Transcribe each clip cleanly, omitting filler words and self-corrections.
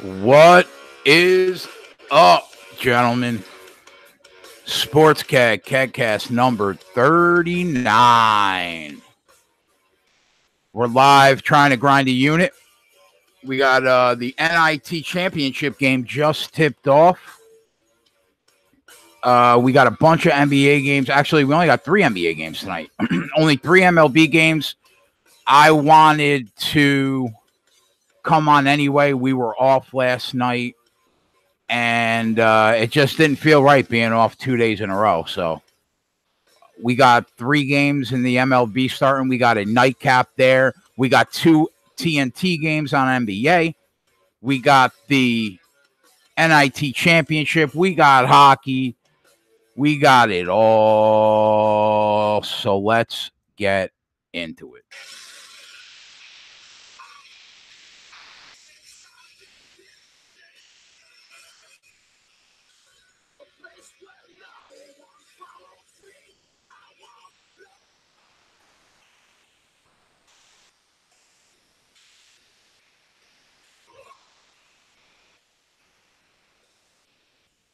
What is up, gentlemen? Sports KegCast number 39. We're live trying to grind a unit. We got the NIT championship game just tipped off. We got a bunch of NBA games. Actually, we only got 3 NBA games tonight. Only 3 MLB games. I wanted to come on anyway. We were off last night. And it just didn't feel right being off 2 days in a row. So we got 3 games in the MLB starting. We got a nightcap there. We got 2 TNT games on NBA. We got the NIT championship. We got hockey. We got it all. So let's get into it.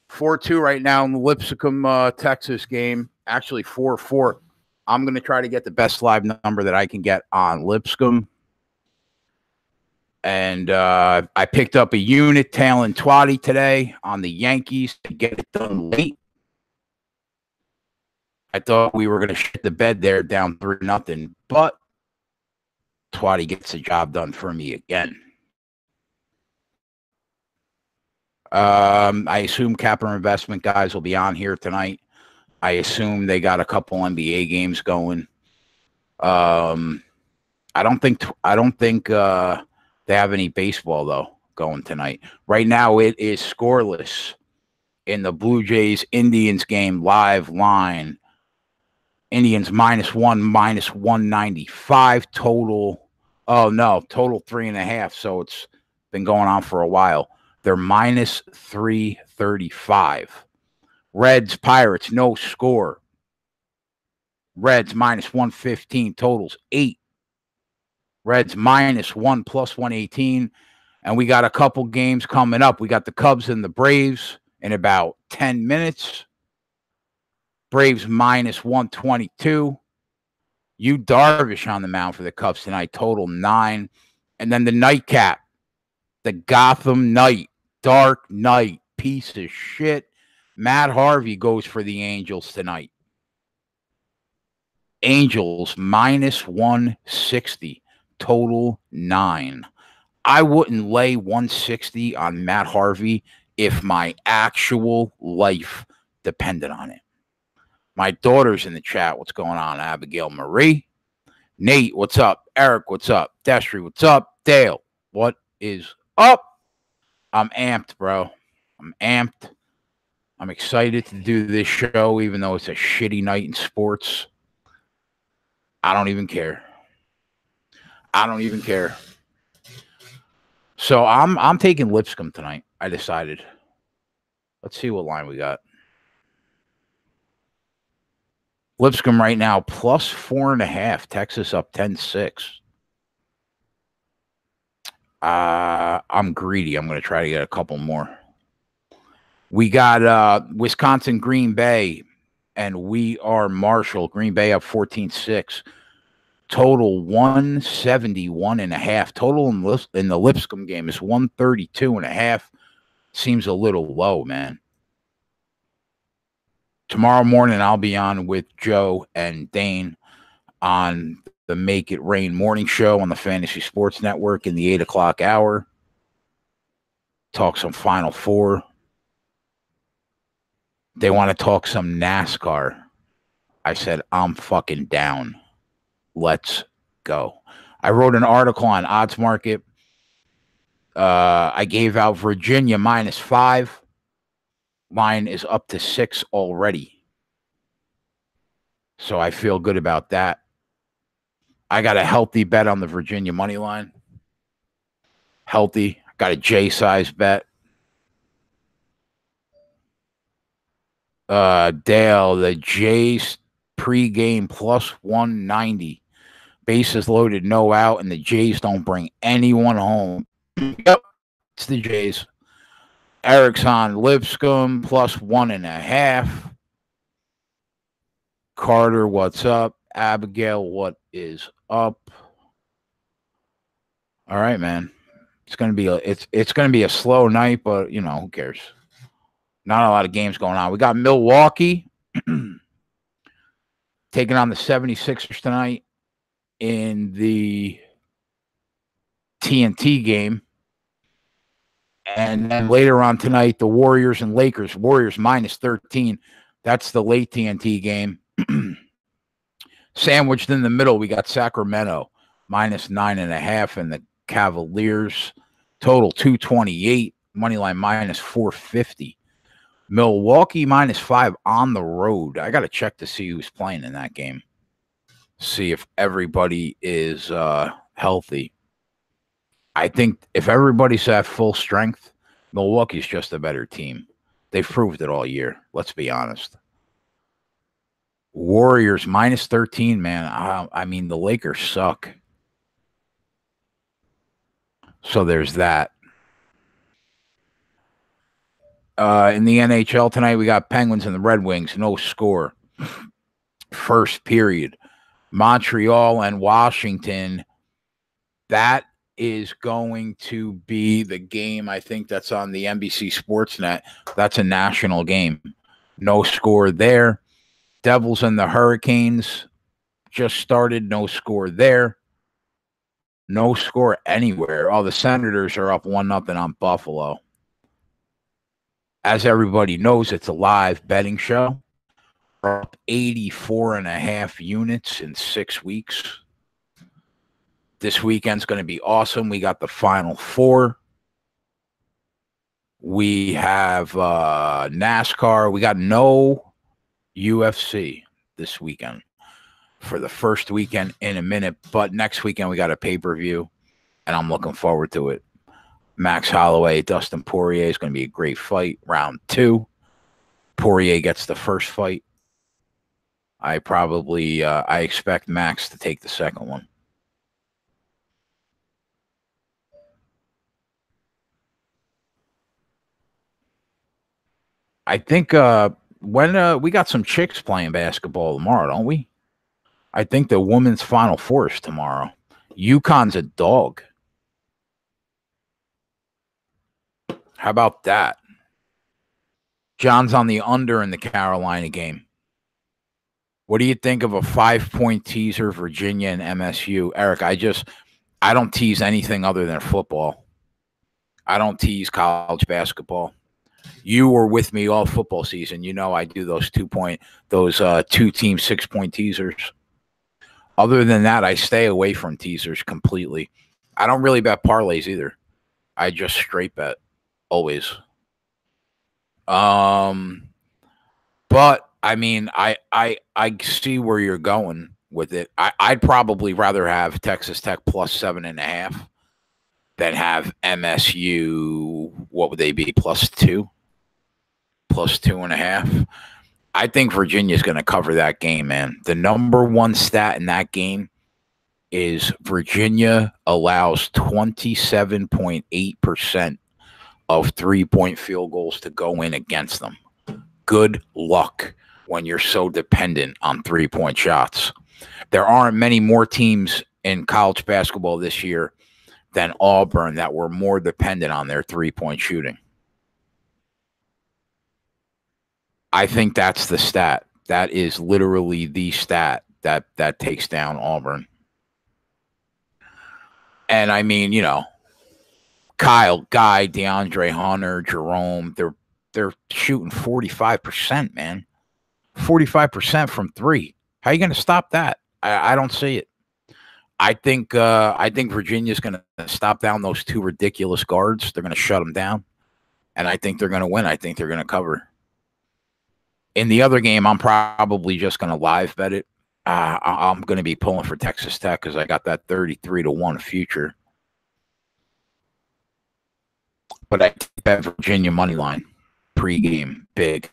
Four-two right now in the Lipscomb, Texas game. Actually, 4-4. I'm going to try to get the best live number that I can get on Lipscomb. And I picked up a unit tailing Twatty today on the Yankees to get it done late. I thought we were going to shit the bed there down 3-0, but Twatty gets the job done for me again. I assume Capper Investment guys will be on here tonight. I assume they got a couple NBA games going. I don't think they have any baseball though going tonight. Right now it is scoreless in the Blue Jays Indians game live line. Indians -1, -195 total. Oh no, total 3.5. So it's been going on for a while. They're -335. Reds, Pirates, no score. Reds -115, totals 8. Reds -1 plus 118. And we got a couple games coming up. We got the Cubs and the Braves in about 10 minutes. Braves -122. Yu Darvish on the mound for the Cubs tonight, total 9. And then the nightcap, the Gotham Knight, Dark Knight, piece of shit. Matt Harvey goes for the Angels tonight. Angels -160, total 9. I wouldn't lay 160 on Matt Harvey if my actual life depended on it. My daughter's in the chat. What's going on? Abigail Marie. Nate, what's up? Eric, what's up? Destry, what's up? Dale, what is up? I'm amped, bro. I'm amped. I'm excited to do this show, even though it's a shitty night in sports. I don't even care. I don't even care. So I'm taking Lipscomb tonight. I decided. Let's see what line we got. Lipscomb right now +4.5. Texas up 10-6. I'm greedy. I'm going to try to get a couple more. We got Wisconsin, Green Bay, and we are Marshall. Green Bay up 14-6. Total 171.5. Total in the Lipscomb game is 132.5. Seems a little low, man. Tomorrow morning, I'll be on with Joe and Dane on the Make It Rain morning show on the Fantasy Sports Network in the 8 o'clock hour. Talk some Final Four. They want to talk some NASCAR. I said, I'm fucking down. Let's go. I wrote an article on Odds Market. I gave out Virginia -5. Line is up to 6 already. So I feel good about that. I got a healthy bet on the Virginia money line. Healthy. Got a J-size bet. Dale, the Jays pregame +190. Bases loaded, no out, and the Jays don't bring anyone home. Yep. It's the Jays. Erickson Lipscomb plus 1.5. Carter, what's up? Abigail, what is up? All right, man. It's gonna be a slow night, but who cares? Not a lot of games going on. We got Milwaukee taking on the 76ers tonight in the TNT game. And then later on tonight, the Warriors and Lakers. Warriors minus 13. That's the late TNT game. Sandwiched in the middle, we got Sacramento minus 9.5 and the Cavaliers. Total 228. Moneyline minus 450. Milwaukee minus 5 on the road. I got to check to see who's playing in that game. See if everybody is healthy. I think if everybody's at full strength, Milwaukee's just a better team. They've proved it all year. Let's be honest. Warriors minus 13, man. I mean, the Lakers suck. So there's that. In the NHL tonight, we got Penguins and the Red Wings. No score. First period. Montreal and Washington. That is going to be the game, I think, that's on the NBC Sportsnet. That's a national game. No score there. Devils and the Hurricanes just started. No score there. No score anywhere. Oh, the Senators are up 1-0 on Buffalo. As everybody knows, it's a live betting show. We're up 84.5 units in 6 weeks. This weekend's going to be awesome. We got the Final Four. We have NASCAR. We got no UFC this weekend for the first weekend in a minute. But next weekend, we got a pay-per-view, and I'm looking forward to it. Max Holloway, Dustin Poirier is going to be a great fight. Round 2. Poirier gets the first fight. I expect Max to take the second one. I think when we got some chicks playing basketball tomorrow, don't we? I think the women's Final Four is tomorrow. UConn's a dog. How about that? John's on the under in the Carolina game. What do you think of a 5-point teaser, Virginia and MSU? Eric, I don't tease anything other than football. I don't tease college basketball. You were with me all football season. You know I do those 2-team 6-point teasers. Other than that, I stay away from teasers completely. I don't really bet parlays either. I just straight bet always. But I mean, I see where you're going with it. I'd probably rather have Texas Tech plus 7.5 than have MSU. What would they be? Plus 2, plus 2.5. I think Virginia's going to cover that game, man. The number one stat in that game is Virginia allows 27.8% of 3-point field goals to go in against them. Good luck when you're so dependent on 3-point shots. There aren't many more teams in college basketball this year than Auburn that were more dependent on their 3-point shooting. I think that's the stat. That is literally the stat that takes down Auburn. And I mean, Kyle, Guy, DeAndre Hunter, Jerome, they're shooting 45%, man. 45% from 3. How are you going to stop that? I don't see it. I think Virginia's going to stop down those 2 ridiculous guards. They're going to shut them down, and I think they're going to win. I think they're going to cover. In the other game, I'm probably just going to live bet it. I'm going to be pulling for Texas Tech because I got that 33-1 future. But I bet Virginia money line pregame big.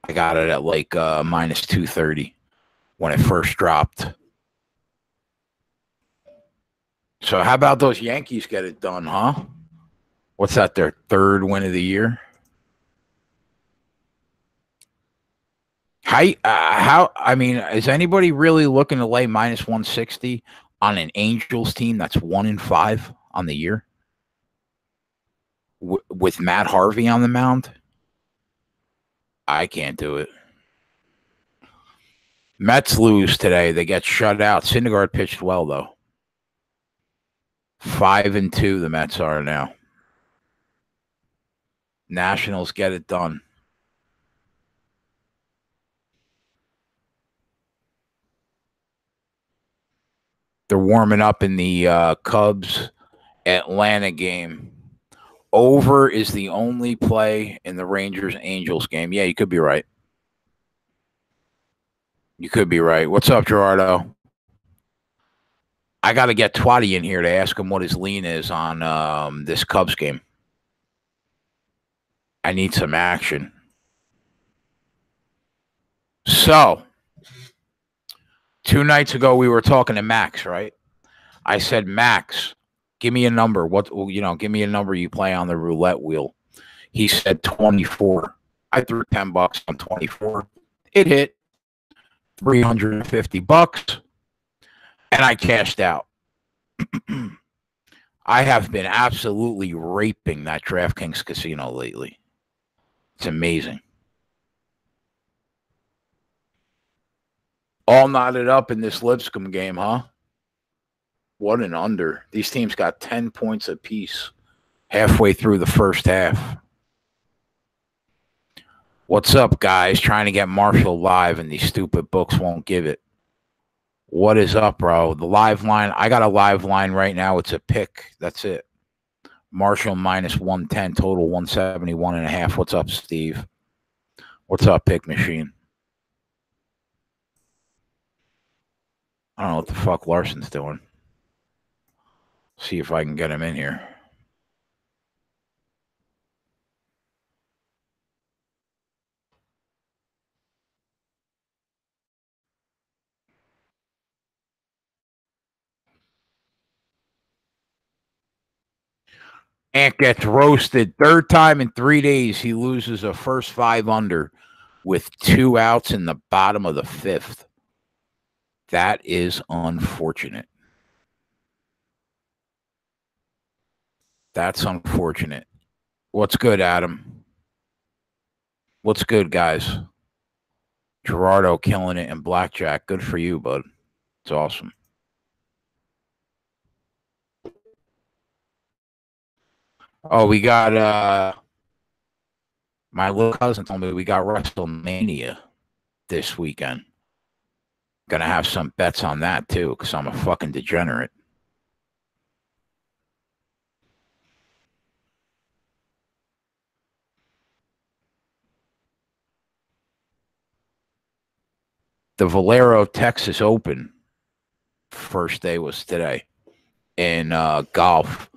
I got it at like minus 230 when it first dropped. So how about those Yankees get it done, huh? What's that? Their third win of the year. How? I mean, is anybody really looking to lay minus 160 on an Angels team that's 1-5 on the year with Matt Harvey on the mound? I can't do it. Mets lose today. They get shut out. Syndergaard pitched well though. 5-2 the Mets are now. Nationals get it done. They're warming up in the Cubs Atlanta game. Over is the only play in the Rangers Angels game. Yeah, you could be right. You could be right. What's up, Gerardo? I got to get Twatty in here to ask him what his lean is on this Cubs game. I need some action. So, 2 nights ago, we were talking to Max, right? I said, Max, give me a number. Give me a number you play on the roulette wheel. He said 24. I threw $10 on 24. It hit $350, and I cashed out. I have been absolutely raping that DraftKings casino lately. It's amazing. All knotted up in this Lipscomb game, huh? What an under. These teams got 10 points apiece halfway through the first half. What's up, guys? Trying to get Marshall live, and these stupid books won't give it. What is up, bro? The live line. I got a live line right now. It's a pick. That's it. Marshall minus 110, total 171.5. What's up, Steve? What's up, pick machine? I don't know what the fuck Larson's doing. See if I can get him in here. Ant gets roasted. Third time in 3 days, he loses a first 5 under with 2 outs in the bottom of the 5th. That is unfortunate. That's unfortunate. What's good, Adam? What's good, guys? Gerardo killing it in blackjack. Good for you, bud. It's awesome. Oh, we got my little cousin told me we got WrestleMania this weekend. Gonna have some bets on that too, because I'm a fucking degenerate. The Valero, Texas Open first day was today in golf.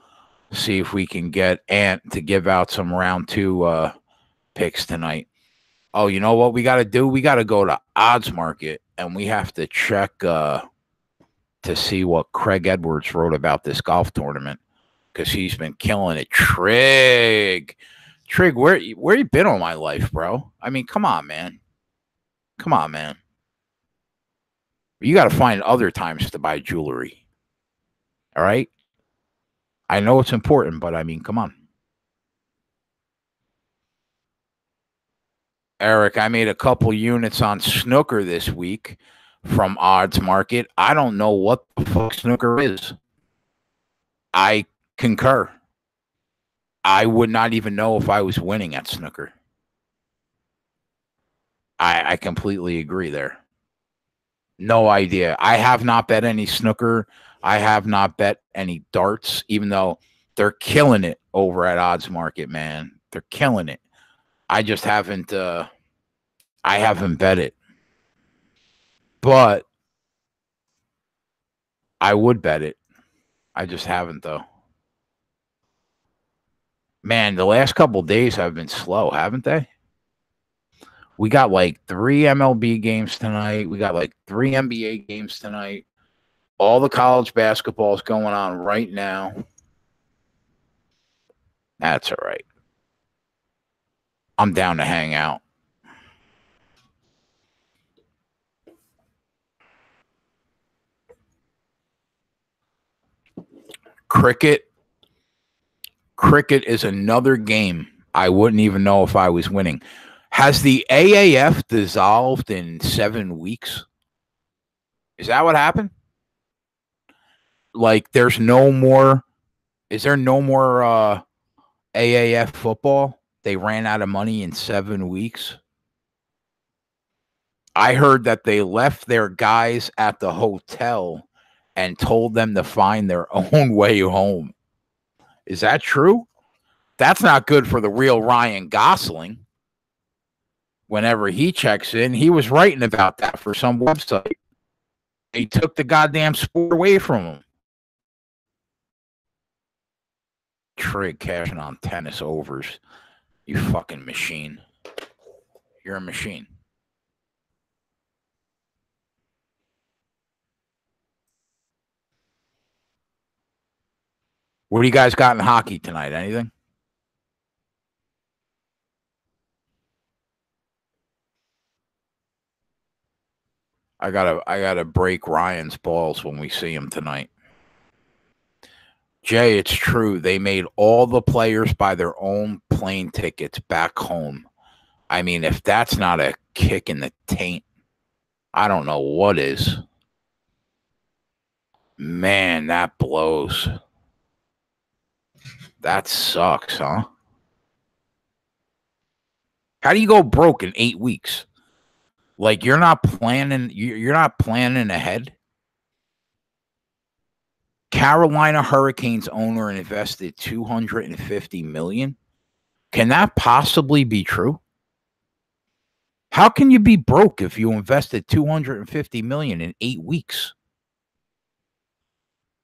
See if we can get Ant to give out some round 2 picks tonight. Oh, you know what we got to do? We got to go to Odds Market, and we have to check to see what Craig Edwards wrote about this golf tournament, because he's been killing it. Trig, where you been all my life, bro? I mean, come on, man. Come on, man. You got to find other times to buy jewelry. All right? I know it's important, but I mean, come on. Eric, I made a couple units on snooker this week from Odds Market. I don't know what the fuck snooker is. I concur. I would not even know if I was winning at snooker. I completely agree there. No idea. I have not bet any snooker. I have not bet any darts, even though they're killing it over at Odds Market, man. They're killing it. I just haven't I haven't bet it. But I would bet it. I just haven't, though. Man, the last couple of days have been slow, haven't they? We got like 3 MLB games tonight. We got like 3 NBA games tonight. All the college basketball is going on right now. That's all right. I'm down to hang out. Cricket is another game I wouldn't even know if I was winning. Has the AAF dissolved in 7 weeks? Is that what happened? Like, there's no more. Is there no more AAF football? They ran out of money in 7 weeks. I heard that they left their guys at the hotel and told them to find their own way home. Is that true? That's not good for the real Ryan Gosling. Whenever he checks in, he was writing about that for some website. He took the goddamn sport away from him. Trig cashing on tennis overs. You fucking machine. You're a machine. What do you guys got in hockey tonight? Anything? I gotta break Ryan's balls when we see him tonight. Jay, it's true. They made all the players buy their own plane tickets back home. I mean, if that's not a kick in the taint, I don't know what is. Man, that blows. That sucks, huh? How do you go broke in 8 weeks? Like, you're not planning ahead. Carolina Hurricanes owner invested $250 million. Can that possibly be true? How can you be broke if you invested $250 million in 8 weeks?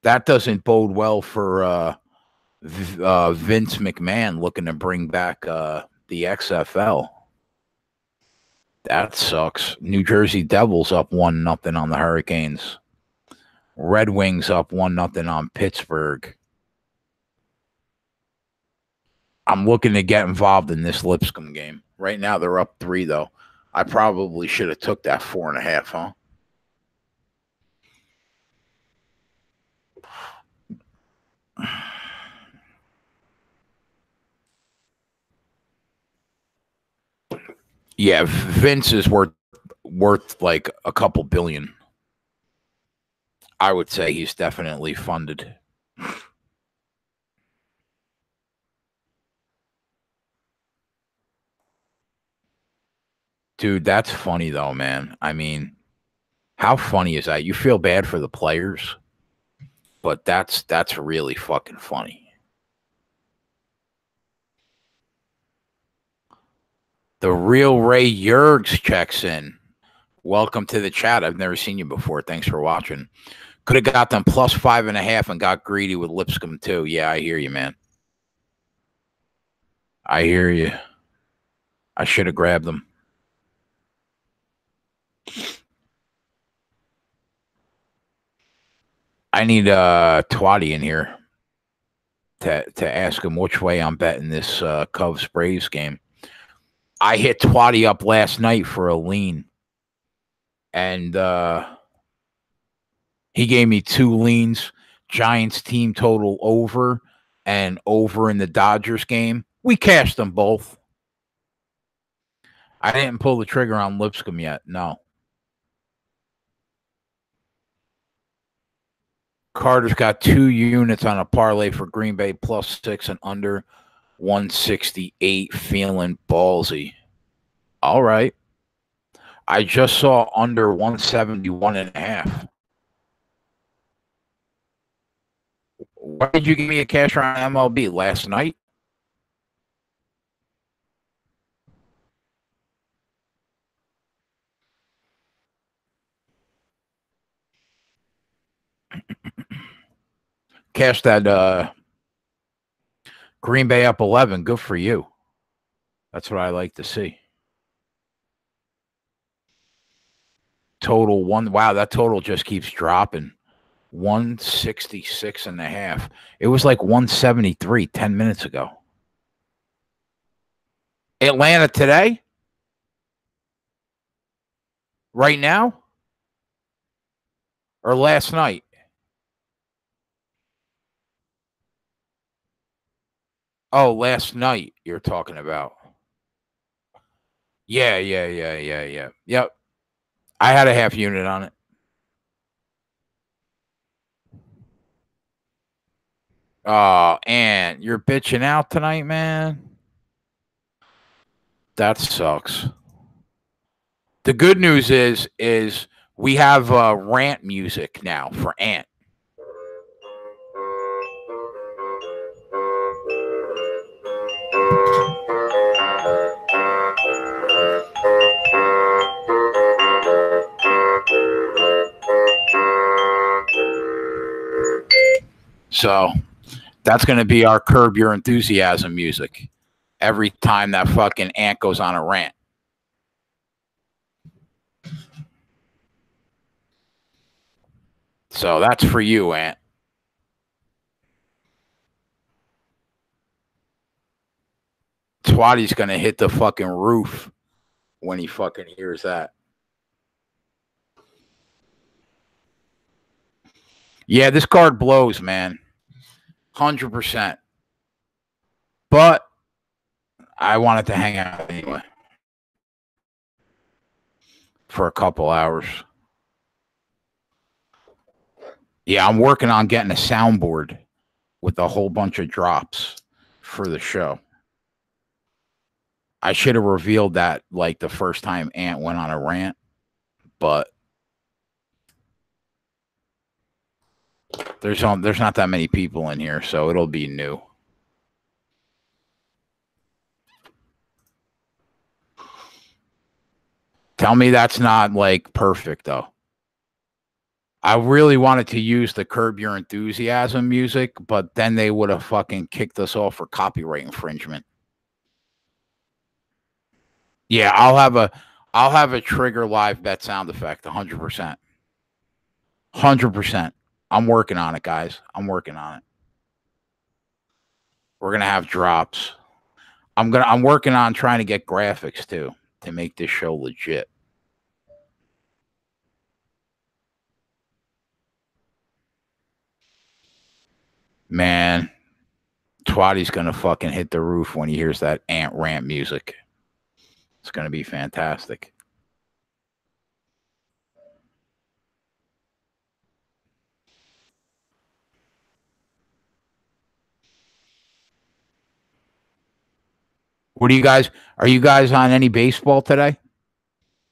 That doesn't bode well for Vince McMahon looking to bring back the XFL. That sucks. New Jersey Devils up 1-0 on the Hurricanes. Red Wings up 1-0 on Pittsburgh. I'm looking to get involved in this Lipscomb game. Right now they're up 3, though. I probably should have took that 4.5, huh? Yeah, Vince is worth like a couple billion. I would say he's definitely funded. Dude, that's funny though, man. I mean, how funny is that? You feel bad for the players, but that's really fucking funny. The real Ray Yergs checks in. Welcome to the chat. I've never seen you before. Thanks for watching. Could have got them plus 5.5 and got greedy with Lipscomb too. Yeah, I hear you, man. I hear you. I should have grabbed them. I need Twatty in here to ask him which way I'm betting this Cubs Braves game. I hit Twatty up last night for a lean, and he gave me 2 leans: Giants team total over and over in the Dodgers game. We cashed them both. I didn't pull the trigger on Lipscomb yet. No. Carter's got 2 units on a parlay for Green Bay plus 6 and under 168. Feeling ballsy. All right. I just saw under 171.5. Why did you give me a cash on MLB last night? Cash that Green Bay up 11. Good for you. That's what I like to see. Total 1. Wow, that total just keeps dropping. 166.5. It was like 173 10 minutes ago. Atlanta today? Right now? Or last night? Oh, last night you're talking about. Yeah. Yep. I had a half unit on it. Oh, and you're bitching out tonight, man. That sucks. The good news is we have rant music now for Ant. So that's going to be our Curb Your Enthusiasm music every time that fucking Ant goes on a rant. So that's for you, Ant. Swati's going to hit the fucking roof when he fucking hears that. Yeah, this card blows, man. 100%. But I wanted to hang out anyway for a couple hours. Yeah, I'm working on getting a soundboard with a whole bunch of drops for the show. I should have revealed that like the first time Ant went on a rant, but there's not that many people in here, so it'll be new. Tell me that's not like perfect though. I really wanted to use the Curb Your Enthusiasm music, but then they would have fucking kicked us off for copyright infringement. Yeah, I'll have a trigger live bet sound effect 100%. 100%. I'm working on it, guys. I'm working on it. We're gonna have drops. I'm working on trying to get graphics too to make this show legit. Man, Twatty's gonna fucking hit the roof when he hears that Ant rant music. It's gonna be fantastic. What do you guys? Are you guys on any baseball today?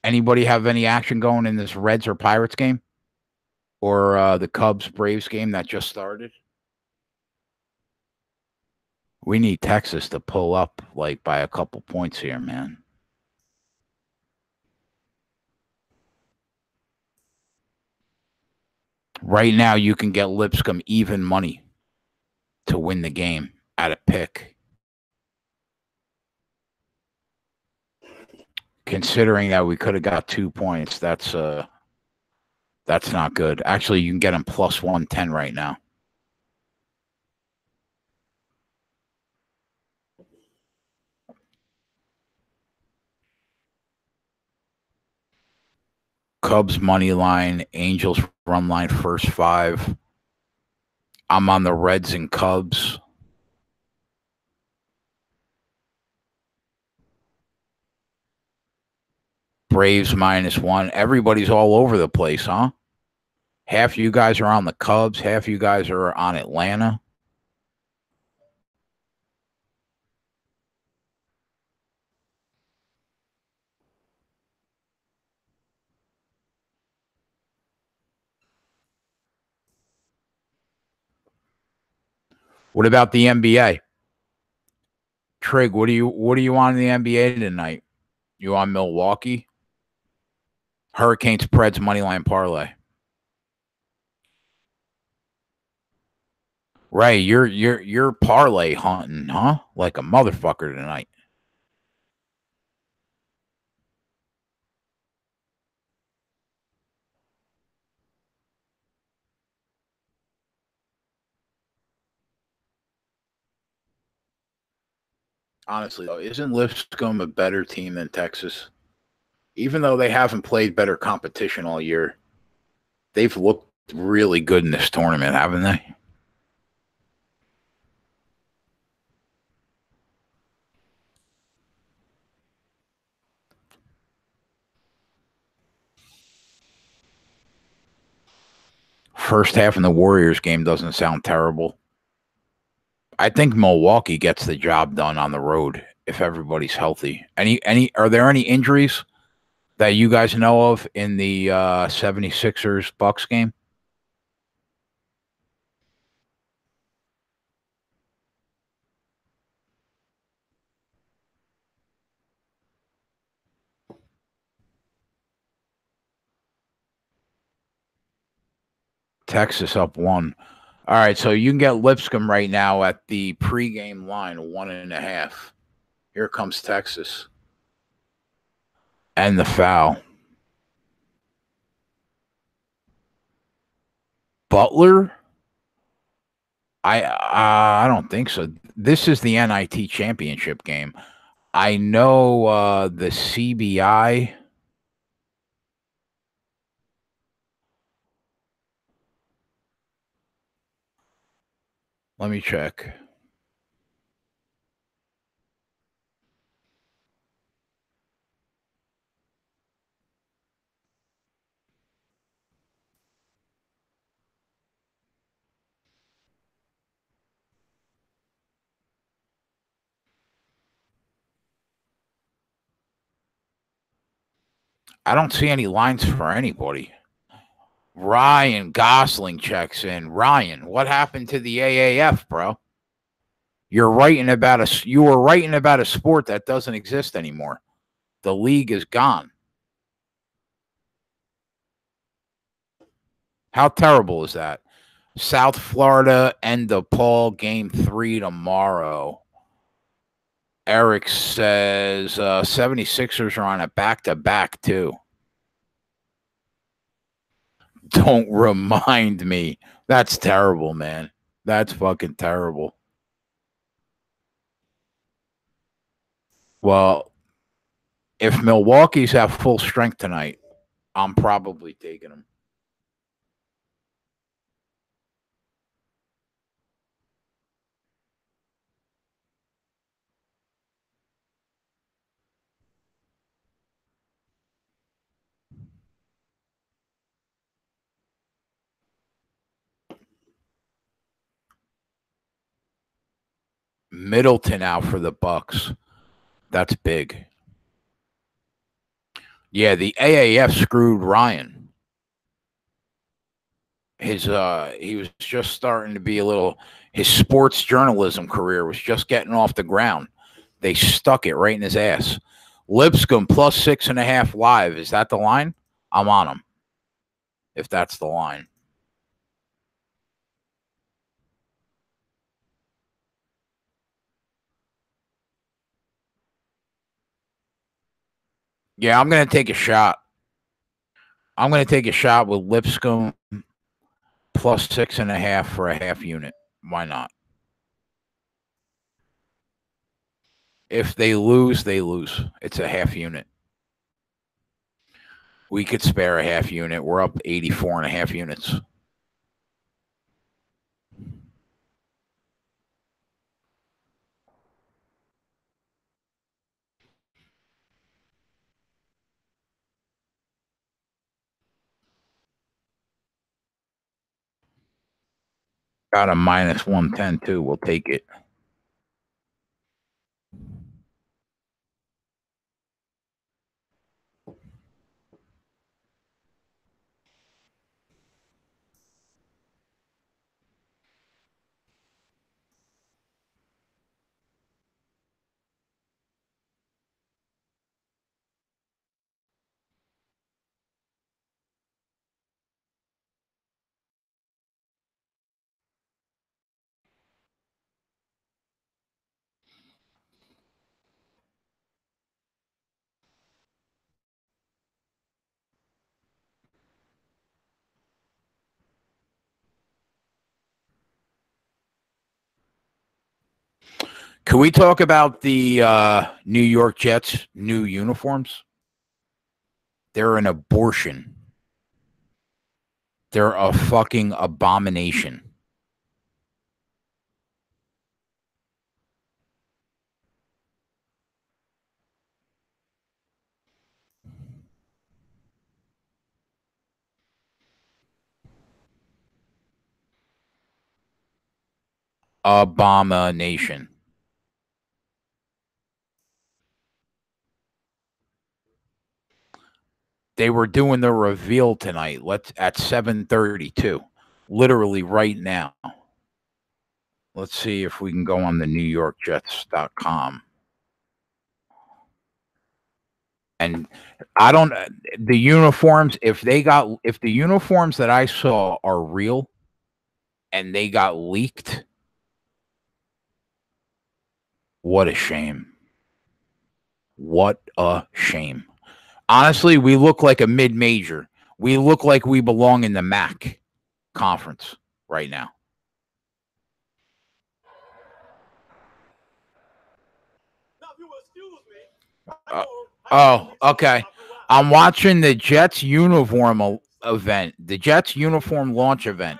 Anybody have any action going in this Reds or Pirates game, or the Cubs Braves game that just started? We need Texas to pull up like by a couple points here, man. Right now, you can get Lipscomb even money to win the game at a pick. Considering that we could have got 2 points, that's not good. Actually, you can get him plus 110 right now. Cubs money line, Angels run line first 5. I'm on the Reds and Cubs. Braves -1. Everybody's all over the place, huh? Half of you guys are on the Cubs. Half of you guys are on Atlanta. What about the NBA? Trig, what do you want in the NBA tonight? You on Milwaukee? Hurricanes Preds moneyline parlay. Ray, you're parlay hunting, huh? Like a motherfucker tonight. Honestly, though, isn't Lipscomb a better team than Texas? Even though they haven't played better competition all year, they've looked really good in this tournament, haven't they? First half in the Warriors game doesn't sound terrible. I think Milwaukee gets the job done on the road if everybody's healthy. Any are there any injuries that you guys know of in the 76ers Bucks game? Texas up one. All right, so you can get Lipscomb right now at the pregame line, 1.5. Here comes Texas. And the foul. Butler? I don't think so. This is the NIT championship game. I know the CBI. Let me check. I don't see any lines for anybody. Ryan Gosling checks in. Ryan, what happened to the AAF, bro? You were writing about a sport that doesn't exist anymore. The league is gone. How terrible is that? South Florida and DePaul game 3 tomorrow. Eric says 76ers are on a back-to-back too. Don't remind me. That's terrible, man. That's fucking terrible. Well, if Milwaukee's at full strength tonight, I'm probably taking them. Middleton out for the Bucks. That's big. Yeah, the AAF screwed Ryan. He was just starting to be a little his sports journalism career was just getting off the ground. They stuck it right in his ass. Lipscomb plus 6.5 live. Is that the line? I'm on him. If that's the line. Yeah, I'm gonna take a shot. I'm gonna take a shot with Lipscomb plus 6.5 for a half unit. Why not? If they lose, they lose. It's a half unit. We could spare a half unit. We're up 84.5 units. Got a minus 110 too. We'll take it. Can we talk about the New York Jets' new uniforms? They're an abortion. They're a fucking abomination. Abomination. They were doing the reveal tonight. Let's at 7:32. Literally right now. Let's see if we can go on the NewYorkJets.com. And I don't the uniforms, if the uniforms that I saw are real and they got leaked, what a shame. What a shame. Honestly, we look like a mid-major. We look like we belong in the MAC conference right now. Okay. I'm watching the Jets uniform event, the Jets uniform launch event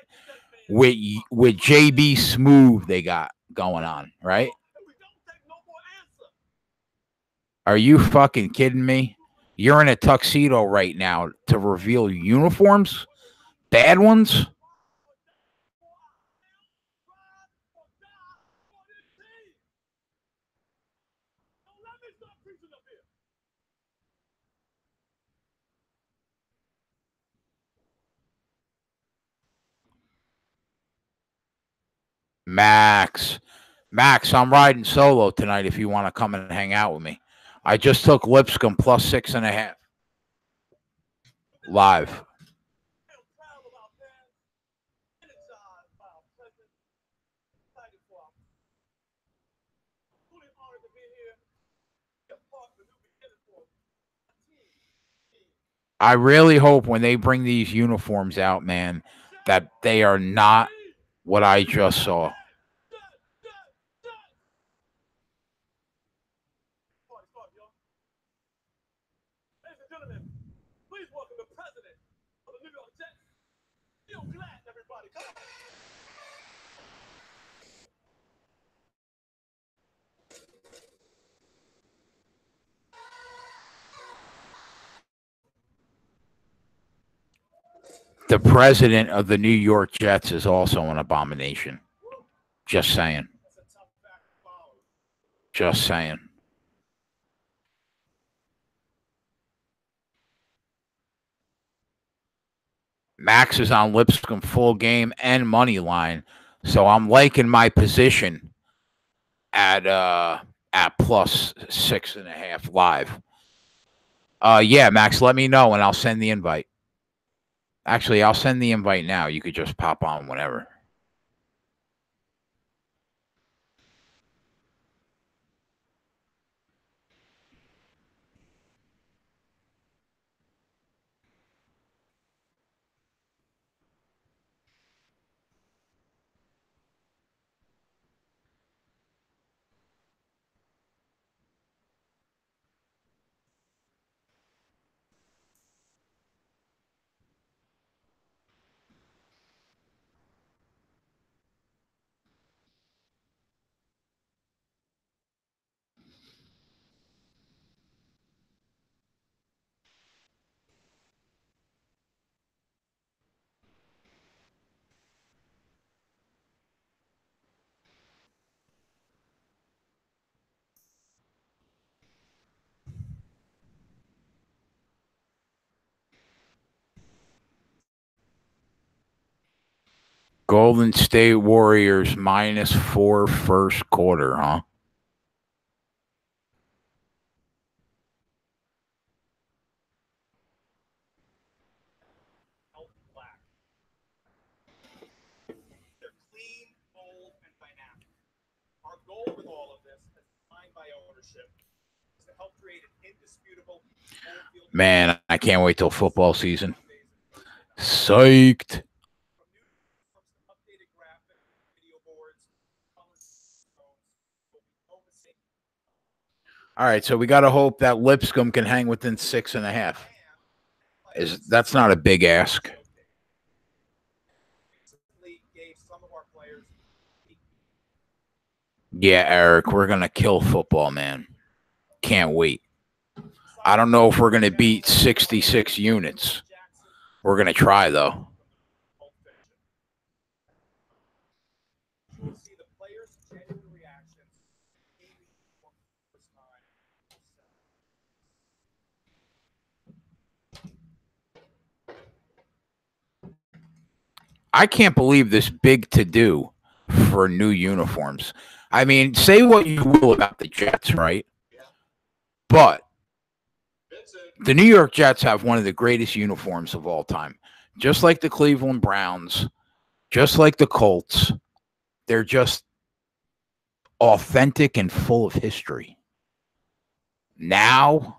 with JB Smooth they got going on, right? Are you fucking kidding me? You're in a tuxedo right now to reveal uniforms? Bad ones? Max, I'm riding solo tonight if you want to come and hang out with me. I just took Lipscomb plus 6.5 live. I really hope when they bring these uniforms out, man, that they are not what I just saw. The president of the New York Jets is also an abomination. Just saying. Just saying. Max is on Lipscomb full game and money line, so I'm liking my position at plus 6.5 live. Yeah, Max, let me know and I'll send the invite. Actually, I'll send the invite now. You could just pop on whenever. Golden State Warriors -4 first quarter, huh? Man, I can't wait till football season. Psyched. All right, so we got to hope that Lipscomb can hang within 6.5. That's not a big ask. Yeah, Eric, we're going to kill football, man. Can't wait. I don't know if we're going to beat 66 units. We're going to try, though. I can't believe this big to-do for new uniforms. I mean, say what you will about the Jets, right? But the New York Jets have one of the greatest uniforms of all time. Just like the Cleveland Browns, just like the Colts, they're just authentic and full of history. Now,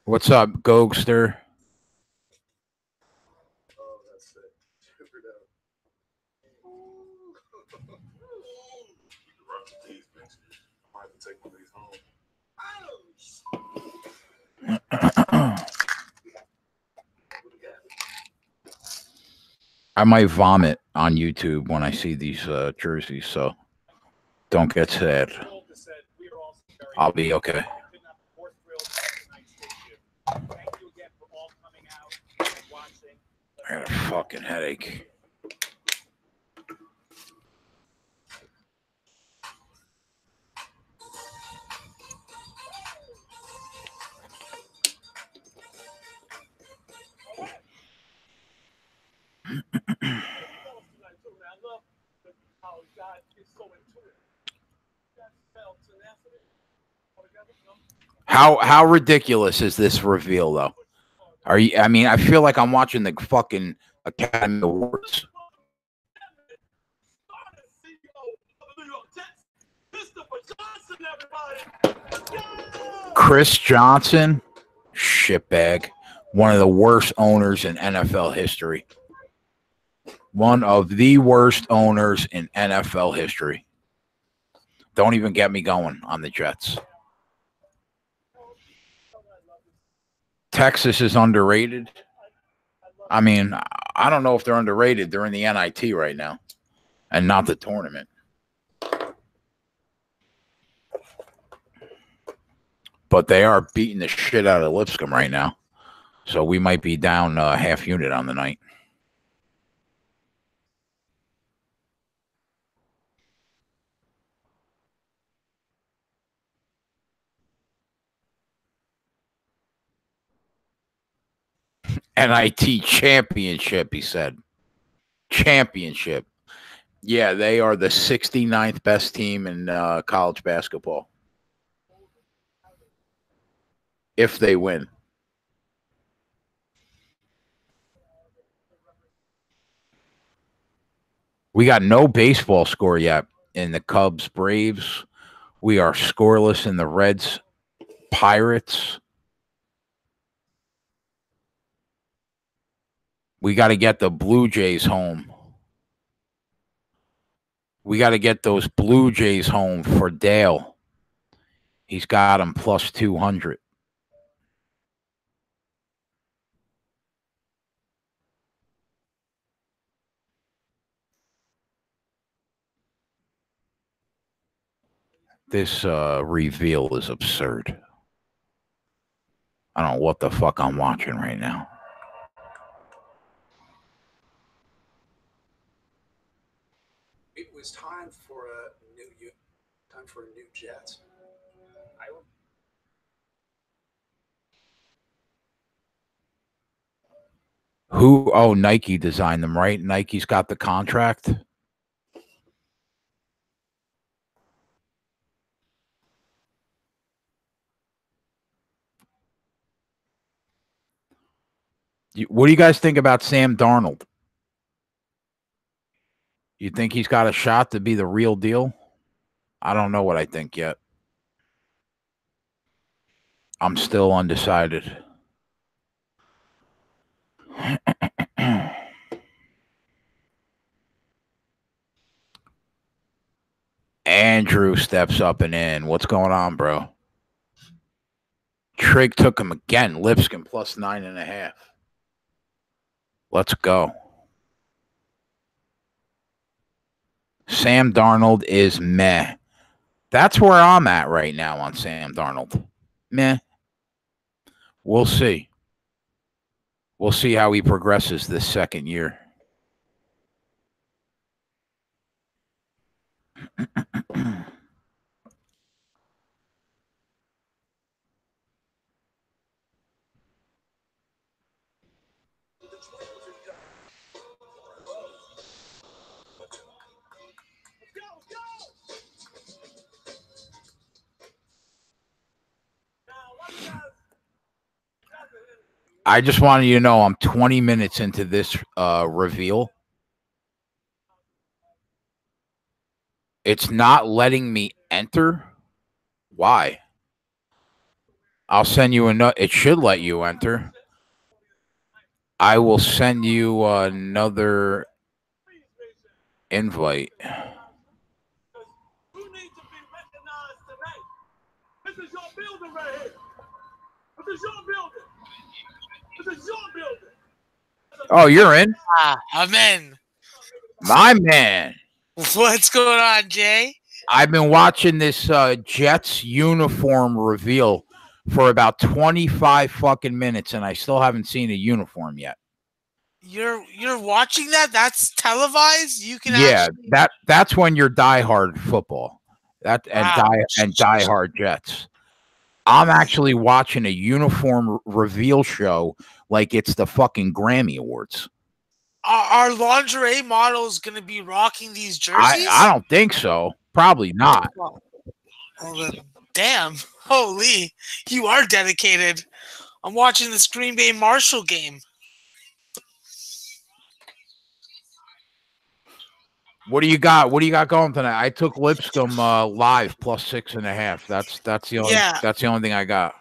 what's up, Gogster? I might vomit on YouTube when I see these jerseys, so don't get sad. I'll be okay. I got a fucking headache. How ridiculous is this reveal, though? Are you? I mean, I feel like I'm watching the fucking Academy Awards. Chris Johnson, shitbag, one of the worst owners in NFL history. One of the worst owners in NFL history. Don't even get me going on the Jets. Texas is underrated. I mean, I don't know if they're underrated. They're in the NIT right now and not the tournament. But they are beating the shit out of Lipscomb right now. So we might be down a half unit on the night. NIT championship, he said. Championship. Yeah, they are the 69th best team in college basketball. If they win. We got no baseball score yet in the Cubs Braves. We are scoreless in the Reds Pirates. We got to get the Blue Jays home. We got to get those Blue Jays home for Dale. He's got them plus 200. This reveal is absurd. I don't know what the fuck I'm watching right now. It was time for a new Jets. Who? Oh, Nike designed them, right? Nike's got the contract. What do you guys think about Sam Darnold? You think he's got a shot to be the real deal? I don't know what I think yet. I'm still undecided. Andrew steps up and in. What's going on, bro? Trig took him again. Lipscomb plus 9.5. Let's go. Sam Darnold is meh. That's where I'm at right now on Sam Darnold. Meh. We'll see. We'll see how he progresses this second year. I just wanted you to know I'm 20 minutes into this reveal. It's not letting me enter. Why? I'll send you another. It should let you enter. I will send you another invite. You need to be recognized today. This is your building right here. This is your building. This is your building. Oh, you're in? I'm in. My man. What's going on, Jay? I've been watching this Jets uniform reveal for about 25 fucking minutes, and I still haven't seen a uniform yet. You're watching that? That's televised? You can actually... that's when you're diehard football. Diehard Jets. I'm actually watching a uniform reveal show like it's the fucking Grammy Awards. Are lingerie models going to be rocking these jerseys? I don't think so. Probably not. Well, damn. Holy. You are dedicated. I'm watching this Green Bay Marshall game. What do you got? What do you got going tonight? I took Lipscomb live plus 6.5. That's the only thing I got.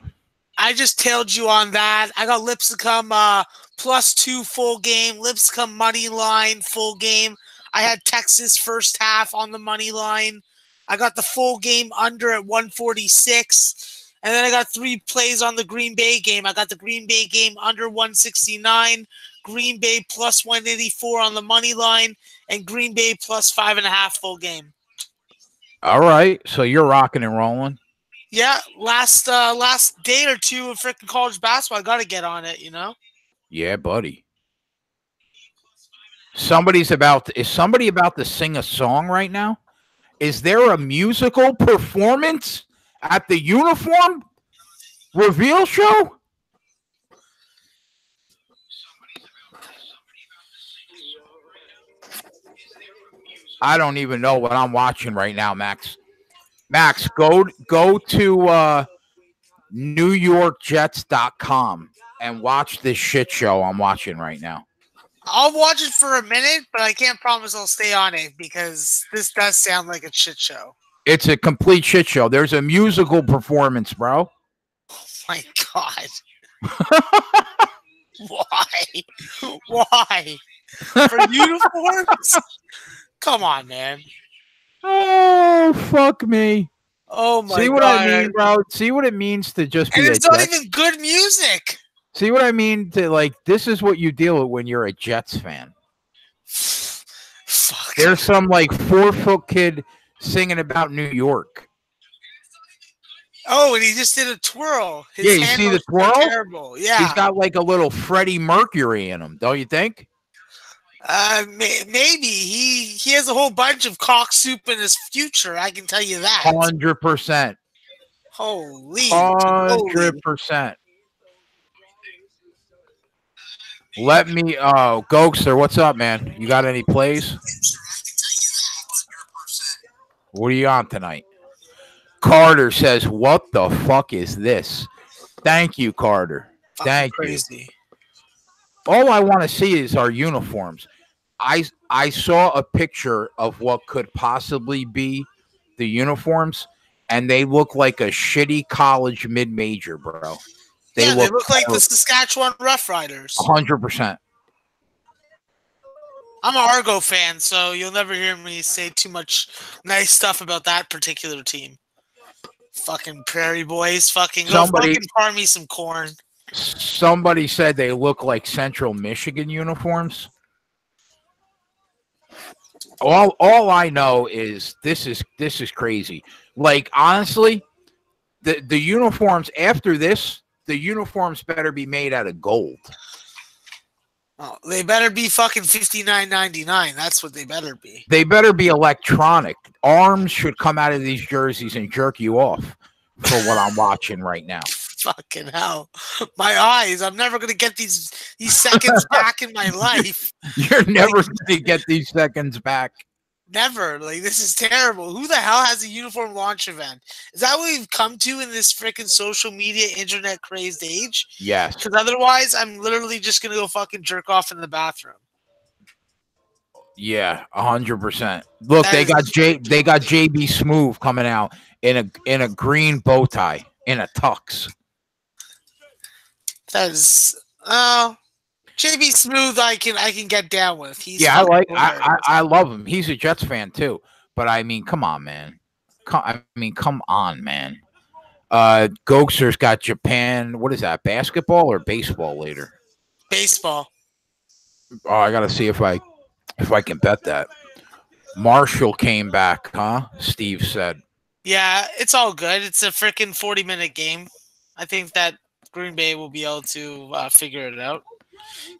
I just tailed you on that. I got Lipscomb +2 full game. Lipscomb money line full game. I had Texas first half on the money line. I got the full game under at 146. And then I got 3 plays on the Green Bay game. I got the Green Bay game under 169. Green Bay plus 184 on the money line. And Green Bay plus 5.5 full game. All right. So you're rocking and rolling. Yeah. Last day or two of freaking college basketball. I got to get on it, you know? Yeah, buddy. Is somebody about to sing a song right now? Is there a musical performance at the uniform reveal show? I don't even know what I'm watching right now, Max. Max, go to NewYorkJets.com and watch this shit show I'm watching right now. I'll watch it for a minute, but I can't promise I'll stay on it because this does sound like a shit show. It's a complete shit show. There's a musical performance, bro. Oh my God. Why? Why? For uniforms? Come on, man. Oh, fuck me. Oh, my God. See what I mean, bro? See what it means to just be and it's not even good music. See what I mean? To like, this is what you deal with when you're a Jets fan. Fuck. There's some like 4-foot kid singing about New York. Oh, and he just did a twirl. His you see the twirl? Terrible. Yeah. He's got like a little Freddie Mercury in him, don't you think? Maybe. He has a whole bunch of cock soup in his future, I can tell you that. 100%. Holy. 100%. Let me, Gokester, what's up, man? You got any plays? What are you on tonight? Carter says, what the fuck is this? Thank you, Carter. Thank you. All I want to see is our uniforms. I saw a picture of what could possibly be the uniforms, and they look like a shitty college mid-major, bro. They look like the Saskatchewan Roughriders. 100%. I'm an Argo fan, so you'll never hear me say too much nice stuff about that particular team. Fucking Prairie Boys, fucking go fucking farm me some corn. Somebody said they look like Central Michigan uniforms. All I know is this is crazy. Like, honestly, the uniforms after this, the uniforms better be made out of gold. Oh, they better be fucking $59.99. That's what they better be. They better be electronic. Arms should come out of these jerseys and jerk you off for what I'm watching right now. Fucking hell. My eyes. I'm never gonna get these seconds back in my life. You're never gonna get these seconds back. Never. Like, this is terrible. Who the hell has a uniform launch event? Is that what we've come to in this freaking social media, internet crazed age? Yes. Because otherwise, I'm literally just gonna go fucking jerk off in the bathroom. Yeah, 100%. Look, they got JB Smooth coming out in a green bow tie in a tux. That is JB Smooth. I can get down with. He's I love him. He's a Jets fan too. But I mean, come on, man. Come on, man. Gokster's got Japan. What is that? Basketball or baseball later? Baseball. Oh, I gotta see if I can bet that. Marshall came back, huh? Steve said. Yeah, it's all good. It's a freaking 40-minute game. I think that Green Bay will be able to figure it out.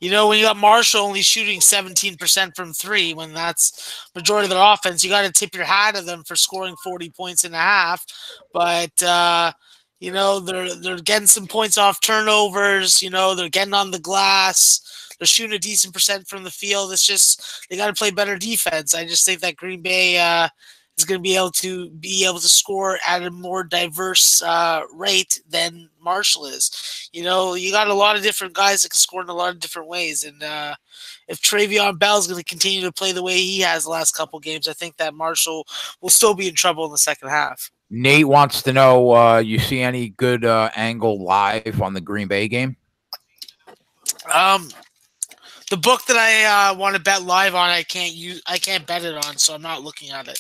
You know, when you got Marshall only shooting 17% from three, when that's majority of their offense, you got to tip your hat at them for scoring 40 points and a half. But you know, they're getting some points off turnovers. You know, they're getting on the glass. They're shooting a decent percent from the field. It's just they got to play better defense. I just think that Green Bay is going to be able to score at a more diverse rate than Marshall is. You know, you got a lot of different guys that can score in a lot of different ways, and if Travion Bell is going to continue to play the way he has the last couple games, I think that Marshall will still be in trouble in the second half. Nate wants to know, you see any good angle live on the Green Bay game? The book that I want to bet live on, I can't bet it on, so I'm not looking at it.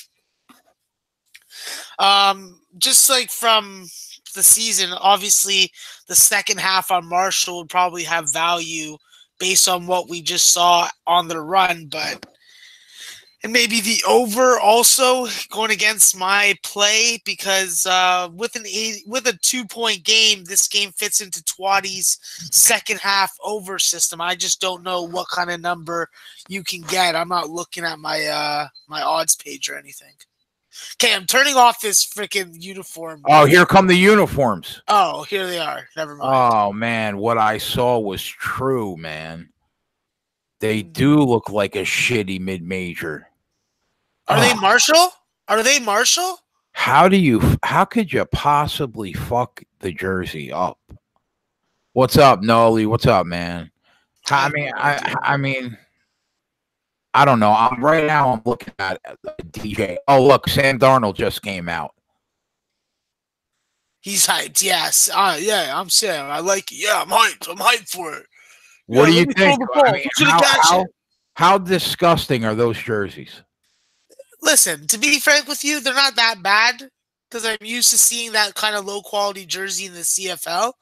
Just like from the season, obviously the second half on Marshall would probably have value based on what we just saw on the run, and maybe the over also going against my play because with a 2-point game, this game fits into Twatty's second half over system. I just don't know what kind of number you can get. I'm not looking at my my odds page or anything. Okay, I'm turning off this freaking uniform. Oh, here come the uniforms. Oh, here they are. Never mind. Oh, man, what I saw was true, man. They do look like a shitty mid-major. Are they Marshall? Are they Marshall? How could you possibly fuck the jersey up? What's up, Nolly? What's up, man? I mean, I don't know. I'm looking at DJ. Oh, look, Sam Darnold just came out. He's hyped, yes. Yeah, I'm Sam. I like it. Yeah, I'm hyped. I'm hyped for it. What do you think? I mean, how disgusting are those jerseys? Listen, to be frank with you, they're not that bad because I'm used to seeing that kind of low-quality jersey in the CFL.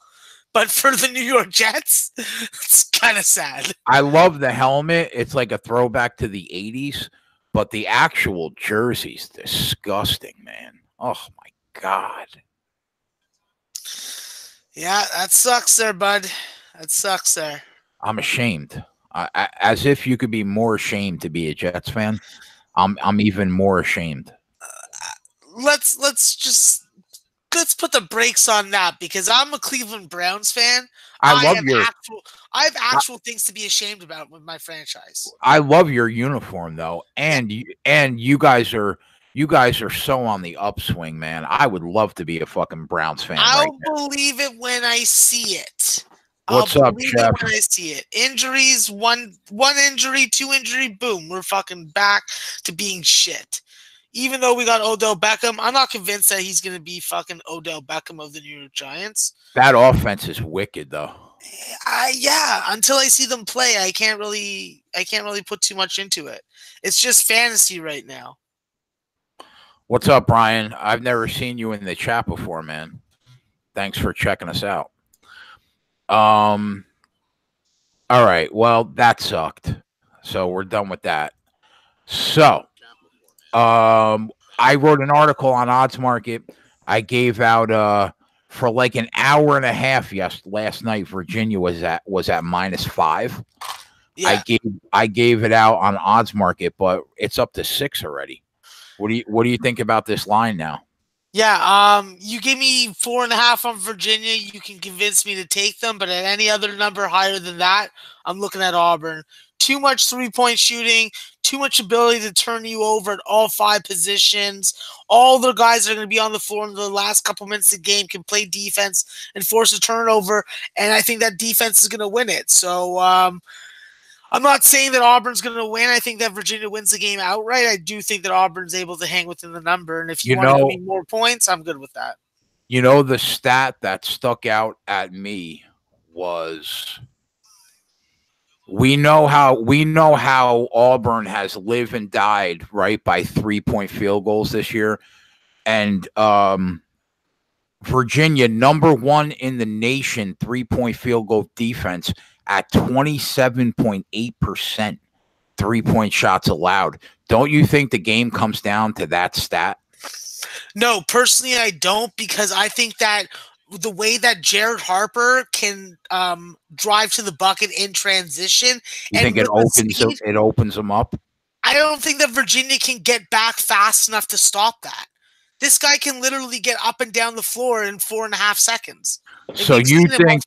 But for the New York Jets, it's kind of sad. I love the helmet. It's like a throwback to the 80s. But the actual jersey's disgusting, man. Oh, my God. Yeah, that sucks there, bud. That sucks there. I'm ashamed. As if you could be more ashamed to be a Jets fan. I'm even more ashamed. Let's put the brakes on that because I'm a Cleveland Browns fan. I have actual things to be ashamed about with my franchise. I love your uniform though, and you guys are so on the upswing, man. I would love to be a fucking Browns fan. I'll believe it when I see it. What's up, Jeff? When I see it, injuries, one injury, 2 injury, boom, we're fucking back to being shit. Even though we got Odell Beckham, I'm not convinced that he's going to be fucking Odell Beckham of the New York Giants. That offense is wicked, though. Yeah, until I see them play, I can't really really put too much into it. It's just fantasy right now. What's up, Brian? I've never seen you in the chat before, man. Thanks for checking us out. All right. Well, that sucked. So we're done with that. So, I wrote an article on Odds Market. I gave out for like an hour and a half last night. Virginia was at -5. Yeah. I gave it out on Odds Market, but it's up to 6 already. What do you think about this line now? Yeah, you give me 4.5 on Virginia, you can convince me to take them, but at any other number higher than that, I'm looking at Auburn. Too much three-point shooting, too much ability to turn you over at all 5 positions. All the guys that are going to be on the floor in the last couple minutes of the game can play defense and force a turnover, and I think that defense is going to win it. So, I'm not saying that Auburn's going to win. I think that Virginia wins the game outright. I do think that Auburn's able to hang within the number. And if you want to give me more points, I'm good with that. You know, the stat that stuck out at me was we know how Auburn has lived and died, right, by 3-point field goals this year. And Virginia, number 1 in the nation, 3-point field goal defense at 27.8% 3-point shots allowed. Don't you think the game comes down to that stat? No, personally, I don't, because I think that the way that Jared Harper can drive to the bucket in transition, you think it opens them up? I don't think that Virginia can get back fast enough to stop that. This guy can literally get up and down the floor in 4.5 seconds. So you think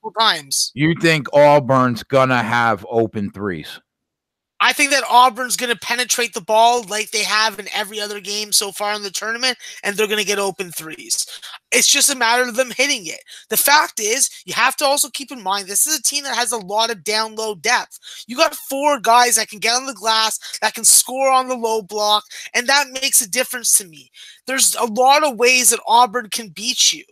Auburn's gonna have open threes? I think that Auburn's going to penetrate the ball like they have in every other game so far in the tournament, and they're going to get open threes. It's just a matter of them hitting it. The fact is, you have to also keep in mind, this is a team that has a lot of down low depth. You got 4 guys that can get on the glass, that can score on the low block, and that makes a difference to me. There's a lot of ways that Auburn can beat you,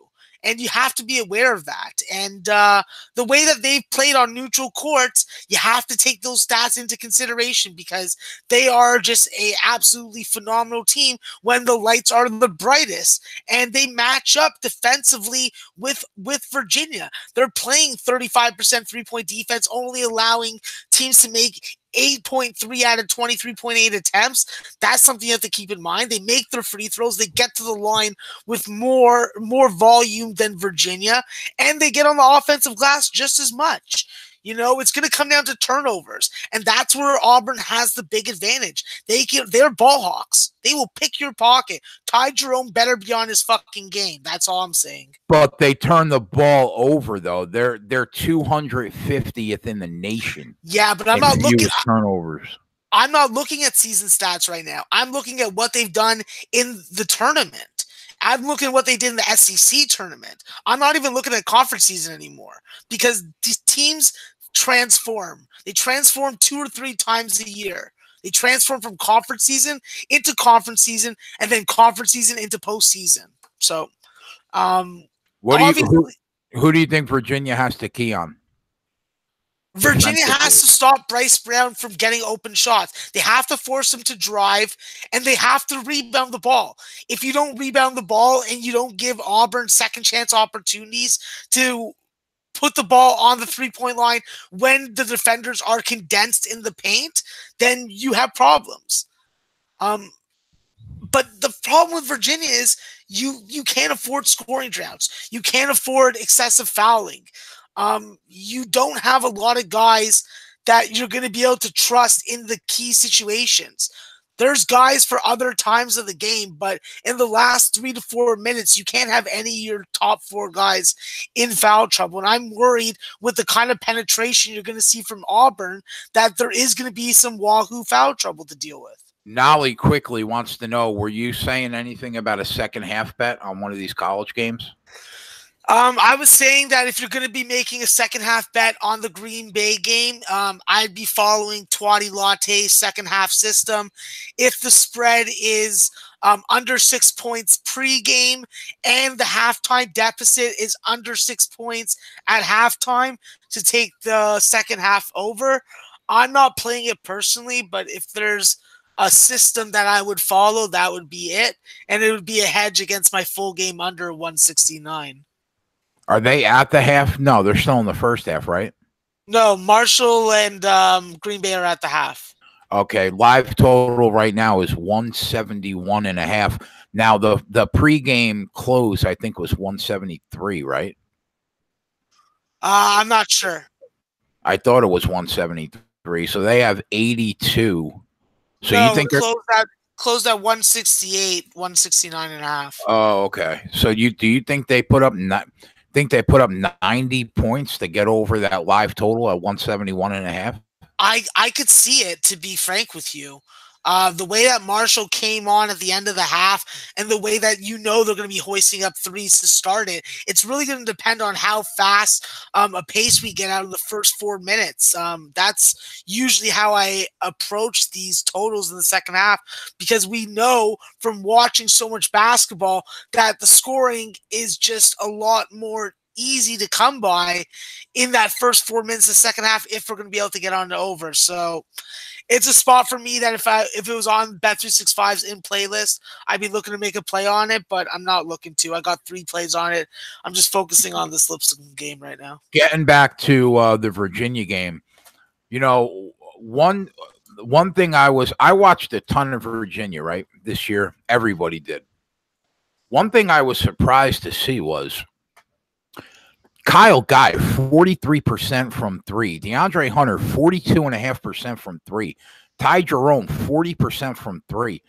and you have to be aware of that. And the way that they've played on neutral courts, you have to take those stats into consideration, because they are just a absolutely phenomenal team when the lights are the brightest. And they match up defensively with Virginia. They're playing 35% three-point defense, only allowing teams to make 8.3 out of 23.8 attempts. That's something you have to keep in mind. They make their free throws. They get to the line with more volume than Virginia, and they get on the offensive glass just as much. You know, it's going to come down to turnovers, and that's where Auburn has the big advantage. They're ball hawks. They will pick your pocket. Ty Jerome better be on his fucking game. That's all I'm saying. But they turn the ball over, though. They're 250th in the nation. Yeah, but I'm not looking at turnovers. I'm not looking at season stats right now. I'm looking at what they've done in the tournament. I'm looking at what they did in the SEC tournament. I'm not even looking at conference season anymore, because these teams transform. They transform 2 or 3 times a year. They transform from conference season into conference season, and then conference season into postseason. So, who do you think Virginia has to key on? Virginia has to stop Bryce Brown from getting open shots. They have to force him to drive, and they have to rebound the ball. If you don't rebound the ball and you don't give Auburn second chance opportunities to put the ball on the three-point line when the defenders are condensed in the paint, then you have problems. But the problem with Virginia is you can't afford scoring droughts. You can't afford excessive fouling. You don't have a lot of guys that you're going to be able to trust in the key situations. There's guys for other times of the game, but in the last 3 to 4 minutes, you can't have any of your top 4 guys in foul trouble. And I'm worried with the kind of penetration you're going to see from Auburn that there is going to be some wahoo foul trouble to deal with. Nolly quickly wants to know, were you saying anything about a second half bet on one of these college games? I was saying that if you're going to be making a second half bet on the Green Bay game, I'd be following Twatty Latte's second half system. If the spread is under 6 points pregame and the halftime deficit is under 6 points at halftime, to take the second half over. I'm not playing it personally, but if there's a system that I would follow, that would be it. And it would be a hedge against my full game under 169. Are they at the half? No, they're still in the first half, right? No, Marshall and Green Bay are at the half. Okay, live total right now is 171.5. Now the pregame close I think was 173, right? I'm not sure. I thought it was 173. So they have 82. So no, you think closed at 168, 169 and a half. Oh, okay. So do you think they put up 90 points to get over that live total at 171.5? I could see it, to be frank with you. The way that Marshall came on at the end of the half and the way that they're going to be hoisting up threes to start it, it's really going to depend on how fast a pace we get out of the first 4 minutes. That's usually how I approach these totals in the second half, because we know from watching so much basketball that the scoring is just a lot more easy to come by in that first 4 minutes of the second half if we're going to be able to get on to over. So it's a spot for me that if it was on Bet365's in playlist, I'd be looking to make a play on it, but I'm not looking to. I got 3 plays on it. I'm just focusing on this Lipscomb game right now. Getting back to the Virginia game, one thing I watched a ton of Virginia, right, this year. Everybody did. One thing I was surprised to see was Kyle Guy, 43% from 3. DeAndre Hunter, 42.5% from 3. Ty Jerome, 40% from 3.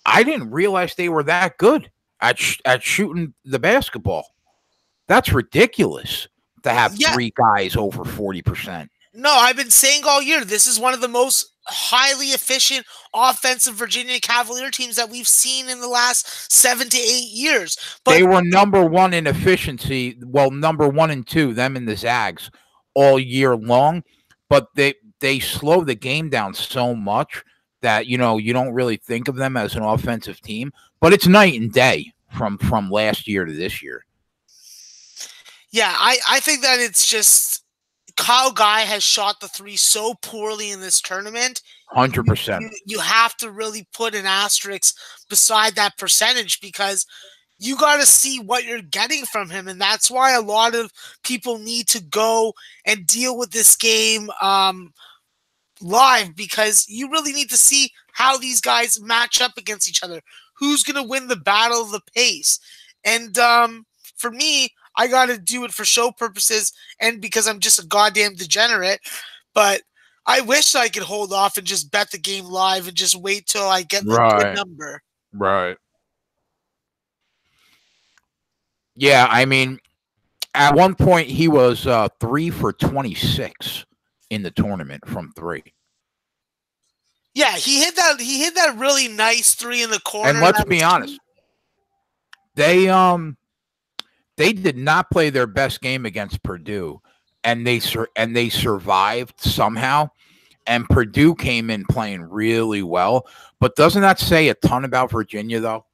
I didn't realize they were that good at shooting the basketball. That's ridiculous to have 3 guys over 40%. No, I've been saying all year, this is one of the most highly efficient offensive Virginia Cavalier teams that we've seen in the last 7 to 8 years. But they were number 1 in efficiency. Well, number 1 and 2, them and the Zags, all year long. But they slow the game down so much that, you don't really think of them as an offensive team. But it's night and day from last year to this year. Yeah, I think that it's just Kyle Guy has shot the 3 so poorly in this tournament. 100%. You have to really put an asterisk beside that percentage, because you got to see what you're getting from him. And that's why a lot of people need to go and deal with this game live, because you really need to see how these guys match up against each other. Who's going to win the battle of the pace? And for me, I got to do it for show purposes and because I'm just a goddamn degenerate. But I wish I could hold off and just bet the game live and just wait till I get the good number. Right. Yeah, I mean, at one point he was 3 for 26 in the tournament from 3. Yeah, he hit that really nice 3 in the corner. And let's be honest, they did not play their best game against Purdue, and they survived somehow. And Purdue came in playing really well. But doesn't that say a ton about Virginia, though?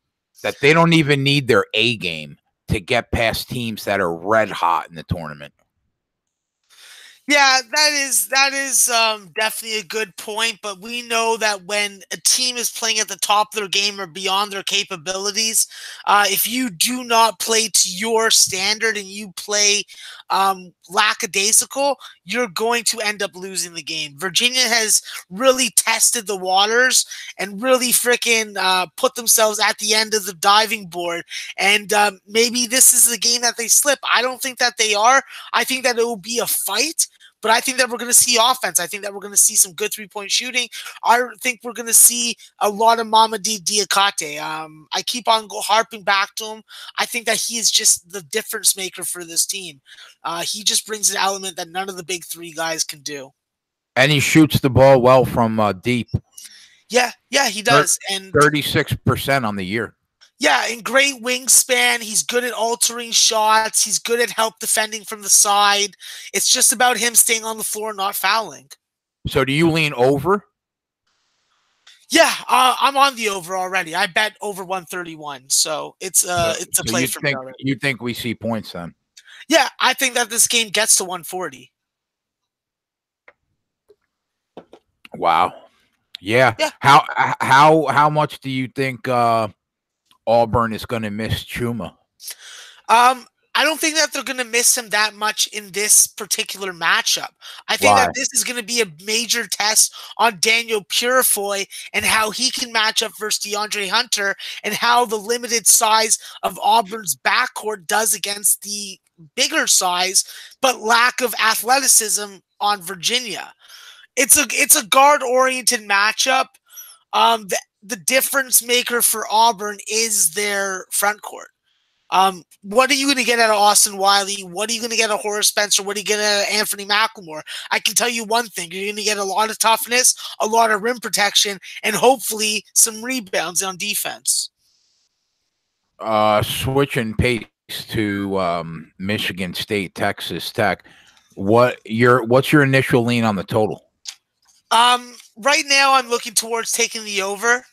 That they don't even need their A game to get past teams that are red hot in the tournament. Yeah, that is definitely a good point. But we know that when a team is playing at the top of their game or beyond their capabilities, if you do not play to your standard and you play lackadaisical, you're going to end up losing the game. Virginia has really tested the waters and really freaking put themselves at the end of the diving board. And maybe this is the game that they slip. I don't think that they are. I think that it will be a fight. But I think that we're going to see offense. I think that we're going to see some good 3-point shooting. I think we're going to see a lot of Mamadi Diakate. I keep on harping back to him. I think that he is just the difference maker for this team. He just brings an element that none of the big 3 guys can do. And he shoots the ball well from deep. Yeah, he does. And 36% on the year. Yeah, and great wingspan. He's good at altering shots. He's good at help defending from the side. It's just about him staying on the floor, not fouling. So do you lean over? Yeah, I'm on the over already. I bet over 131. So it's a play for me already. You think we see points then? Yeah, I think that this game gets to 140. Wow. Yeah. Yeah. How much do you think Auburn is going to miss Chuma? I don't think that they're going to miss him that much in this particular matchup. I think Why? that this is going to be a major test on Daniel Purifoy and how he can match up versus DeAndre Hunter and how the limited size of Auburn's backcourt does against the bigger size but lack of athleticism on Virginia. It's a guard oriented matchup. The difference maker for Auburn is their front court. What are you going to get out of Austin Wiley? What are you going to get out of Horace Spencer? What are you going to get out of Anthony McLemore? I can tell you one thing. You're going to get a lot of toughness, a lot of rim protection, and hopefully some rebounds on defense. Switching pace to Michigan State, Texas Tech. What's your initial lean on the total? Right now I'm looking towards taking the over.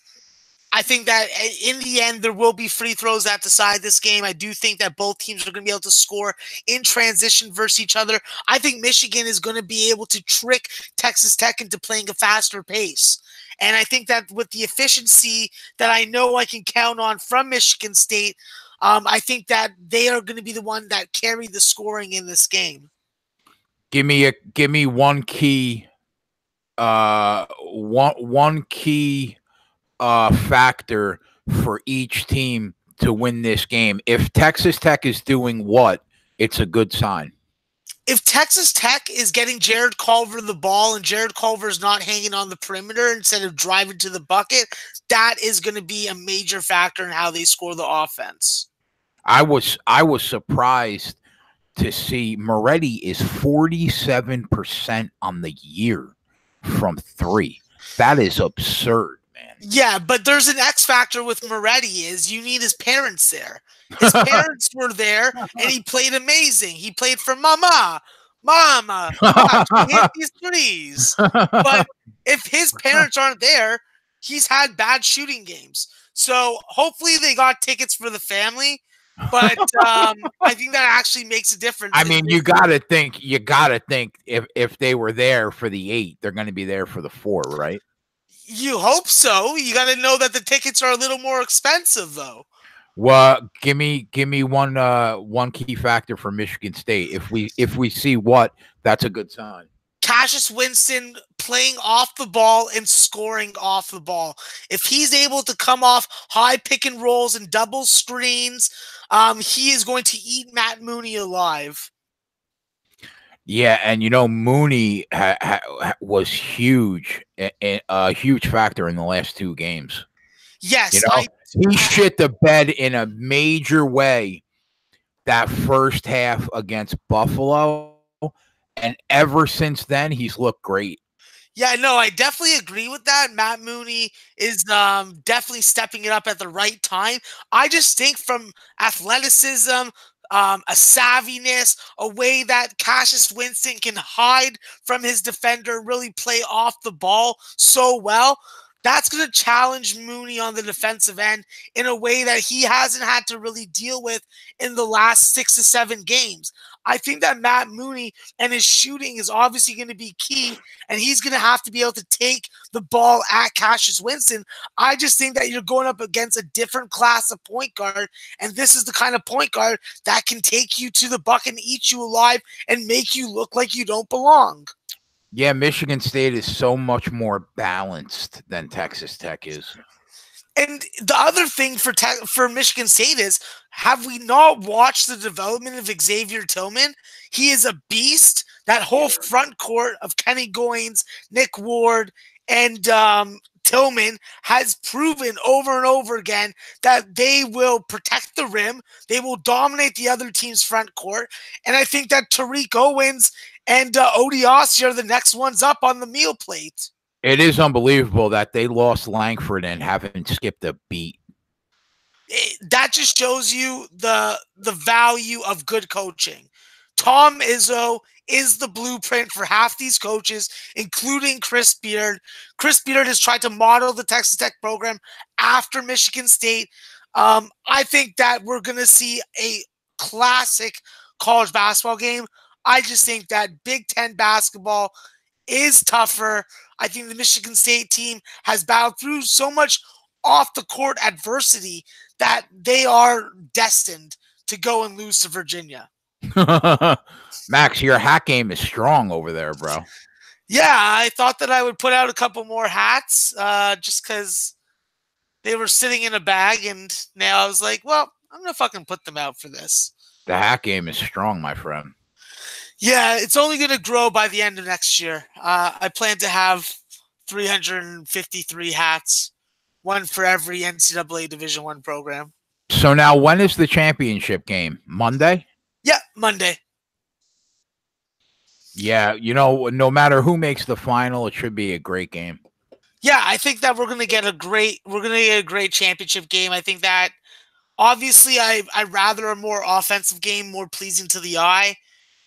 I think that in the end, there will be free throws that decide this game. I do think that both teams are going to be able to score in transition versus each other. I think Michigan is going to be able to trick Texas Tech into playing a faster pace. And I think that with the efficiency that I know I can count on from Michigan State, I think that they are going to be the one that carry the scoring in this game. Give me one key one key factor for each team to win this game. If Texas Tech is doing what, it's a good sign. If Texas Tech is getting Jared Culver the ball and Jared Culver is not hanging on the perimeter instead of driving to the bucket, that is going to be a major factor in how they score the offense. I was surprised to see Moretti is 47% on the year from three. That is absurd, man. Yeah, but there's an X factor with Moretti is you need his parents there. His parents were there, and he played amazing. He played for Mama. Mama, watch, he hit these threes. But if his parents aren't there, he's had bad shooting games. So hopefully they got tickets for the family. But I think that actually makes a difference. I mean, you gotta think if they were there for the 8, they're going to be there for the 4, right? You hope so. You got to know that the tickets are a little more expensive, though. Well, give me one key factor for Michigan State. If we see what, that's a good sign. Cassius Winston playing off the ball and scoring off the ball. If he's able to come off high pick and rolls and double screens, he is going to eat Matt Mooney alive. Yeah, and Mooney was huge, a huge factor in the last 2 games. Yes, he shit the bed in a major way that first half against Buffalo, and ever since then he's looked great. Yeah, no, I definitely agree with that. Matt Mooney is definitely stepping it up at the right time. I just think from athleticism, a savviness, a way that Cassius Winston can hide from his defender, really play off the ball so well. That's going to challenge Mooney on the defensive end in a way that he hasn't had to really deal with in the last 6 to 7 games. I think that Matt Mooney and his shooting is obviously going to be key, and he's going to have to be able to take the ball at Cassius Winston. I just think that you're going up against a different class of point guard, and this is the kind of point guard that can take you to the bucket and eat you alive and make you look like you don't belong. Yeah, Michigan State is so much more balanced than Texas Tech is. And the other thing for Michigan State is, have we not watched the development of Xavier Tillman? He is a beast. That whole front court of Kenny Goins, Nick Ward, and Tillman has proven over and over again that they will protect the rim. They will dominate the other team's front court. And I think that Tariq Owens and Odiasi are the next ones up on the meal plate. It is unbelievable that they lost Langford and haven't skipped a beat. That just shows you the value of good coaching. Tom Izzo is the blueprint for half these coaches, including Chris Beard. Chris Beard has tried to model the Texas Tech program after Michigan State. I think that we're going to see a classic college basketball game. I just think that Big Ten basketball is tougher. I think the Michigan State team has battled through so much off the court adversity that they are destined to go and lose to Virginia. Max, your hat game is strong over there, bro. Yeah, I thought that I would put out a couple more hats just because they were sitting in a bag, and now I was like, well, I'm going to fucking put them out for this. The hat game is strong, my friend. Yeah, it's only going to grow by the end of next year. I plan to have 353 hats, one for every NCAA Division I program. So now when is the championship game? Monday? Yeah, Monday. Yeah, no matter who makes the final, it should be a great game. Yeah, I think that we're gonna get a great championship game. I think that obviously I'd rather a more offensive game, more pleasing to the eye.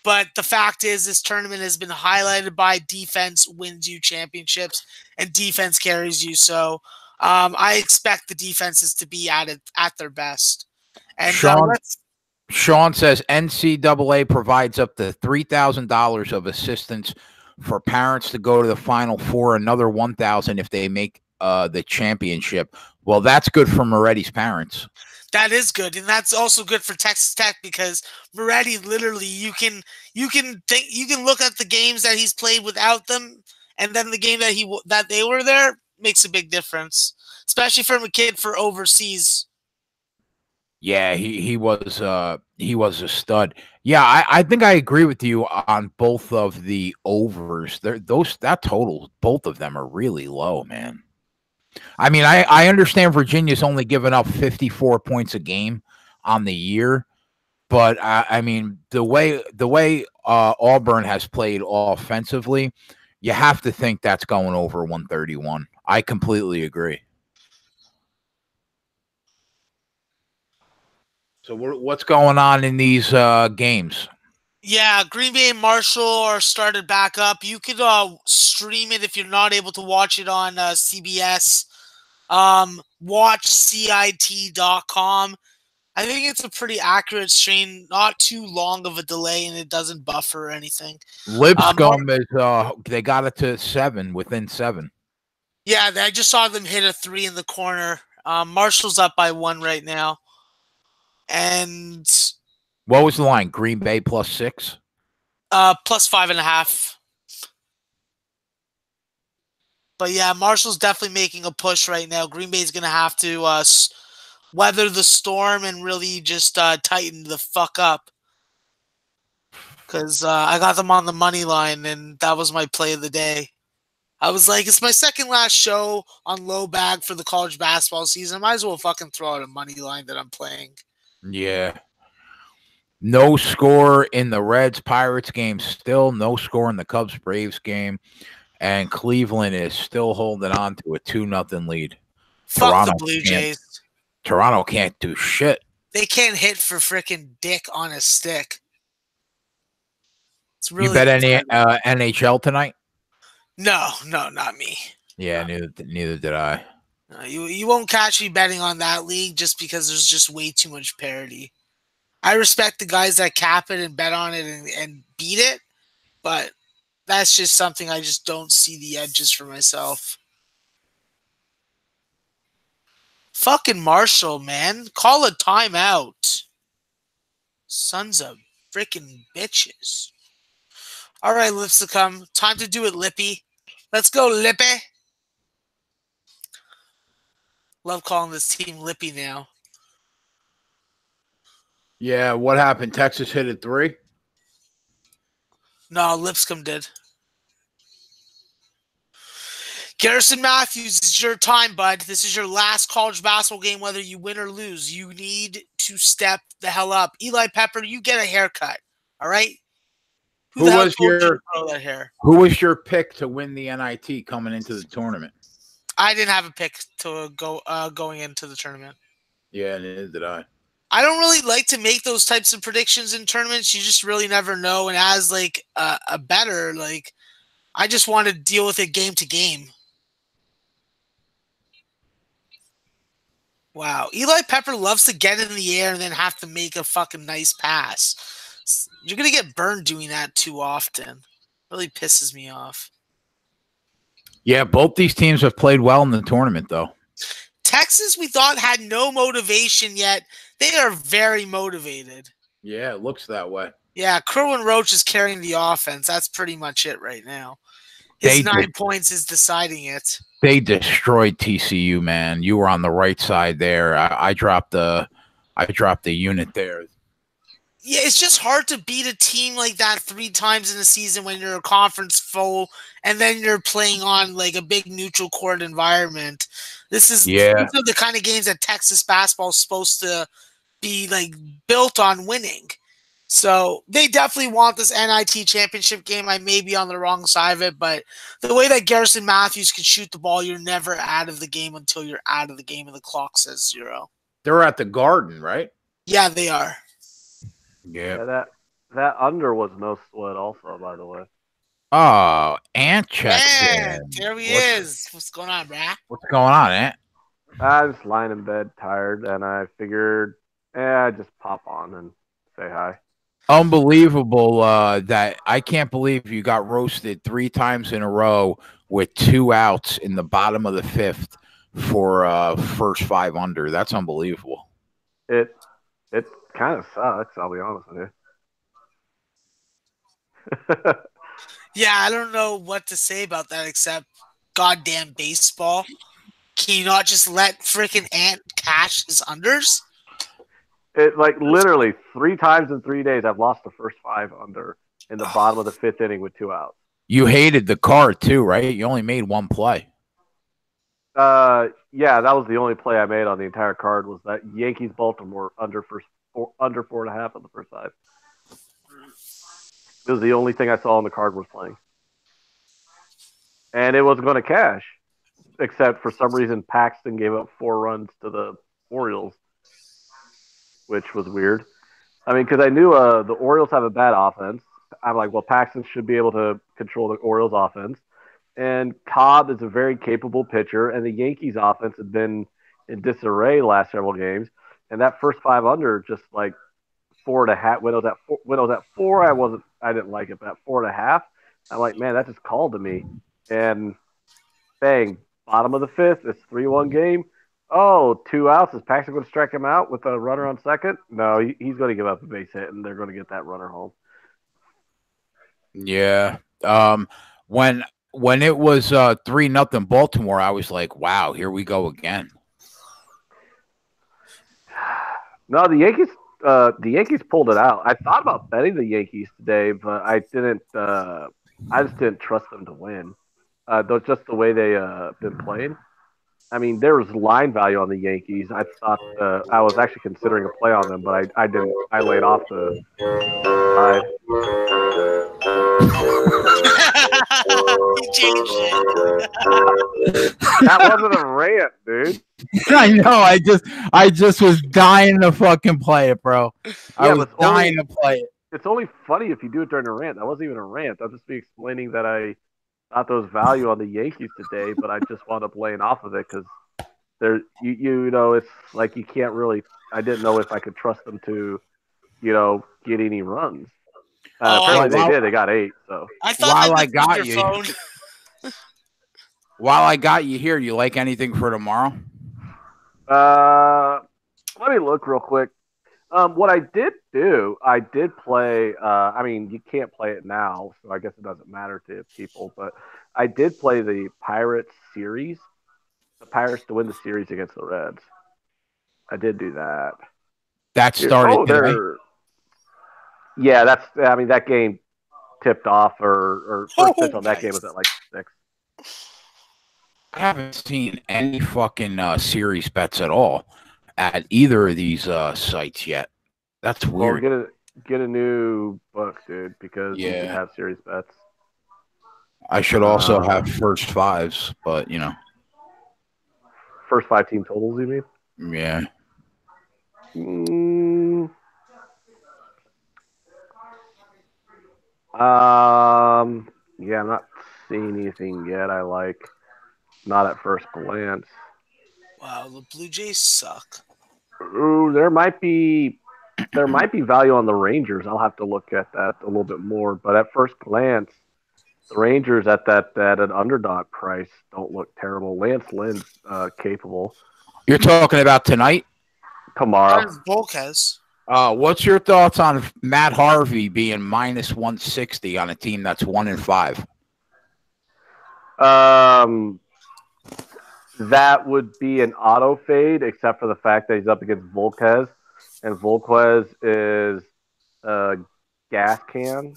But the fact is, this tournament has been highlighted by defense wins you championships, and defense carries you. So I expect the defenses to be at their best. And Sean says NCAA provides up to $3,000 of assistance for parents to go to the Final Four, another $1,000 if they make the championship. Well, that's good for Moretti's parents. That is good, and that's also good for Texas Tech because Moretti literally you can look at the games that he's played without them, and then the game that they were there makes a big difference, especially from a kid for overseas. Yeah, he was a stud. Yeah, I think I agree with you on both of the overs. That total, both of them are really low, man. I mean, I understand Virginia's only given up 54 points a game on the year, but I mean the way Auburn has played offensively, you have to think that's going over 131. I completely agree. So what's going on in these games? Yeah, Green Bay and Marshall are started back up. You could stream it if you're not able to watch it on CBS. Watch CIT.com. I think it's a pretty accurate stream, not too long of a delay, and it doesn't buffer or anything. Lipscomb is they got it to 7 within 7. Yeah, I just saw them hit a 3 in the corner. Marshall's up by 1 right now. And what was the line? Green Bay +6? Plus 5.5. But yeah, Marshall's definitely making a push right now. Green Bay's going to have to weather the storm and really just tighten the fuck up. Because I got them on the money line, and that was my play of the day. I was like, it's my second last show on low bag for the college basketball season. I might as well fucking throw out a money line that I'm playing. Yeah. No score in the Reds-Pirates game. Still no score in the Cubs-Braves game. And Cleveland is still holding on to a 2-0 lead. Fuck the Blue Jays. Toronto can't do shit. They can't hit for freaking dick on a stick. It's really you bet any NHL tonight? No, not me. Yeah, no. Neither did I. You won't catch me betting on that league just because there's just way too much parity. I respect the guys that cap it and bet on it and beat it, but that's just something I just don't see the edges for myself. Fucking Marshall, man. Call a timeout. Sons of freaking bitches. All right, Lipsicum. Time to do it, Lippy. Let's go, Lippy. Love calling this team Lippy now. Yeah, what happened? Texas hit a 3? No, Lipscomb did. Garrison Matthews, it's your time, bud. This is your last college basketball game, whether you win or lose. You need to step the hell up. Eli Pepper, you get a haircut. All right? Who was your pick to win the NIT coming into the tournament? I didn't have a pick to go going into the tournament. Yeah, neither did I. I don't really like to make those types of predictions in tournaments. You just really never know. And as like a bettor, like I just want to deal with it game to game. Wow. Eli Pepper loves to get in the air and then have to make a fucking nice pass. You're going to get burned doing that too often. Really pisses me off. Yeah, both these teams have played well in the tournament, though. Texas, we thought, had no motivation yet. They are very motivated. Yeah, it looks that way. Yeah, Kerwin Roach is carrying the offense. That's pretty much it right now. His 9 points is deciding it. They destroyed TCU, man. You were on the right side there. I dropped the unit there. Yeah, it's just hard to beat a team like that 3 times in a season when you're a conference full and then you're playing on like a big neutral court environment. These are the kind of games that Texas basketball is supposed to be like built on winning. So they definitely want this NIT championship game. I may be on the wrong side of it, but the way that Garrison Matthews can shoot the ball, you're never out of the game until you're out of the game and the clock says 0. They're at the Garden, right? Yeah, they are. Yeah. That under was no sweat also, by the way. Oh, Ant checks in. There he is. What's going on, bruh? What's going on, Ant? I was lying in bed tired, and I figured, I'd just pop on and say hi. Unbelievable that I can't believe you got roasted 3 times in a row with 2 outs in the bottom of the 5th for first 5 under. That's unbelievable. It kind of sucks, I'll be honest with you. Yeah, I don't know what to say about that except goddamn baseball. Can you not just let freaking Ant cash his unders? It literally 3 times in 3 days I've lost the first 5 under in the bottom of the 5th inning with 2 outs. You hated the card too, right? You only made 1 play. Yeah, that was the only play I made on the entire card was that Yankees Baltimore under 4.5 on the first 5. It was the only thing I saw on the card was playing. And it was going to cash, except for some reason Paxton gave up 4 runs to the Orioles, which was weird. I mean, because I knew the Orioles have a bad offense. I'm like, well, Paxton should be able to control the Orioles offense. And Cobb is a very capable pitcher, and the Yankees offense had been in disarray last several games. And that first 5 under, just like 4.5. When I was at 4, I didn't like it, but at 4.5, I'm like, man, that just called to me. And bang, bottom of the 5th, it's 3-1 game. Oh, 2 outs. Is Paxton going to strike him out with a runner on second? No, he's going to give up a base hit, and they're going to get that runner home. Yeah. When it was 3-0 Baltimore, I was like, wow, here we go again. No, the Yankees pulled it out. I thought about betting the Yankees today, but I didn't. I just didn't trust them to win. Just the way they been playing. I mean, there was line value on the Yankees. I thought I was actually considering a play on them, but I didn't. I laid off the side. He changed it. That wasn't a rant, dude. I know. I just was dying to fucking play it, bro. I was dying to play it. It's only funny if you do it during a rant. That wasn't even a rant. I'll just be explaining that I thought there was value on the Yankees today, but I just wound up laying off of it because it's like you can't really. I didn't know if I could trust them to, get any runs. Apparently they did. They got 8. So while I got you, while I got you here, you like anything for tomorrow? Let me look real quick. What I did do, I did play. I mean, you can't play it now, so I guess it doesn't matter to people. But I did play the Pirates series. The Pirates to win the series against the Reds. I did do that. That started today. Yeah, that game tipped off, or first pitch on that game was at like 6. I haven't seen any fucking series bets at all at either of these sites yet. That's weird. Well, get a new book, dude, because you can have series bets. I should also have first 5s, but first 5 team totals, you mean? Yeah. Yeah, I'm not seeing anything yet I like. Not at first glance. Wow, the Blue Jays suck. Ooh, there might be value on the Rangers. I'll have to look at that a little bit more. But at first glance, The Rangers at an underdog price don't look terrible. Lance Lynn's capable. You're talking about tonight? Tomorrow. Volquez. What's your thoughts on Matt Harvey being minus 160 on a team that's 1-5? That would be an auto fade, except for the fact that he's up against Volquez, and Volquez is a gas can,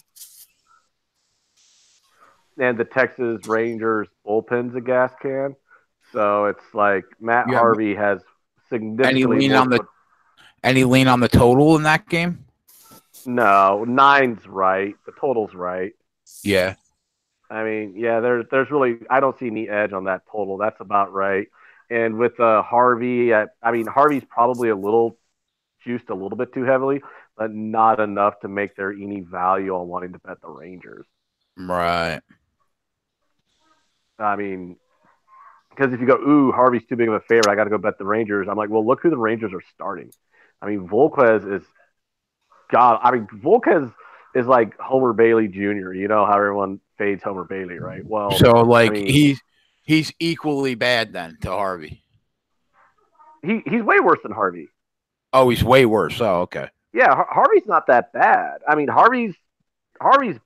and the Texas Rangers bullpen's a gas can. So it's like Matt Harvey has significantly Any lean on the total in that game? No, 9's right. The total's right. Yeah. I mean, yeah, there's really, I don't see any edge on that total. That's about right. And with Harvey, Harvey's probably juiced a little bit too heavily, but not enough to make there any value on wanting to bet the Rangers. Right. I mean, because if you go, ooh, Harvey's too big of a favorite, I got to go bet the Rangers. I'm like, well, look who the Rangers are starting. I mean, Volquez is is like Homer Bailey Jr. You know how everyone fades Homer Bailey, right? Well, so he's equally bad then to Harvey. He's way worse than Harvey. Oh, he's way worse. Oh, okay. Yeah, Harvey's not that bad. I mean, Harvey's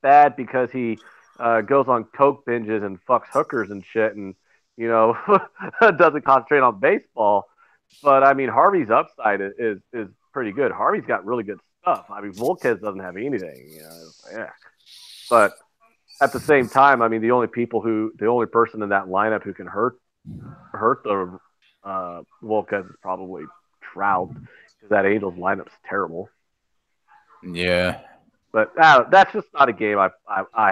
bad because he goes on coke binges and fucks hookers and shit, and doesn't concentrate on baseball. But I mean, Harvey's upside is pretty good. Harvey's got really good stuff. I mean, Volquez doesn't have anything. Yeah. But at the same time, I mean, the only person in that lineup who can hurt the Volquez is probably Trout, because that Angels lineup's terrible. Yeah. But that's just not a game I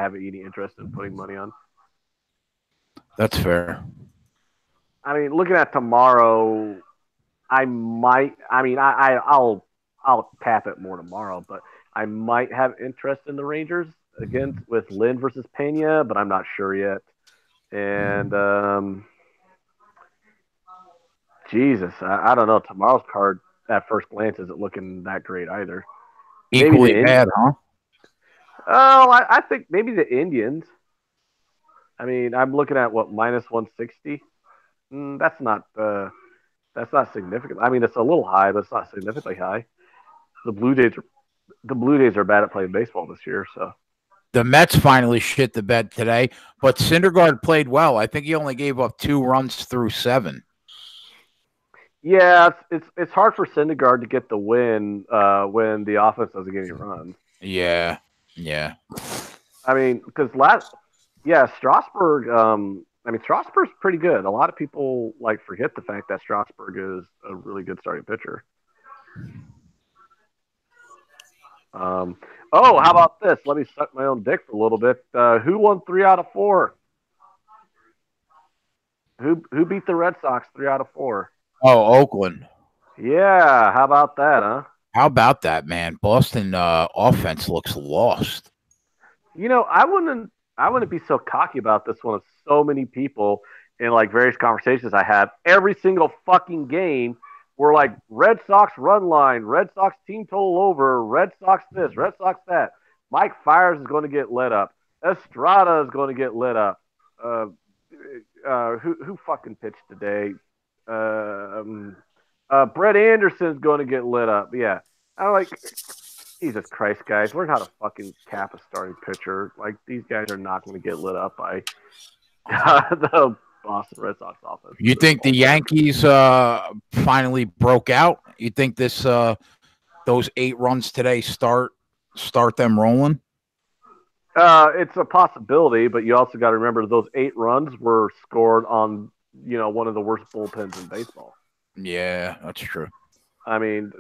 have any interest in putting money on. That's fair. I mean, looking at tomorrow, I'll tap it more tomorrow, but I might have interest in the Rangers again with Lynn versus Pena, but I'm not sure yet. And Jesus, I don't know. Tomorrow's card at first glance isn't looking that great either. Equally bad, huh? Oh, I think maybe the Indians. I mean, I'm looking at minus 160. That's not significant. I mean, it's a little high, but it's not significantly high. The Blue Jays are bad at playing baseball this year, so. The Mets finally shit the bed today, but Syndergaard played well. I think he only gave up 2 runs through 7. Yeah, it's hard for Syndergaard to get the win when the offense doesn't get any runs. Yeah. I mean, because Strasburg. Strasburg's pretty good. A lot of people forget the fact that Strasburg is a really good starting pitcher. How about this? Let me suck my own dick for a little bit. Who won 3 out of 4? Who beat the Red Sox 3 out of 4? Oh, Oakland. Yeah, how about that, huh? How about that, man? Boston offense looks lost. I wouldn't be so cocky about this one. Of so many people in various conversations I have, every single fucking game, we're like Red Sox run line, Red Sox team total over, Red Sox this, Red Sox that. Mike Fiers is going to get lit up. Estrada is going to get lit up. Who fucking pitched today? Brett Anderson's going to get lit up. Yeah, I'm like, Jesus Christ, guys, learn how to fucking cap a starting pitcher. These guys are not going to get lit up by the Boston Red Sox offense. You think the Yankees finally broke out? You think those 8 runs today start them rolling? It's a possibility, but you also got to remember those 8 runs were scored on one of the worst bullpens in baseball. Yeah, that's true. I mean,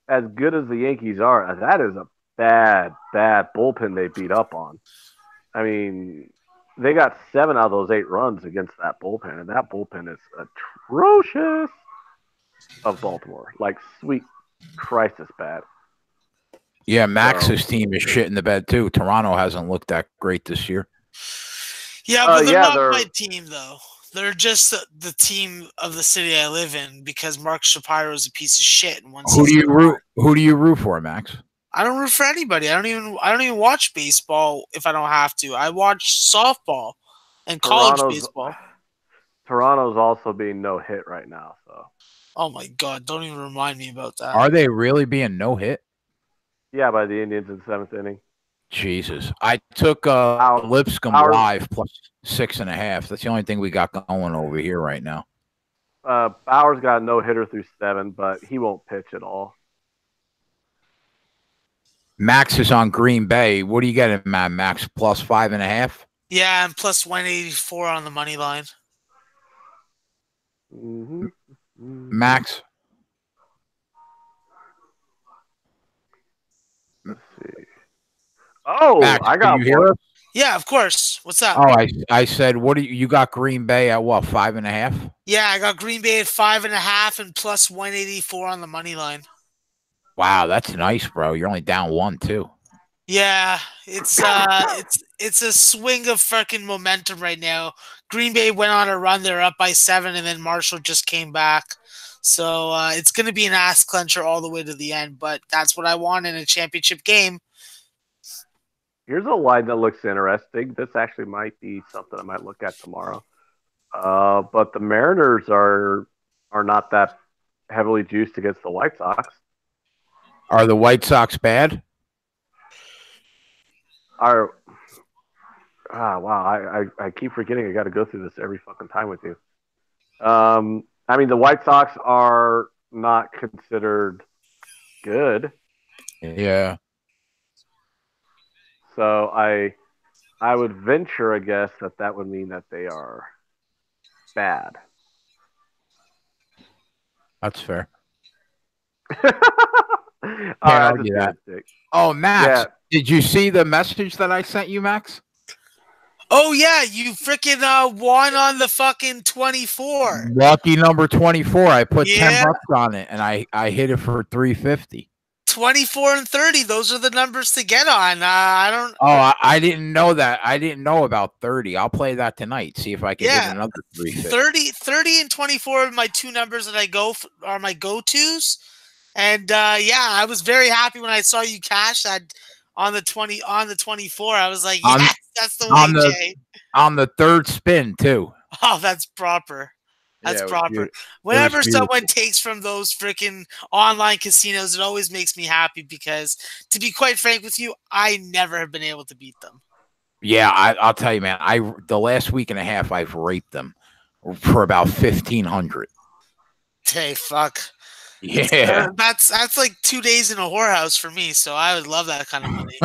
as good as the Yankees are, that is a bad bullpen they beat up on. I mean, they got 7 out of those 8 runs against that bullpen, and that bullpen is atrocious of Baltimore. Sweet Christ, it's bad. Yeah, Max's team is shit in the bed, too. Toronto hasn't looked that great this year. Yeah, but they're not my team, though. They're just the team of the city I live in because Mark Shapiro is a piece of shit. Who do you root for, Max? I don't root for anybody. I don't even watch baseball if I don't have to. I watch softball and college baseball. Toronto's also being no hit right now. So. Oh my god! Don't even remind me about that. Are they really being no hit? Yeah, by the Indians in the 7th inning. Jesus, I took Lipscomb live plus 6.5. That's the only thing we got going over here right now. Bauer's got a no hitter through 7, but he won't pitch at all. Max is on Green Bay. What do you get at Max? Plus 5.5? Yeah, and plus 184 on the money line. Mm-hmm. Max? Let's see. Oh, Max, I got you hear us? Yeah, of course. What's up? Oh, I said, what do you got Green Bay at what, 5.5? Yeah, I got Green Bay at 5.5 and plus 184 on the money line. Wow, that's nice, bro. You're only down 1, too. Yeah, it's a swing of freaking momentum right now. Green Bay went on a run; they're up by 7, and then Marshall just came back. So it's going to be an ass clencher all the way to the end. But that's what I want in a championship game. Here's a line that looks interesting. This actually might be something I might look at tomorrow. But the Mariners are not that heavily juiced against the White Sox. Are the White Sox bad? Wow, I keep forgetting I got to go through this every fucking time with you. I mean, the White Sox are not considered good. Yeah. So I would venture a guess that would mean that they are bad. That's fair. Can't argue that. Oh, Max, Did you see the message that I sent you, Max? Oh, yeah, you freaking won on the fucking 24. Lucky number 24. I put $10 on it, and I hit it for $350. 24 and 30. Those are the numbers to get on. I don't. Oh, I didn't know that. I didn't know about 30. I'll play that tonight. See if I can hit another 350. 30 and 24 are my two numbers that I are my go-tos. And I was very happy when I saw you cash that on the 24. I was like, yes, that's the way, Jay. On the third spin too. Oh, that's proper. That's proper. Whenever someone takes from those freaking online casinos, it always makes me happy because, to be quite frank with you, I never have been able to beat them. Yeah, I'll tell you, man. The last week and a half, I've raped them for about 1,500. Hey, fuck. Yeah, that's like 2 days in a whorehouse for me. So I would love that kind of money.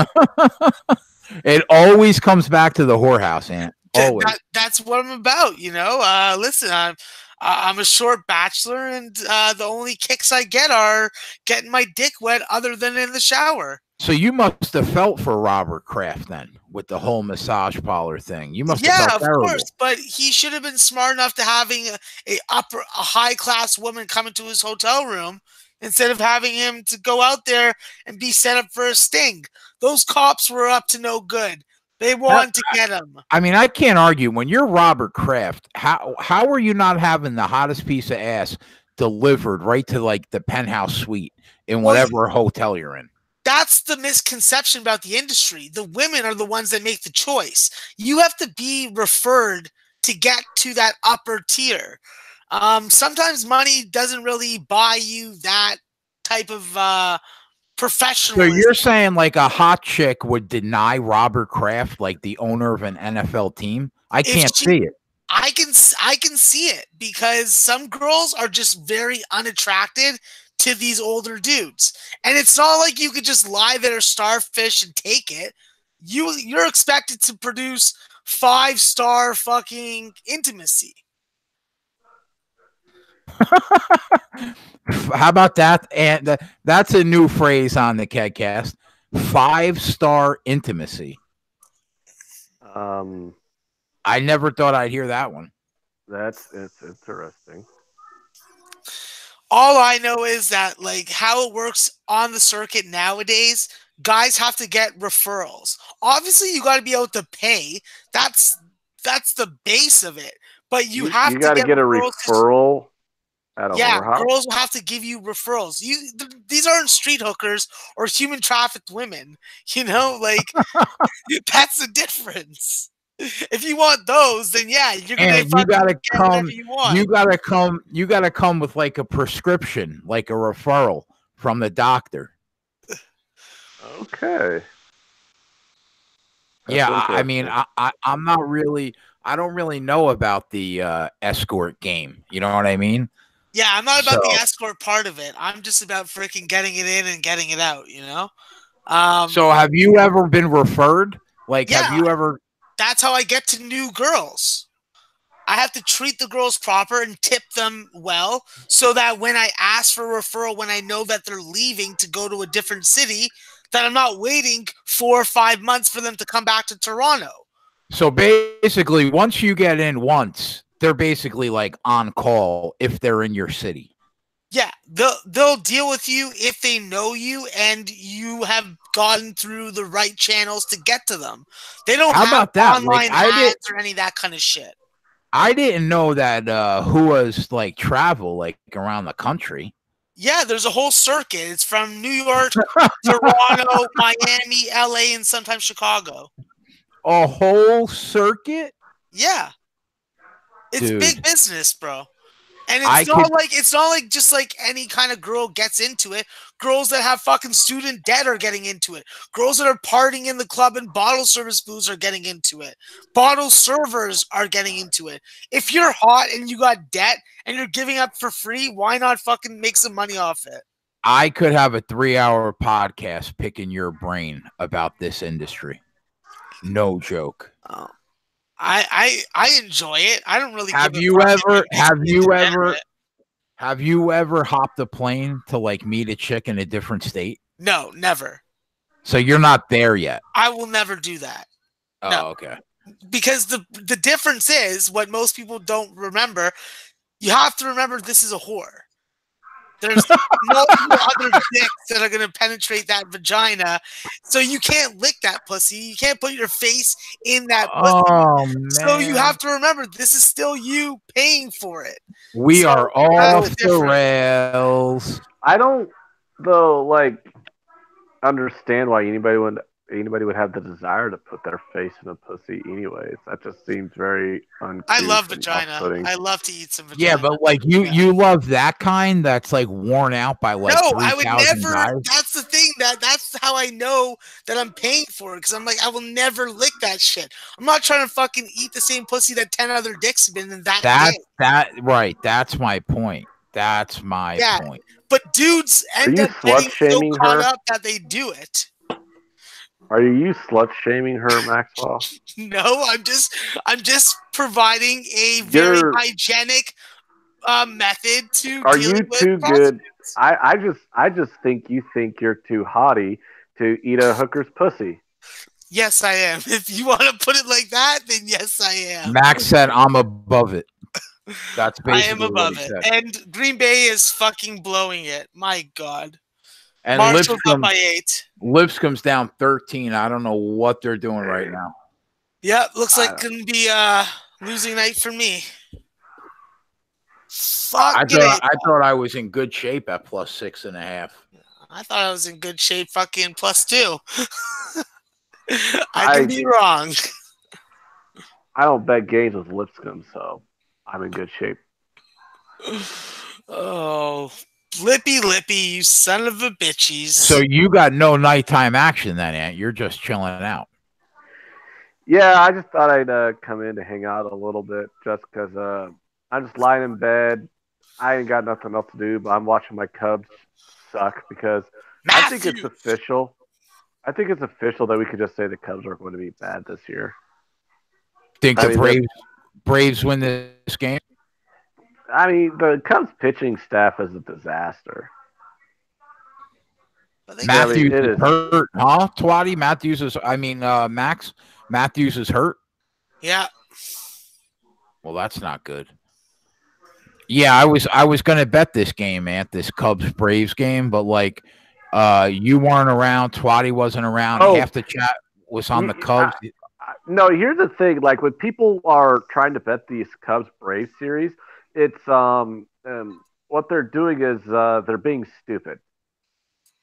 It always comes back to the whorehouse, Ant. Always. That's what I'm about, you know. Listen, I'm a short bachelor, and the only kicks I get are getting my dick wet, other than in the shower. So you must have felt for Robert Kraft then, with the whole massage parlor thing. You must have felt terrible. Of course, but he should have been smart enough to having a high class woman come into his hotel room instead of having him to go out there and be set up for a sting. Those cops were up to no good. They wanted to get him. I mean, I can't argue. When you're Robert Kraft, how are you not having the hottest piece of ass delivered right to like the penthouse suite in whatever hotel you're in? That's the misconception about the industry. The women are the ones that make the choice. You have to be referred to get to that upper tier. Sometimes money doesn't really buy you that type of professionalism. So you're saying like a hot chick would deny Robert Kraft, like the owner of an NFL team? I can't see it. I can see it because some girls are just very unattracted to these older dudes. And it's not like you could just lie there, starfish, and take it. You're expected to produce 5-star fucking intimacy. How about that? And that's a new phrase on the KegCast. 5-star intimacy. I never thought I'd hear that one. It's interesting. All I know is that, like, how it works on the circuit nowadays, guys have to get referrals. Obviously, you got to be able to pay. That's the base of it. But you have to get a referral at a Yeah, whorehouse? girls will have to give you referrals. These aren't street hookers or human trafficked women. You know, like that's the difference. If you want those, then yeah, you're gonna And you fucking gotta get whatever come. you want. You gotta come with like a prescription, like a referral from the doctor. Okay. That's Yeah, I mean, interesting. I'm not really. I don't really know about the escort game. You know what I mean? Yeah, I'm not about the So, escort part of it. I'm just about freaking getting it in and getting it out. so have you ever been referred? Like, have Yeah, you ever? that's how I get to new girls. I have to treat the girls proper and tip them well so that when I ask for a referral, when I know that they're leaving to go to a different city, that I'm not waiting 4 or 5 months for them to come back to Toronto. So basically, once you get in once, they're basically like on call if they're in your city. Yeah, they'll deal with you if they know you and you have gotten through the right channels to get to them. They don't How have about that? online Like, ads or any of that kind of shit. I didn't know that who was like travel like around the country. Yeah, there's a whole circuit. It's from New York, Toronto, Miami, LA, and sometimes Chicago. A whole circuit? Yeah. It's Dude. big business, bro. And I it's not could- like just like any kind of girl gets into it. Girls that have fucking student debt are getting into it. Girls that are partying in the club and bottle service booths are getting into it. Bottle servers are getting into it. If you're hot and you got debt and you're giving up for free, why not fucking make some money off it? I could have a 3-hour podcast picking your brain about this industry. No joke. Oh. I enjoy it. I don't really Have give a you fuck ever if it have you ever hopped a plane to like meet a chick in a different state? No, never. So you're not there yet. I will never do that. Oh, No. okay. Because the difference is what most people don't remember. You have to remember this is a whore. There's multiple other dicks that are going to penetrate that vagina. So you can't lick that pussy. You can't put your face in that pussy. Oh man. So you have to remember this is still you paying for it. We So are off the different. rails. I don't though like understand why anybody would have the desire to put their face in a pussy anyways. That just seems very uncouth. I love and vagina. off-putting. I love to eat some vagina. Yeah, but like you love that kind that's like worn out by like no, I would 3,000 never. guys. That's the thing. That's how I know that I'm paying for it because I'm like I will never lick that shit. I'm not trying to fucking eat the same pussy that 10 other dicks have been in that. Right. That's my point. That's my point. But dudes end you up getting so slut-shaming caught her? up that they do it. Are you slut shaming her, Maxwell? No, I'm just providing a very hygienic method to. Are you too good? I just think you think you're too haughty to eat a hooker's pussy. Yes, I am. If you want to put it like that, then yes, I am. Max said I'm above it. That's basically I am above what he it. said. And Green Bay is fucking blowing it. My God. And Marshall's up by 8. Lipscomb's down 13. I don't know what they're doing right now. Yep, looks like it's gonna be losing night for me. I thought I was in good shape at plus 6.5. I thought I was in good shape fucking plus 2. I can be wrong. I don't bet games with Lipscomb, so I'm in good shape. Oh, Lippy, you son of a bitches. So you got no nighttime action then, Ant. You're just chilling out. Yeah, I just thought I'd come in to hang out a little bit just because I'm just lying in bed. I ain't got nothing else to do, but I'm watching my Cubs suck because I think it's official. I think it's official that we could just say the Cubs are going to be bad this year. Think the Braves win this game? I mean, the Cubs pitching staff is a disaster. Matthews is hurt, huh? Twatty Matthews is. Max Matthews is hurt. Yeah. Well, that's not good. Yeah, I was gonna bet this game, man, this Cubs Braves game, but like, you weren't around. Twatty wasn't around. Oh. Half the chat was on the Cubs. No, here's the thing. Like when people are trying to bet these Cubs Braves series, it's what they're doing is they're being stupid.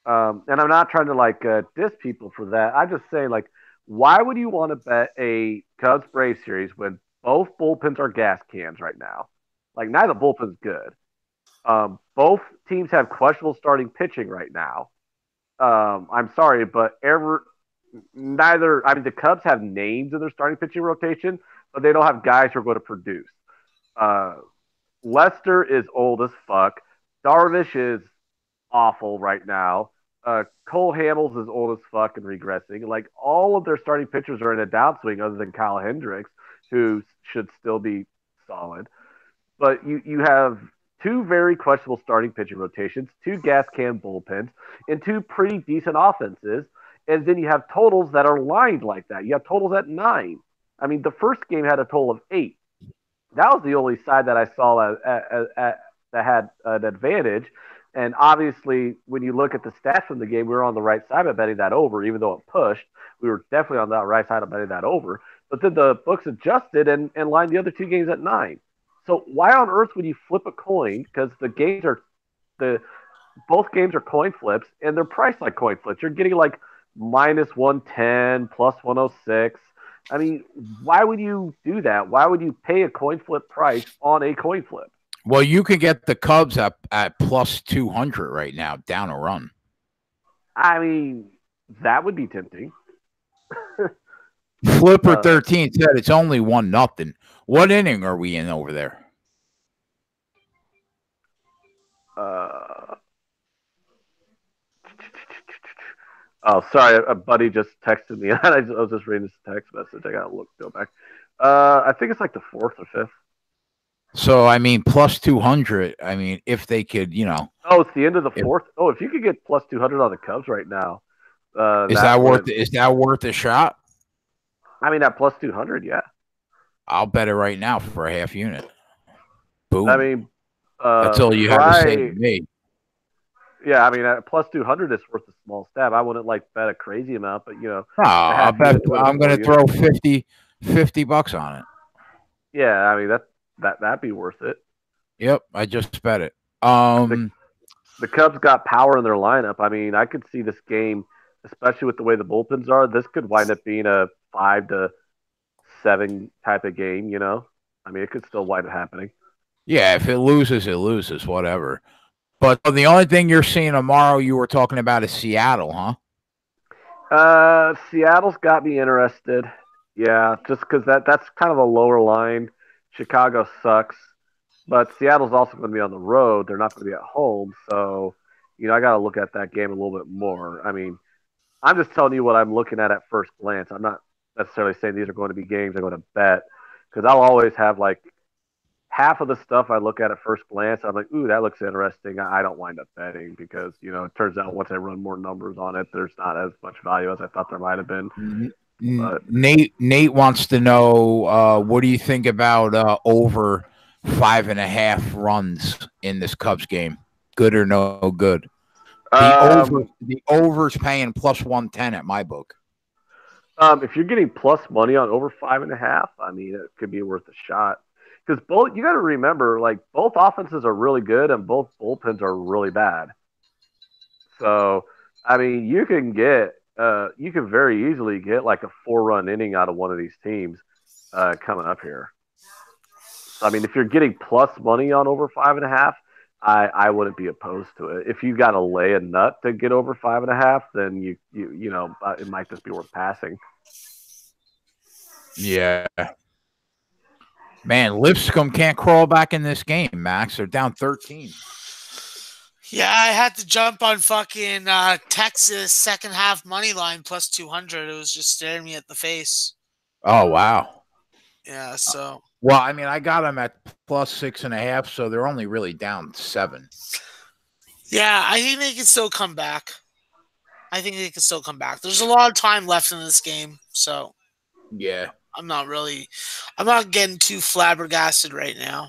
And I'm not trying to like diss people for that. I just say like, why would you want to bet a Cubs Brave series when both bullpens are gas cans right now? Like neither bullpen's good. Both teams have questionable starting pitching right now. I'm sorry, but neither. I mean, the Cubs have names in their starting pitching rotation, but they don't have guys who are going to produce. Uh, Lester is old as fuck. Darvish is awful right now. Cole Hamels is old as fuck and regressing. Like all of their starting pitchers are in a downswing, other than Kyle Hendricks, who should still be solid. But you have two very questionable starting pitching rotations, two gas can bullpens, and two pretty decent offenses. And then you have totals that are lined like that. You have totals at 9. I mean, the first game had a total of 8. That was the only side that I saw that had an advantage. And obviously, when you look at the stats from the game, we were on the right side of betting that over, even though it pushed. We were definitely on the right side of betting that over. But then the books adjusted and lined the other two games at 9. So why on earth would you flip a coin? Because both games are coin flips, and they're priced like coin flips. You're getting like minus 110, plus 106. I mean, why would you do that? Why would you pay a coin flip price on a coin flip? Well, you can get the Cubs at plus 200 right now, down a run. I mean, that would be tempting. Flipper 13 said it's only 1-0. What inning are we in over there? Oh, sorry. A buddy just texted me. I was just reading this text message. I got to go back. I think it's like the 4th or 5th. So, I mean, plus 200. I mean, if they could, Oh, it's the end of the 4th. Oh, if you could get plus 200 on the Cubs right now. Is that worth a shot? I mean, at plus 200, yeah. I'll bet it right now for a half unit. Boom. I mean, that's all you have to say to me. Yeah, I mean, at plus 200, it's worth a small stab. I wouldn't like bet a crazy amount, but I'll bet I'm going to throw $50 on it. Yeah, I mean that'd be worth it. Yep, I just bet it. The Cubs got power in their lineup. I mean, I could see this game, especially with the way the bullpens are. This could wind up being a 5-7 type of game. I mean, it could still wind up happening. Yeah, if it loses, it loses. Whatever. But the only thing you're seeing tomorrow, you were talking about, is Seattle, huh? Seattle's got me interested. Yeah, just because that's kind of a lower line. Chicago sucks, but Seattle's also going to be on the road. They're not going to be at home, so I got to look at that game a little bit more. I mean, I'm just telling you what I'm looking at first glance. I'm not necessarily saying these are going to be games I'm going to bet, because I'll always have like half of the stuff I look at first glance, I'm like, ooh, that looks interesting. I don't wind up betting because, it turns out once I run more numbers on it, there's not as much value as I thought there might have been. But Nate wants to know, what do you think about over 5.5 runs in this Cubs game? Good or no good? The over's paying plus 110 at my book. If you're getting plus money on over 5.5, I mean, it could be worth a shot. Because you got to remember, like, both offenses are really good and both bullpens are really bad. So, I mean, you can very easily get like a 4-run inning out of one of these teams coming up here. So, I mean, if you're getting plus money on over 5.5, I wouldn't be opposed to it. If you got to lay a nut to get over 5.5, then it might just be worth passing. Yeah. Man, Lipscomb can't crawl back in this game, Max. They're down 13. Yeah, I had to jump on fucking Texas second half money line plus 200. It was just staring me at the face. Oh, wow. Yeah, so. Well, I mean, I got them at plus 6.5, so they're only really down 7. Yeah, I think they can still come back. There's a lot of time left in this game, so. Yeah. I'm not getting too flabbergasted right now.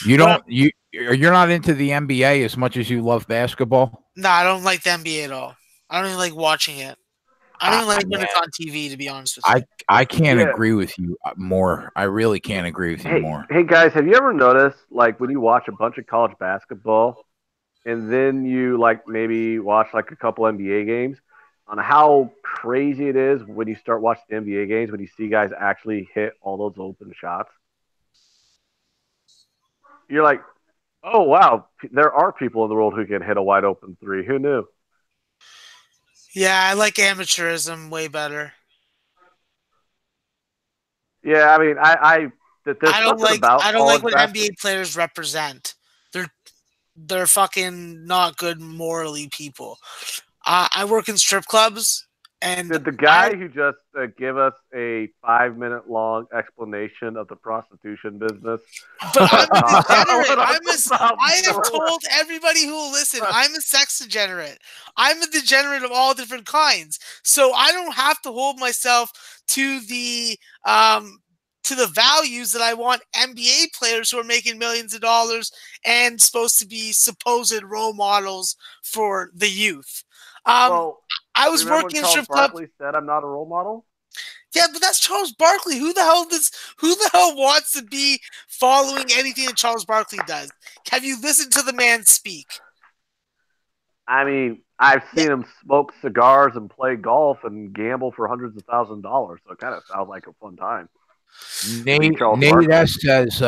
You're not into the NBA as much as you love basketball? No, I don't like the NBA at all. I don't even like watching it. I don't even like when man, it's on TV, to be honest with you. I can't Yeah. agree with you more. I really can't agree with you more. Hey guys, have you ever noticed like when you watch a bunch of college basketball and then you like maybe watch like a couple NBA games on how crazy it is when you start watching the NBA games when you see guys actually hit all those open shots? You're like, oh wow, there are people in the world who can hit a wide open three. Who knew? Yeah, I like amateurism way better. Yeah, I mean, there's something about I don't like college what basketball. NBA players represent. They're fucking not good morally people. I work in strip clubs, and Did the guy who just gave us a 5 minute long explanation of the prostitution business? but I'm a Talk degenerate. about I have more? told everybody who will listen, I'm a sex degenerate. I'm a degenerate of all different kinds. So I don't have to hold myself to the values that I want NBA players who are making millions of dollars and supposed to be supposed role models for the youth. Well, I was remember when working in Charles strip club. Barkley said, "I'm not a role model"? Yeah, but that's Charles Barkley. Who the hell wants to be following anything that Charles Barkley does? Have you listened to the man speak? I mean, I've Yeah, seen him smoke cigars and play golf and gamble for hundreds of $1,000s. So it kind of sounds like a fun time. Charles Nate Barkley. S says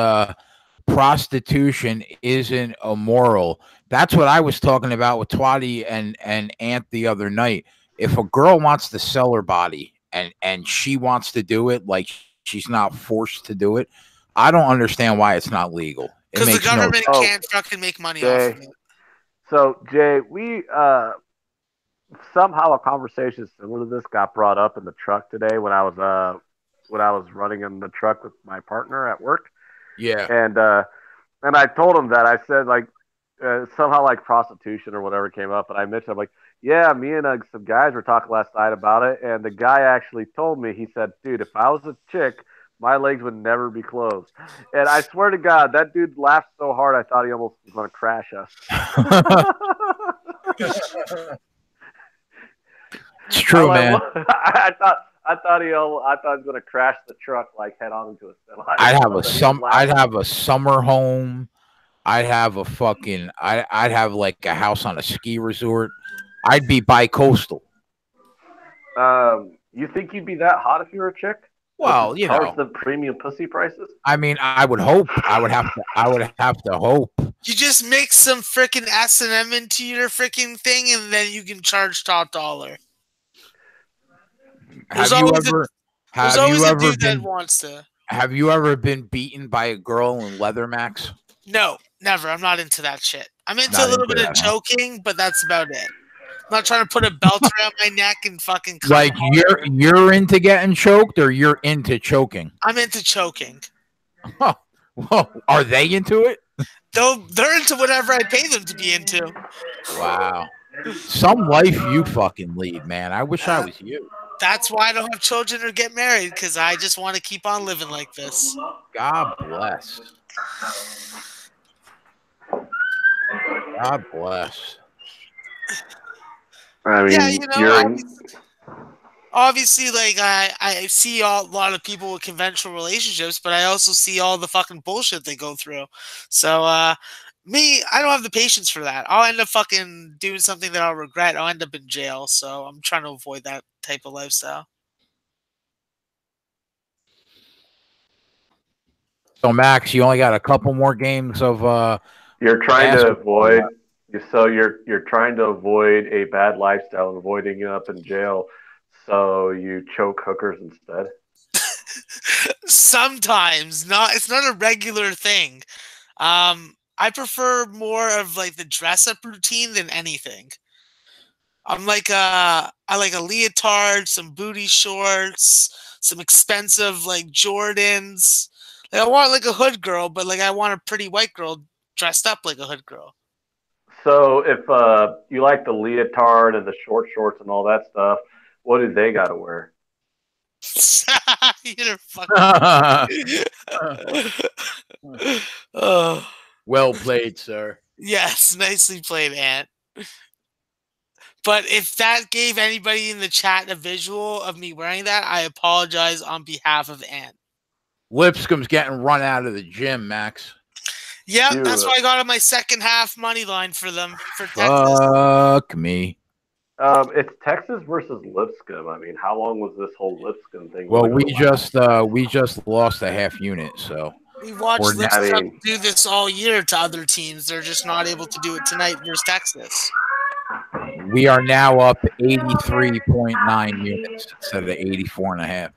prostitution isn't immoral. That's what I was talking about with Twatty and Ant the other night. If a girl wants to sell her body and she wants to do it, like she's not forced to do it, I don't understand why it's not legal. It because the makes no government Oh, can't fucking make money off Jay. of it. So Jay, we somehow a conversation similar to this got brought up in the truck today when I was running in the truck with my partner at work, Yeah. and I told him that I said like somehow like prostitution or whatever came up, and I mentioned I'm like, yeah, me and some guys were talking last night about it, and the guy actually told me he said, dude, if I was a chick, my legs would never be closed, and I swear to God, that dude laughed so hard I thought he almost was going to crash us. It's true, like, man. what? I thought he was gonna crash the truck like head on into a semi. I'd have a summer home. I'd have a fucking I'd have like a house on a ski resort. I'd be bi-coastal. You think you'd be that hot if you were a chick? Well, you Cars know, the premium pussy prices. I mean, I would hope. I would have to hope. You just mix some freaking S&M into your freaking thing, and then you can charge top dollar. There's always a dude that wants to. Have you ever been beaten by a girl in leather max? No, never. I'm not into that shit. I'm into Not a little into bit that, of huh? choking, but that's about it. I'm not trying to put a belt around my neck and fucking come Like hard. you're into getting choked, or you're into choking? I'm into choking. Huh. Whoa, are they into it? They're into whatever I pay them to be into. Wow. Some life you fucking lead, man. I wish I was you. That's why I don't have children or get married, because I just want to keep on living like this. God bless. God bless. I mean, Yeah, you know, obviously, like I see a lot of people with conventional relationships, but I also see all the fucking bullshit they go through. So, me, I don't have the patience for that. I'll end up fucking doing something that I'll regret. I'll end up in jail. So I'm trying to avoid that type of lifestyle. So Max, you only got a couple more games of you're trying to basketball. avoid. So you're trying to avoid a bad lifestyle and avoiding ending up in jail. So you choke hookers instead. Sometimes, it's not a regular thing. I prefer more of like the dress up routine than anything. I like a leotard, some booty shorts, some expensive like Jordans. Like I want like a hood girl, but like I want a pretty white girl dressed up like a hood girl. So if you like the leotard and the short shorts and all that stuff, what do they got to wear? You're fucking. Well played, sir. Yes, nicely played, Ant. But if that gave anybody in the chat a visual of me wearing that, I apologize on behalf of Ann. Lipscomb's getting run out of the gym, Max. Yep, Dude. that's why I got on my second half money line for them for Texas. Fuck me. It's Texas versus Lipscomb. I mean, how long was this whole Lipscomb thing? Well, gonna last? we just lost a half unit, so We watched Or- Lipscomb I mean- do this all year to other teams. They're just not able to do it tonight versus Texas. we are now up 83.9 units instead of 84 and a half.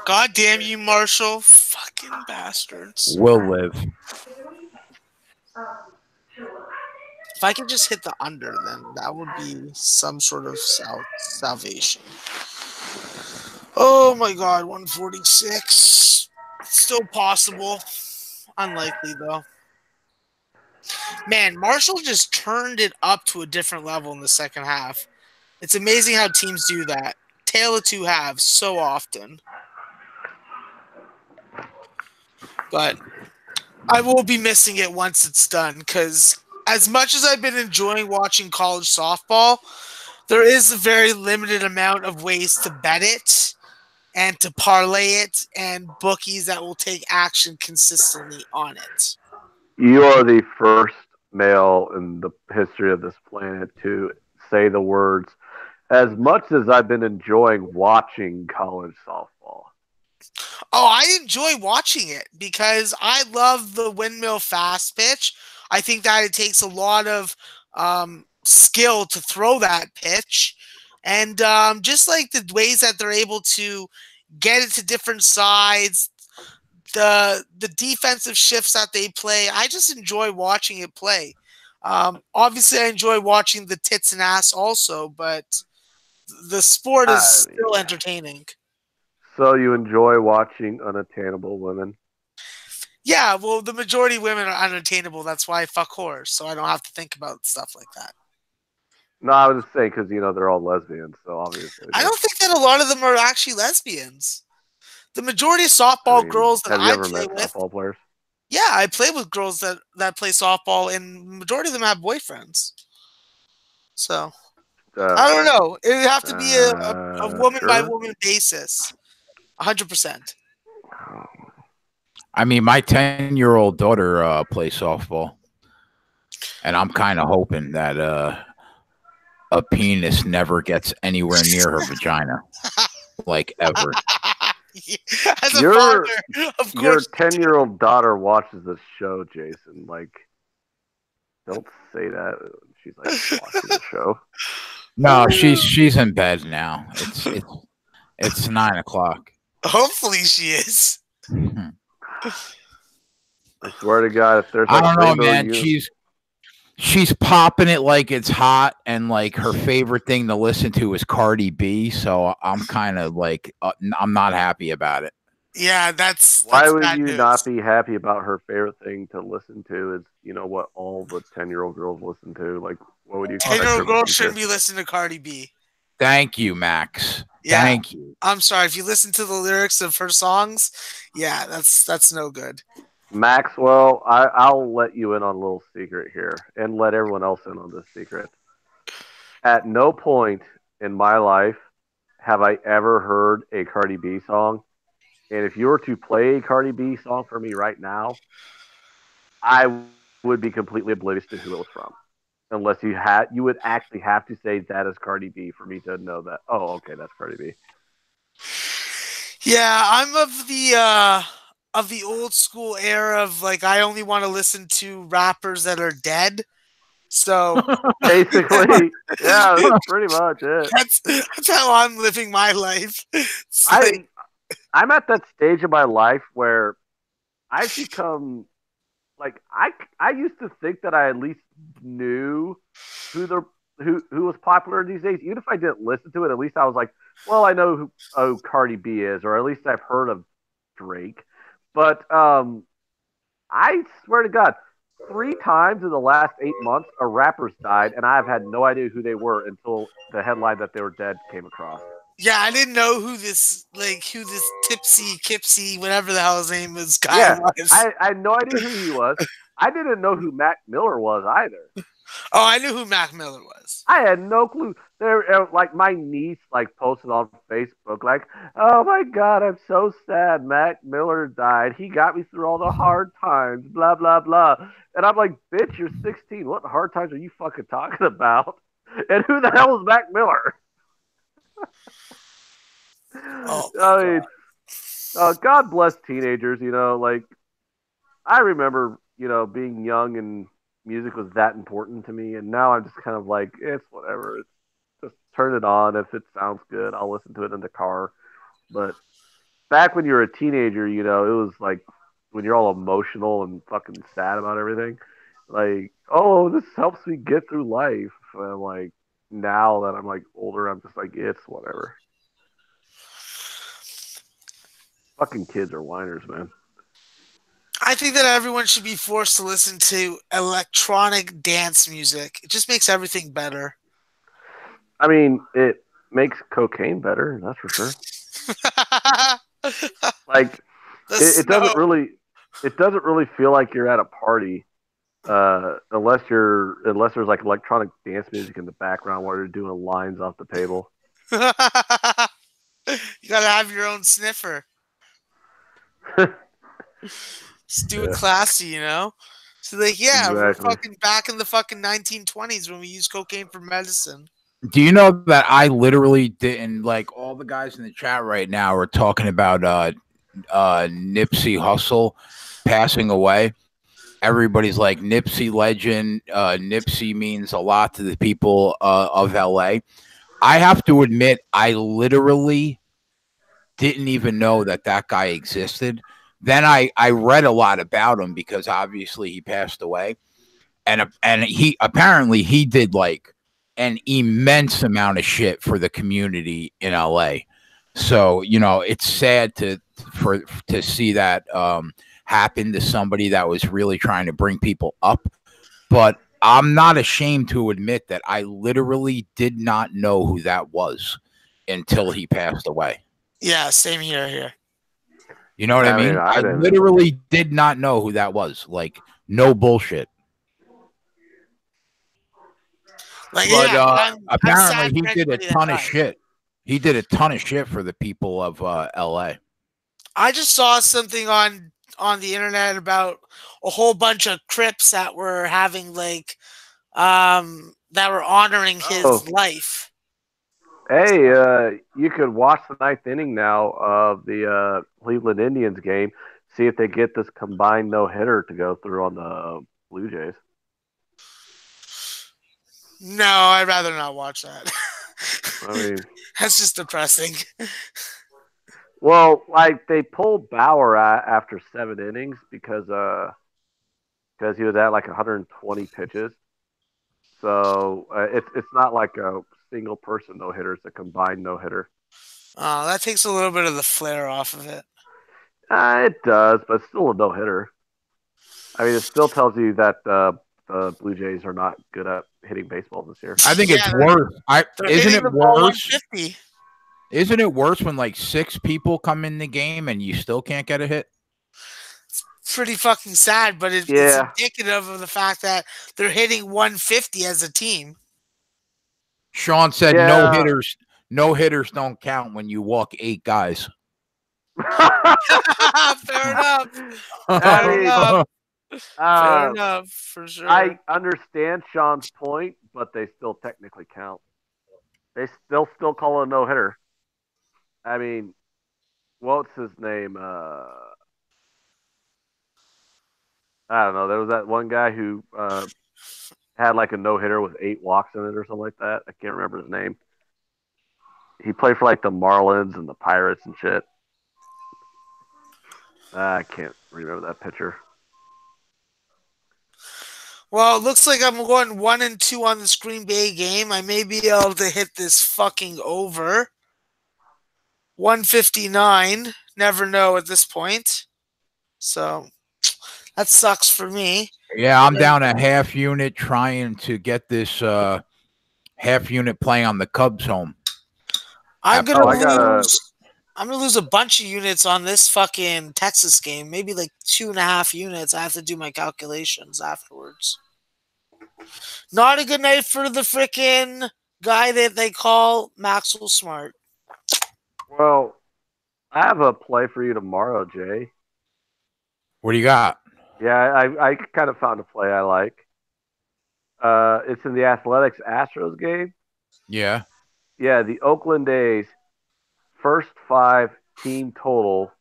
God damn you, Marshall. Fucking bastards. We'll live. If I could just hit the under, then that would be some sort of salvation. Oh my god, 146. Still possible. Unlikely, though. Man, Marshall just turned it up to a different level in the second half. It's amazing how teams do that. Tale of two halves so often. But I will be missing it once it's done, because as much as I've been enjoying watching college softball, there is a very limited amount of ways to bet it and to parlay it, and bookies that will take action consistently on it. You are the first male in the history of this planet to say the words, as much as I've been enjoying watching college softball. Oh, I enjoy watching it because I love the windmill fast pitch. I think that it takes a lot of skill to throw that pitch. And just like the ways that they're able to get it to different sides, the defensive shifts that they play, I just enjoy watching it play. Obviously, I enjoy watching the tits and ass also, but the sport is still entertaining. So you enjoy watching unattainable women? Yeah, well, the majority of women are unattainable. That's why I fuck whores, so I don't have to think about stuff like that. No, I was just saying because, they're all lesbians, so obviously. I don't think that a lot of them are actually lesbians. The majority of softball girls that I play with... softball players? Yeah, I play with girls that play softball, and the majority of them have boyfriends. So, I don't know. It would have to be a woman-by-woman basis. 100%. I mean, my 10-year-old daughter plays softball, and I'm kind of hoping that a penis never gets anywhere near her vagina, like ever. As a father, of your course. 10-year-old daughter watches this show, Jason. Like, don't say that. She's like watching the show. No, she's in bed now. It's 9 o'clock. Hopefully, she is. I swear to God, if there's I don't know, man. She's popping it like it's hot, and like her favorite thing to listen to is Cardi B. So I'm kind of like I'm not happy about it. Yeah, that's why would you news. not be happy about her favorite thing to listen to? Is what all the 10-year-old girls listen to? Like, what would you? 10-year-old girls shouldn't be listening to Cardi B. Thank you, Max. Yeah. Thank you. I'm sorry if you listen to the lyrics of her songs. Yeah, that's no good. Maxwell, I'll let you in on a little secret here, and let everyone else in on this secret. At no point in my life have I ever heard a Cardi B song, and if you were to play a Cardi B song for me right now, I would be completely oblivious to who it was from, unless you would actually have to say that is Cardi B for me to know that. Oh, okay, that's Cardi B. Yeah, I'm of the old school era of like I only want to listen to rappers that are dead. So basically, yeah, that's pretty much it. That's how I'm living my life. I'm at that stage of my life where I've become like I used to think that I at least knew who was popular these days. Even if I didn't listen to it, at least I was like, well, I know who Cardi B is, or at least I've heard of Drake. But I swear to God, 3 times in the last 8 months, a rapper's died, and I've had no idea who they were until the headline that they were dead came across. Yeah, I didn't know who this Tipsy, Kipsy, whatever the hell his name was, guy was. I had no idea who he was. I didn't know who Mac Miller was either. Oh, I knew who Mac Miller was. I had no clue. There, like my niece, like posted on Facebook, like, "Oh my God, I'm so sad. Mac Miller died. He got me through all the hard times. Blah blah blah." And I'm like, "Bitch, you're 16. What hard times are you fucking talking about? And who the hell is Mac Miller?" Oh, I mean, God bless teenagers. Like I remember, being young and music was that important to me, and now I'm just kind of like, it's whatever. It's just turn it on. If it sounds good, I'll listen to it in the car. But back when you were a teenager, it was like when you're all emotional and fucking sad about everything. Like, oh, this helps me get through life. And I'm like, now that I'm like older, I'm just like, it's whatever. Fucking kids are whiners, man. I think that everyone should be forced to listen to electronic dance music. It just makes everything better. I mean, it makes cocaine better, that's for sure. Like, it doesn't really feel like you're at a party, unless there's like electronic dance music in the background where you're doing lines off the table. You gotta have your own sniffer. Just do it classy, So like, yeah, Exactly. we're fucking back in the fucking 1920s when we used cocaine for medicine. Do you know that I literally didn't, like, all the guys in the chat right now are talking about Nipsey Hussle passing away. Everybody's like, Nipsey legend. Nipsey means a lot to the people of LA. I have to admit, I literally didn't even know that guy existed. Then I read a lot about him because obviously he passed away, and he apparently he did like an immense amount of shit for the community in LA. So it's sad to see that happen to somebody that was really trying to bring people up. But I'm not ashamed to admit that I literally did not know who that was until he passed away. Yeah, same here. You know what I mean? I literally did not know who that was. Like, no bullshit. Like, but apparently he did a ton of shit. He did a ton of shit for the people of LA. I just saw something on the internet about a whole bunch of Crips that were having like that were honoring his life. Hey, you could watch the ninth inning now of the Cleveland Indians game. See if they get this combined no-hitter to go through on the Blue Jays. No, I'd rather not watch that. I mean, that's just depressing. Well, like they pulled Bauer after 7 innings because he was at like 120 pitches. So it's not like a single person no hitter; it's a combined no hitter. Oh, that takes a little bit of the flair off of it. It does, but it's still a no hitter. I mean, it still tells you that the Blue Jays are not good at hitting baseballs this year. I think it's worse. Isn't it worse? Isn't it worse when like 6 people come in the game and you still can't get a hit? It's pretty fucking sad, but it's indicative of the fact that they're hitting 150 as a team. Sean said no hitters don't count when you walk 8 guys. Fair enough. Fair enough, for sure. I understand Sean's point, but they still technically count. They still call it a no hitter. I mean, what's his name? I don't know. There was that one guy who had like a no hitter with 8 walks in it or something like that. I can't remember his name. He played for like the Marlins and the Pirates and shit. I can't remember that pitcher. Well, it looks like I'm going 1-2 on this Green Bay game. I may be able to hit this fucking over. 159. Never know at this point. So that sucks for me. Yeah, I'm down a half unit trying to get this half unit playing on the Cubs home. I'm gonna I'm gonna lose a bunch of units on this fucking Texas game. Maybe like 2.5 units. I have to do my calculations afterwards. Not a good night for the freaking guy that they call Maxwell Smart. Well, I have a play for you tomorrow, Jay. What do you got? Yeah, I kind of found a play I like. It's in the Athletics Astros game. Yeah. Yeah, the Oakland A's first 5 team total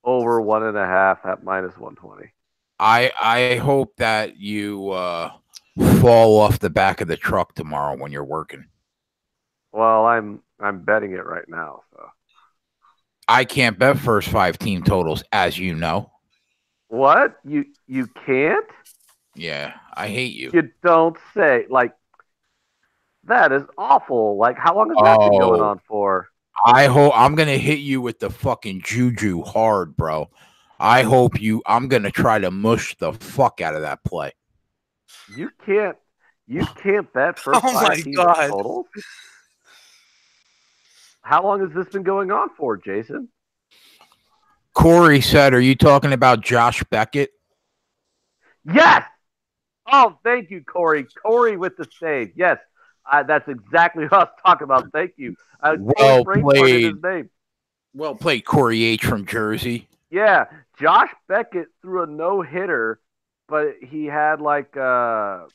over 1.5 at -120. I hope that you fall off the back of the truck tomorrow when you're working. Well, I'm betting it right now. So I can't bet first 5 team totals, as you know. what? You can't? Yeah, I hate you. You don't say. Like, that is awful. Like, how long has that been going on for? I hope I'm gonna hit you with the fucking juju hard, bro. I hope you. I'm gonna try to mush the fuck out of that play. You can't bet first Oh my 5 team God. totals? How long has this been going on for, Jason? Corey said, "Are you talking about Josh Beckett?" Yes. Oh, thank you, Corey. Corey with the save. Yes, that's exactly what I was talking about. Thank you. Well Brain farted played. his name. Well played, Corey H from Jersey. Yeah, Josh Beckett threw a no-hitter, but he had like so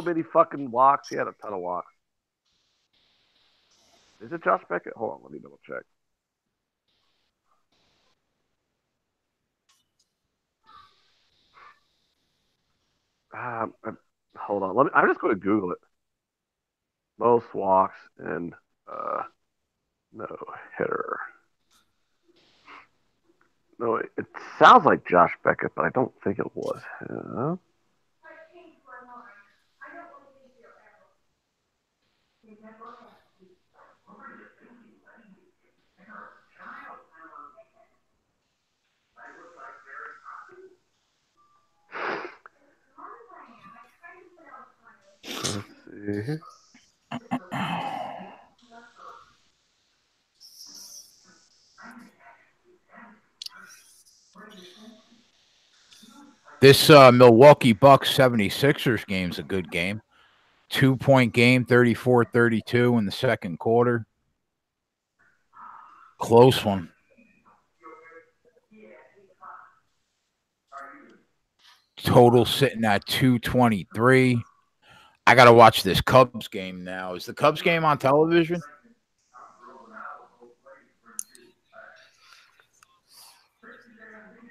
many fucking walks. He had a ton of walks. Is it Josh Beckett? Hold on, let me double check. Hold on. I'm just going to Google it. Most walks and no hitter. No, it sounds like Josh Beckett, but I don't think it was him. Let's see. This Milwaukee Bucks 76ers game's a good game. 2-point game, 34-32 in the second quarter. Close one. Total sitting at 223. I got to watch this Cubs game now. Is the Cubs game on television?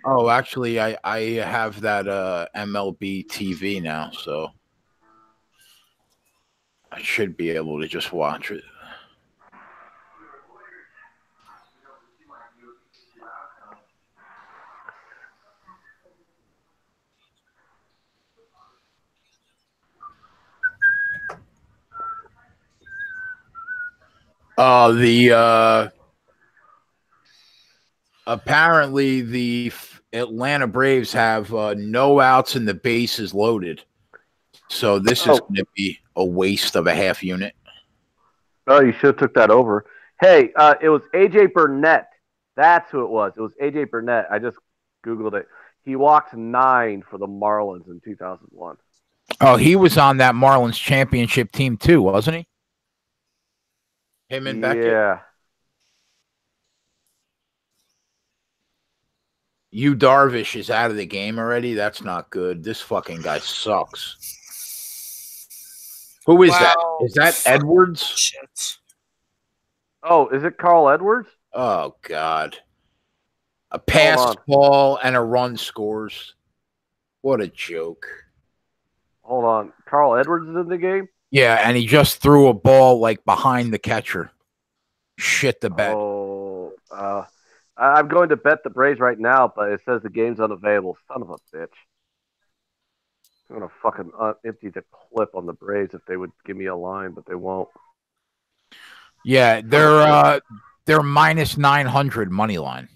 Oh, actually, I have that MLB TV now, so I should be able to just watch it. Apparently the Atlanta Braves have no outs and the bases loaded. So this is going to be a waste of a half unit. Oh, you should have took that over. Hey, it was AJ Burnett. That's who it was. It was AJ Burnett. I just Googled it. He walked 9 for the Marlins in 2001. Oh, he was on that Marlins championship team too, wasn't he? Him and Beckett? Yeah. Yu Darvish is out of the game already. That's not good. This fucking guy sucks. Who is that? Is that Edwards? Shit. Oh, is it Carl Edwards? Oh, God. A pass ball and a run scores. What a joke. Hold on. Carl Edwards is in the game? Yeah, and he just threw a ball like behind the catcher. Shit the bed. Oh, I'm going to bet the Braves right now, but it says the game's unavailable. Son of a bitch. I'm going to fucking empty the clip on the Braves if they would give me a line, but they won't. Yeah, they're minus 900 money line.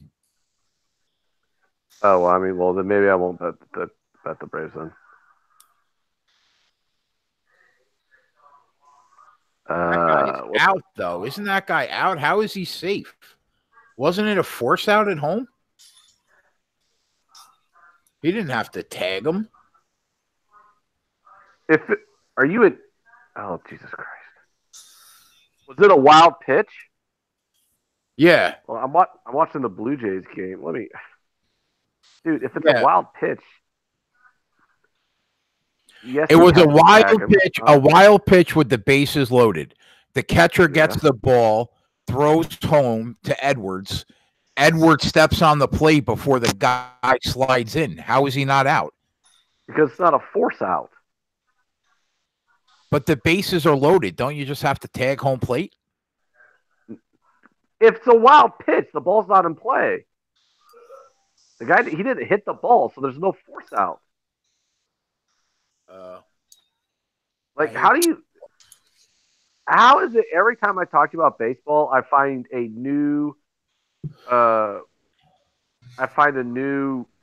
Oh, well, I mean, well, then maybe I won't bet the Braves then. That guy's out, though. Isn't that guy out? How is he safe? Wasn't it a force out at home? He didn't have to tag him. Are you in? Oh, Jesus Christ! Was it a wild pitch? Yeah. Well, I'm watching the Blue Jays game. Dude, if it's Yeah. a wild pitch, yes, It you was a have to wild tag him. pitch, a wild pitch with the bases loaded. The catcher gets Yeah. the ball, throws home to Edwards. Edwards steps on the plate before the guy slides in. How is he not out? Because it's not a force out. But the bases are loaded. Don't you just have to tag home plate? If it's a wild pitch, the ball's not in play. The guy, he didn't hit the ball, so there's no force out. How is it every time I talk about baseball, I find a new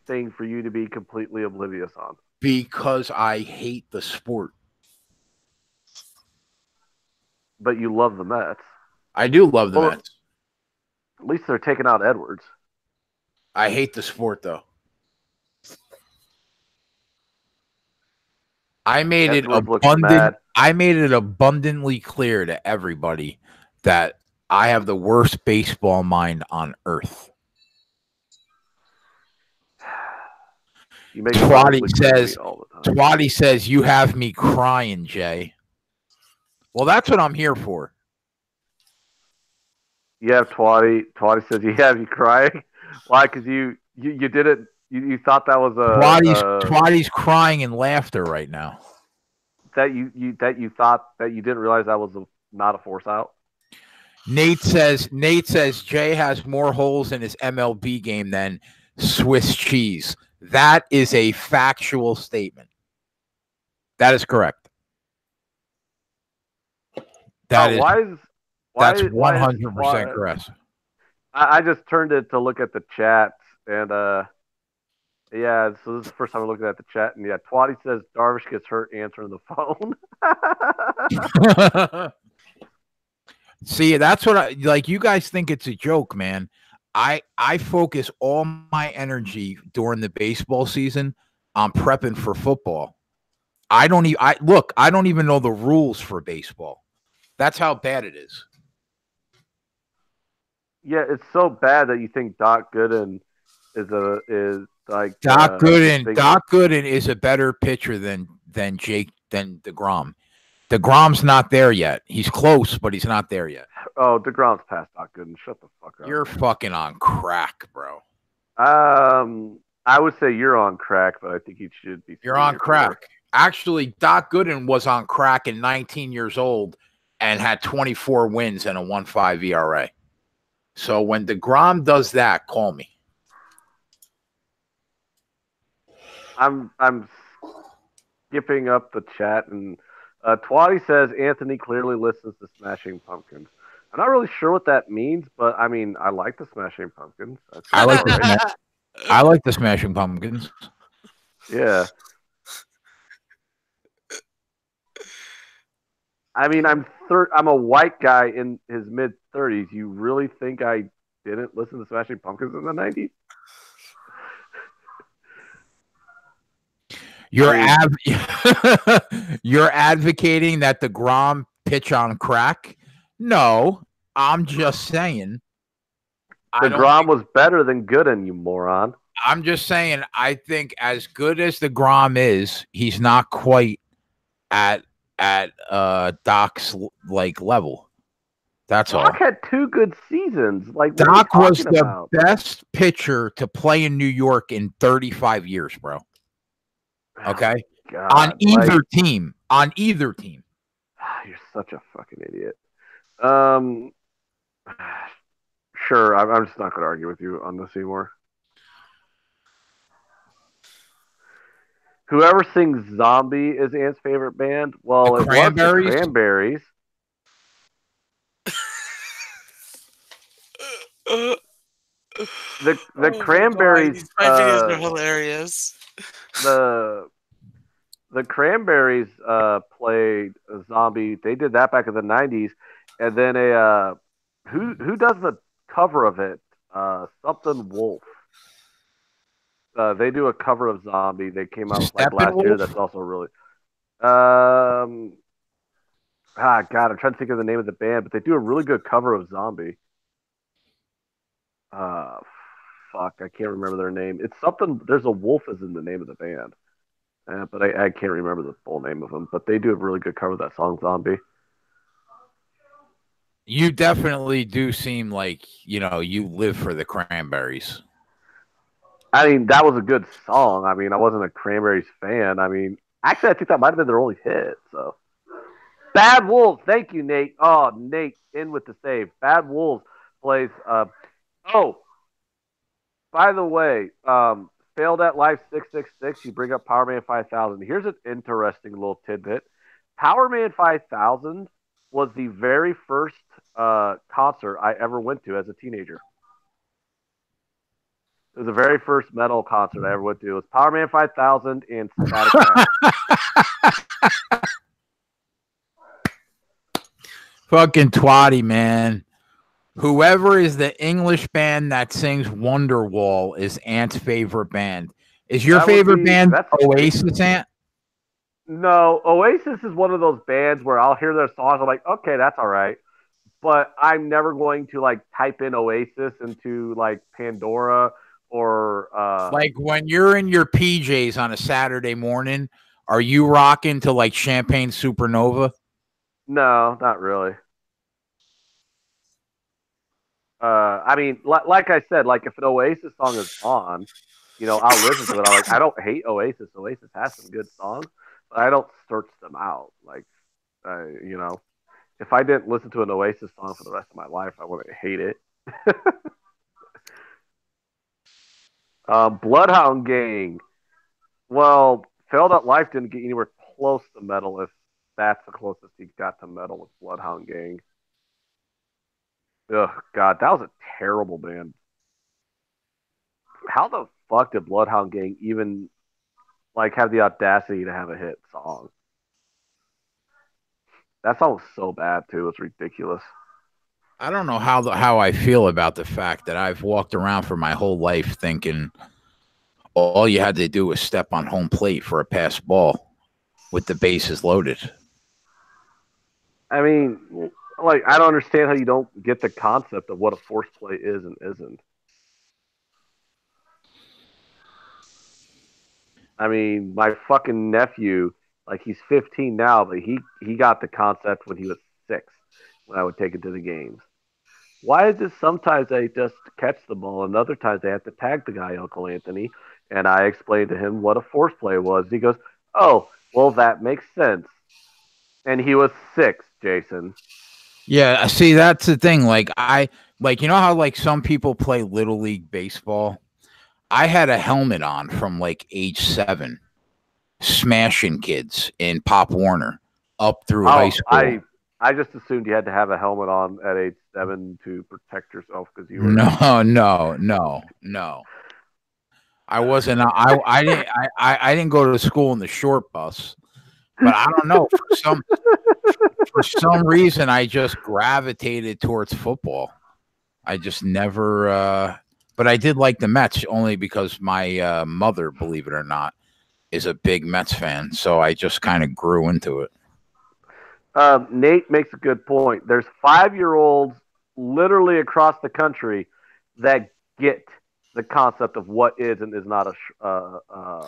thing for you to be completely oblivious on? Because I hate the sport. But you love the Mets. I do love the Mets. At least they're taking out Edwards. I hate the sport, though. I made it abundantly clear to everybody that I have the worst baseball mind on earth. Twatty says you have me crying, Jay. Well, that's what I'm here for. You have Twatty. Twatty says you have you crying. Why? Because you did it. You thought that was a Twatty's crying in laughter right now. That you thought that you didn't realize that was not a force out. Nate says Jay has more holes in his MLB game than Swiss cheese. That is a factual statement. That is correct. That's 100% correct. I just turned it to look at the chat, and yeah, so this is the first time I'm looking at the chat, and yeah, Twatty says Darvish gets hurt answering the phone. See, that's what I like. You guys think it's a joke, man. I focus all my energy during the baseball season on prepping for football. I don't even know the rules for baseball. That's how bad it is. Yeah, it's so bad that you think Doc Gooden is like Doc Gooden. Doc Gooden is a better pitcher than DeGrom. DeGrom's not there yet. He's close, but he's not there yet. Oh, DeGrom's past Doc Gooden. Shut the fuck up. You're fucking on crack, bro. I would say you're on crack, but I think you should be. You're on crack. Actually, Doc Gooden was on crack at 19 years old and had 24 wins and a 1.5 ERA. So when DeGrom does that, call me. I'm skipping up the chat, and Twatty says Anthony clearly listens to Smashing Pumpkins. I'm not really sure what that means, but I mean, I like the Smashing Pumpkins. I like the Smashing Pumpkins. Yeah. I mean, I'm a white guy in his mid-30s. You really think I didn't listen to Smashing Pumpkins in the 90s? You're advocating that DeGrom pitch on crack? No, I'm just saying. DeGrom was better than Gooden, you moron. I'm just saying, I think as good as DeGrom is, he's not quite at Doc's like level. That's all. Doc had 2 good seasons. Like Doc was the best pitcher to play in New York in 35 years, bro. Okay? God, on either team. On either team. You're such a fucking idiot. Sure, I'm just not going to argue with you on this anymore. Whoever sings Zombie is Ant's favorite band. Well, it was the Cranberries. The Cranberries. My videos are hilarious. The Cranberries played a Zombie. They did that back in the '90s, and then who does the cover of it? Something Wolf. They do a cover of Zombie. They came out with like last year. That's Steppenwolf? also really. Um, God, I'm trying to think of the name of the band, but they do a really good cover of Zombie. Uh, Fuck, I can't remember their name. It's something. There's a wolf is in the name of the band, but I can't remember the full name of them. But they do a really good cover of that song, Zombie. You definitely do seem like, you live for the Cranberries. I mean, that was a good song. I mean, I wasn't a Cranberries fan. I mean, actually, I think that might have been their only hit. So, Bad Wolves. Thank you, Nate. Oh, Nate, in with the save. Bad Wolves plays. Oh, by the way, failed at life 666. You bring up Power Man 5000. Here's an interesting little tidbit. Power Man 5000 was the very first concert I ever went to as a teenager. It was the very first metal concert I ever went to. It was Power Man 5000 and Static X. Fucking twatty, man. Whoever is the English band that sings Wonderwall is Ant's favorite band. Is your favorite band Oasis, Ant? No, Oasis is one of those bands where I'll hear their songs. I'm like, okay, that's all right. But I'm never going to like type in Oasis into like Pandora or like when you're in your PJs on a Saturday morning, are you rocking to like Champagne Supernova? No, not really. I mean, like I said, like if an Oasis song is on, I'll listen to it. I don't hate Oasis. Oasis has some good songs, but I don't search them out. Like, if I didn't listen to an Oasis song for the rest of my life, I wouldn't hate it. Bloodhound Gang. Well, Failed at Life didn't get anywhere close to metal. If that's the closest he got to metal with Bloodhound Gang. Ugh, God, that was a terrible band. How the fuck did Bloodhound Gang even like have the audacity to have a hit song? That song was so bad too. It's ridiculous. I don't know how I feel about the fact that I've walked around for my whole life thinking all you had to do was step on home plate for a pass ball with the bases loaded. I mean, like, I don't understand how you don't get the concept of what a force play is and isn't. I mean, my fucking nephew, like he's 15 now, but he got the concept when he was 6 when I would take him to the games. Why is it sometimes they just catch the ball and other times they have to tag the guy, Uncle Anthony? And I explained to him what a force play was. He goes, "Oh, well, that makes sense." And he was 6, Jason. Yeah, see, that's the thing. Like how like some people play little league baseball. I had a helmet on from like age 7, smashing kids in Pop Warner up through high school. I just assumed you had to have a helmet on at age 7 to protect yourself because you were no. I wasn't. I didn't go to school in the short bus, but I don't know for some reason I just gravitated towards football. I just never. But I did like the Mets only because my mother, believe it or not, is a big Mets fan. So I just kind of grew into it. Nate makes a good point. There's 5-year-olds literally across the country that get the concept of what is and is not a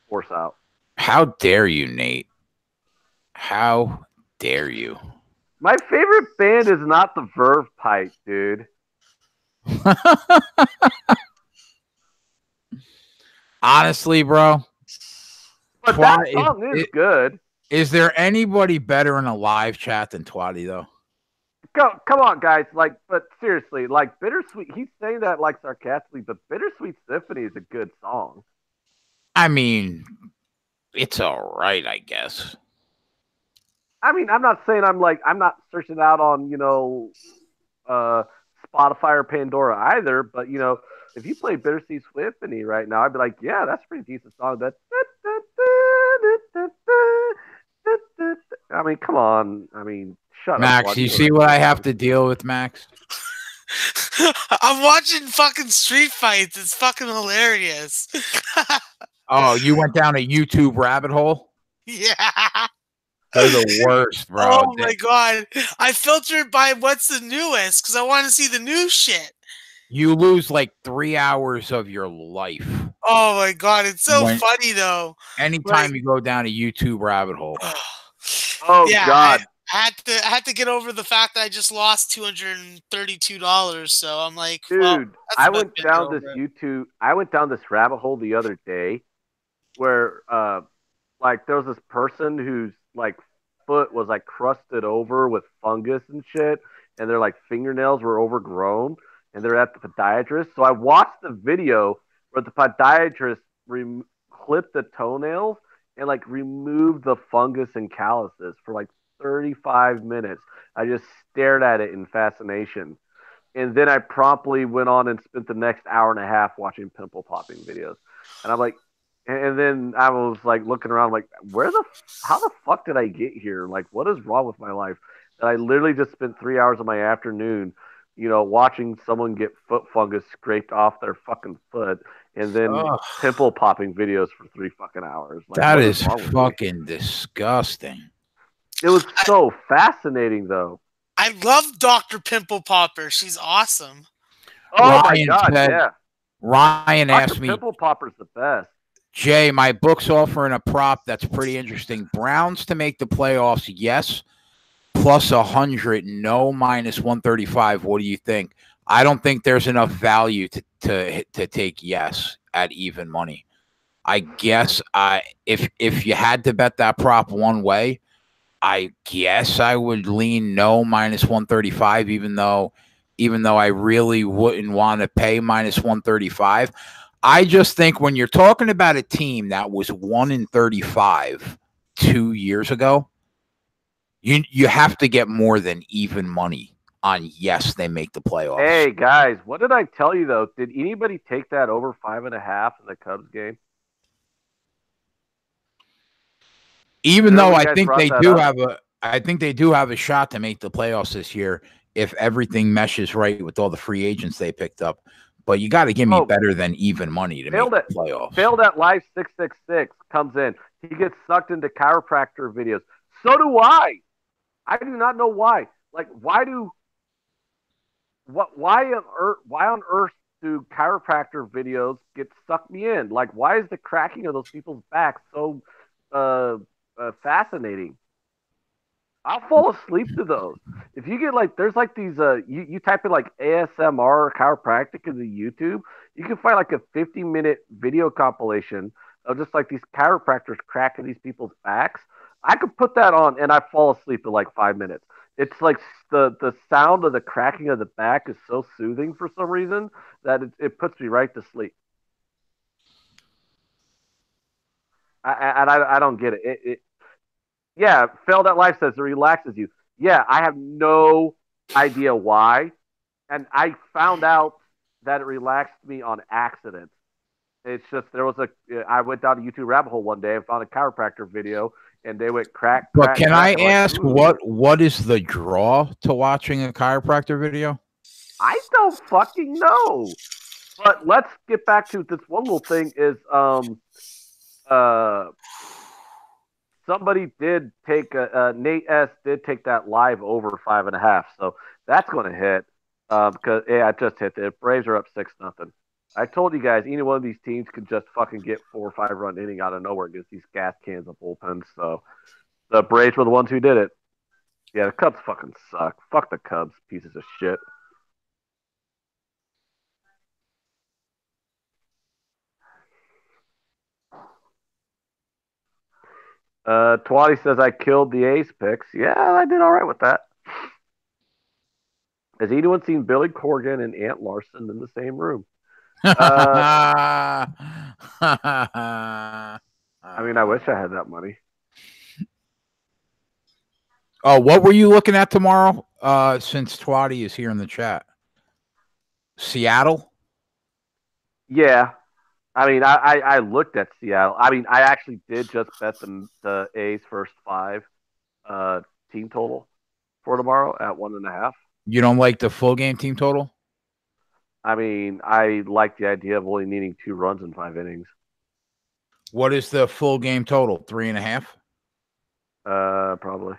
force out. How dare you, Nate? How dare you? My favorite band is not the Verve Pipe, dude. Honestly, bro. But that song is good. Is there anybody better in a live chat than Twatty, though? Come on, guys. Like, but seriously, like Bittersweet, he's saying that like sarcastically, but Bittersweet Symphony is a good song. I mean, it's all right, I guess. I mean, I'm not saying I'm not searching out on, Spotify or Pandora either, but if you play Bittersweet Symphony right now, I'd be like, yeah, that's a pretty decent song. That I mean, come on. I mean, shut up. Max, Bud. you see what I have to deal with, Max? I'm watching fucking street fights. It's fucking hilarious. Oh, you went down a YouTube rabbit hole? Yeah. They're the worst, bro. Oh my god. I filtered by what's the newest because I want to see the new shit. You lose like 3 hours of your life. Oh my god, it's so funny though. Anytime you go down a YouTube rabbit hole. Oh yeah, God. I had to get over the fact that I just lost $232. So I'm like, Dude, well, I went down this rabbit hole the other day where like there was this person whose like foot was like crusted over with fungus and shit, and their like fingernails were overgrown, and they're at the podiatrist. So I watched the video where the podiatrist clipped the toenails and like removed the fungus and calluses for like 35 minutes. I just stared at it in fascination. And then I promptly went on and spent the next hour and a half watching pimple popping videos. And I'm like, and then I was like looking around, like, how the fuck did I get here? Like, what is wrong with my life? That I literally just spent 3 hours of my afternoon, watching someone get foot fungus scraped off their fucking foot, and then pimple popping videos for 3 fucking hours. Like, that is fucking disgusting. It was so fascinating, though. I love Dr. Pimple Popper. She's awesome. Oh my god, yeah. Ryan asked me. Pimple Popper's the best. Jay, my book's offering a prop that's pretty interesting. Browns to make the playoffs, yes. Plus 100, no, minus 135. What do you think? I don't think there's enough value to take yes at even money. I guess if you had to bet that prop one way, I guess I would lean no, minus 135, even though I really wouldn't want to pay minus 135. I just think when you're talking about a team that was 1-35 2 years ago, you have to get more than even money on yes, they make the playoffs. Hey guys, what did I tell you though? Did anybody take that over 5.5 in the Cubs game? Even though I think they do have a shot to make the playoffs this year if everything meshes right with all the free agents they picked up. But you got to give me better than even money to make the playoffs. Failed at Life 666 comes in. He gets sucked into chiropractor videos. So do I. I do not know why. Like, why on earth do chiropractor videos get sucked me in? Like, why is the cracking of those people's backs so fascinating? I'll fall asleep to those. If you get like, there's like these, you type in like ASMR chiropractic into YouTube, you can find like a 50-minute video compilation of just like these chiropractors cracking these people's backs. I could put that on and I fall asleep in like 5 minutes. It's like the sound of the cracking of the back is so soothing for some reason that it puts me right to sleep. I don't get it. Yeah, Failed at Life says it relaxes you. Yeah, I have no idea why. And I found out that it relaxed me on accident. It's just I went down a YouTube rabbit hole one day and found a chiropractor video, and they went crack. But can I ask what is the draw to watching a chiropractor video? I don't fucking know. But let's get back to this one little thing is somebody did take Nate S did take that live over 5.5, so that's going to hit because it just hit it. Braves are up 6-0. I told you guys, any one of these teams could just fucking get 4 or 5 run inning out of nowhere against these gas cans of bullpens. So the Braves were the ones who did it. Yeah, the Cubs fucking suck. Fuck the Cubs, pieces of shit. Twatty says I killed the Ace picks. Yeah, I did all right with that. Has anyone seen Billy Corgan and Ant Larson in the same room? I mean, I wish I had that money. Oh, what were you looking at tomorrow? Since Twatty is here in the chat, Seattle. Yeah, I mean, I looked at Seattle. I mean, I actually did just bet the A's first 5. team total for tomorrow at 1.5. You don't like the full game team total? I mean, I like the idea of only needing 2 runs in 5 innings. What is the full game total? 3.5? Probably.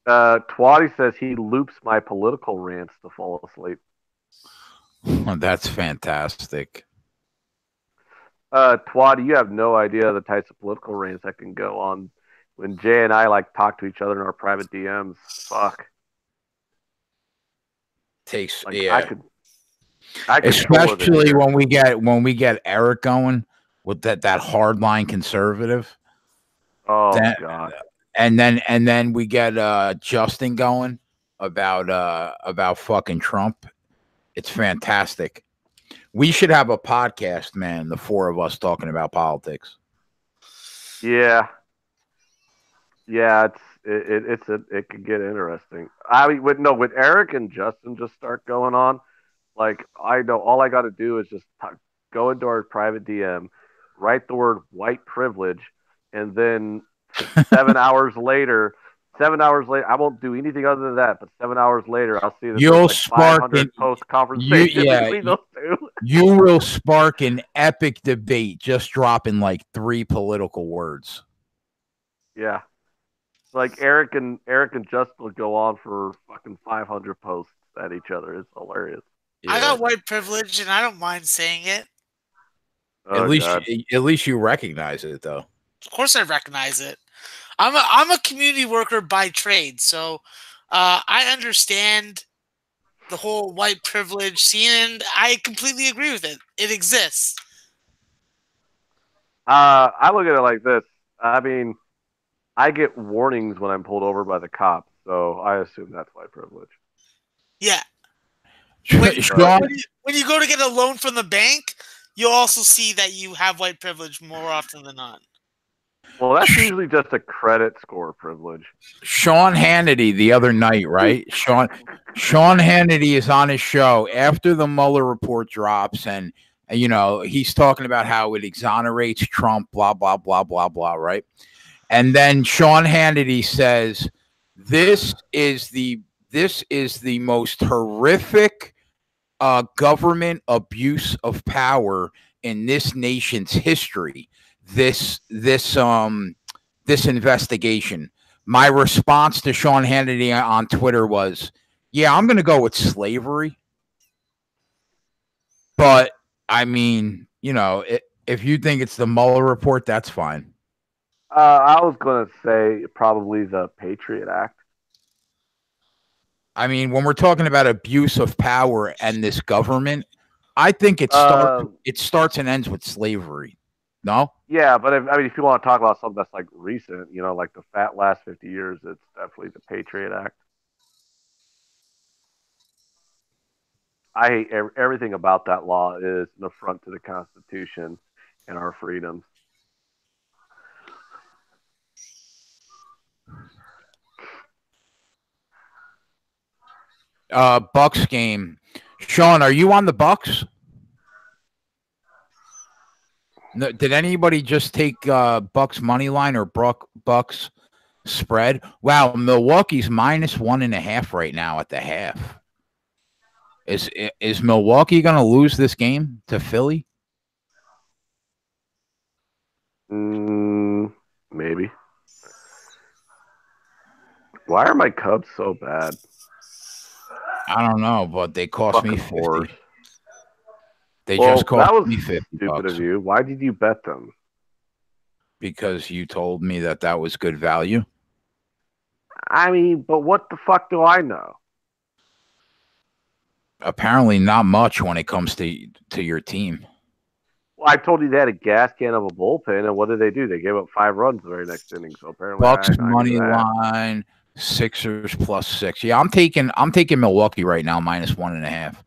Twatty says he loops my political rants to fall asleep. That's fantastic. Twatty, you have no idea the types of political rants that can go on when Jay and I like talk to each other in our private DMs. Fuck. Takes Like, yeah. I especially when we get Eric going with that hardline conservative. Oh God. And then we get Justin going about fucking Trump. It's fantastic. We should have a podcast, man, the 4 of us talking about politics. Yeah. Yeah, it could get interesting. I mean, with Eric and Justin just start going on, like, I know all I got to do is just go into our private DM, write the word white privilege, and then 7 hours later, I won't do anything other than that. But 7 hours later, I'll see that You'll there's like spark 500 post conversation between those two. You will spark an epic debate just dropping like 3 political words. Yeah. Like Eric and Justin will go on for fucking 500 posts at each other. It's hilarious. Yeah. I got white privilege, and I don't mind saying it. Oh, at least you recognize it, though. Of course, I recognize it. I'm a community worker by trade, so I understand the whole white privilege scene, and I completely agree with it. It exists. I look at it like this. I mean, I get warnings when I'm pulled over by the cops, so I assume that's white privilege. Yeah. When you go to get a loan from the bank, you'll also see that you have white privilege more often than not. Well, that's usually just a credit score privilege. Sean Hannity the other night, right? Sean Hannity is on his show after the Mueller report drops, and he's talking about how it exonerates Trump, blah blah blah blah blah, right? And then Sean Hannity says, "This is the most horrific government abuse of power in this nation's history. This investigation." My response to Sean Hannity on Twitter was, "Yeah, I'm going to go with slavery." But I mean, if you think it's the Mueller report, that's fine. I was going to say probably the Patriot Act. I mean, when we're talking about abuse of power and this government, I think it starts and ends with slavery. No? Yeah, but if you want to talk about something that's like recent, like the last 50 years, it's definitely the Patriot Act. I hate everything about that law is an affront to the Constitution and our freedoms. Bucks game. Sean, are you on the Bucks? No, did anybody just take Bucks money line or Bucks spread? Wow, Milwaukee's -1.5 right now at the half. Is Milwaukee going to lose this game to Philly? Maybe. Why are my Cubs so bad? I don't know, but they cost me 50. They well, just cost that was me 50 stupid bucks. Of you. Why did you bet them? Because you told me that was good value. I mean, but what the fuck do I know? Apparently not much when it comes to your team. Well, I told you they had a gas can of a bullpen, and what did they do? They gave up 5 runs the very next inning. So apparently, Bucks money line, Sixers +6. Yeah, I'm taking Milwaukee right now -1.5.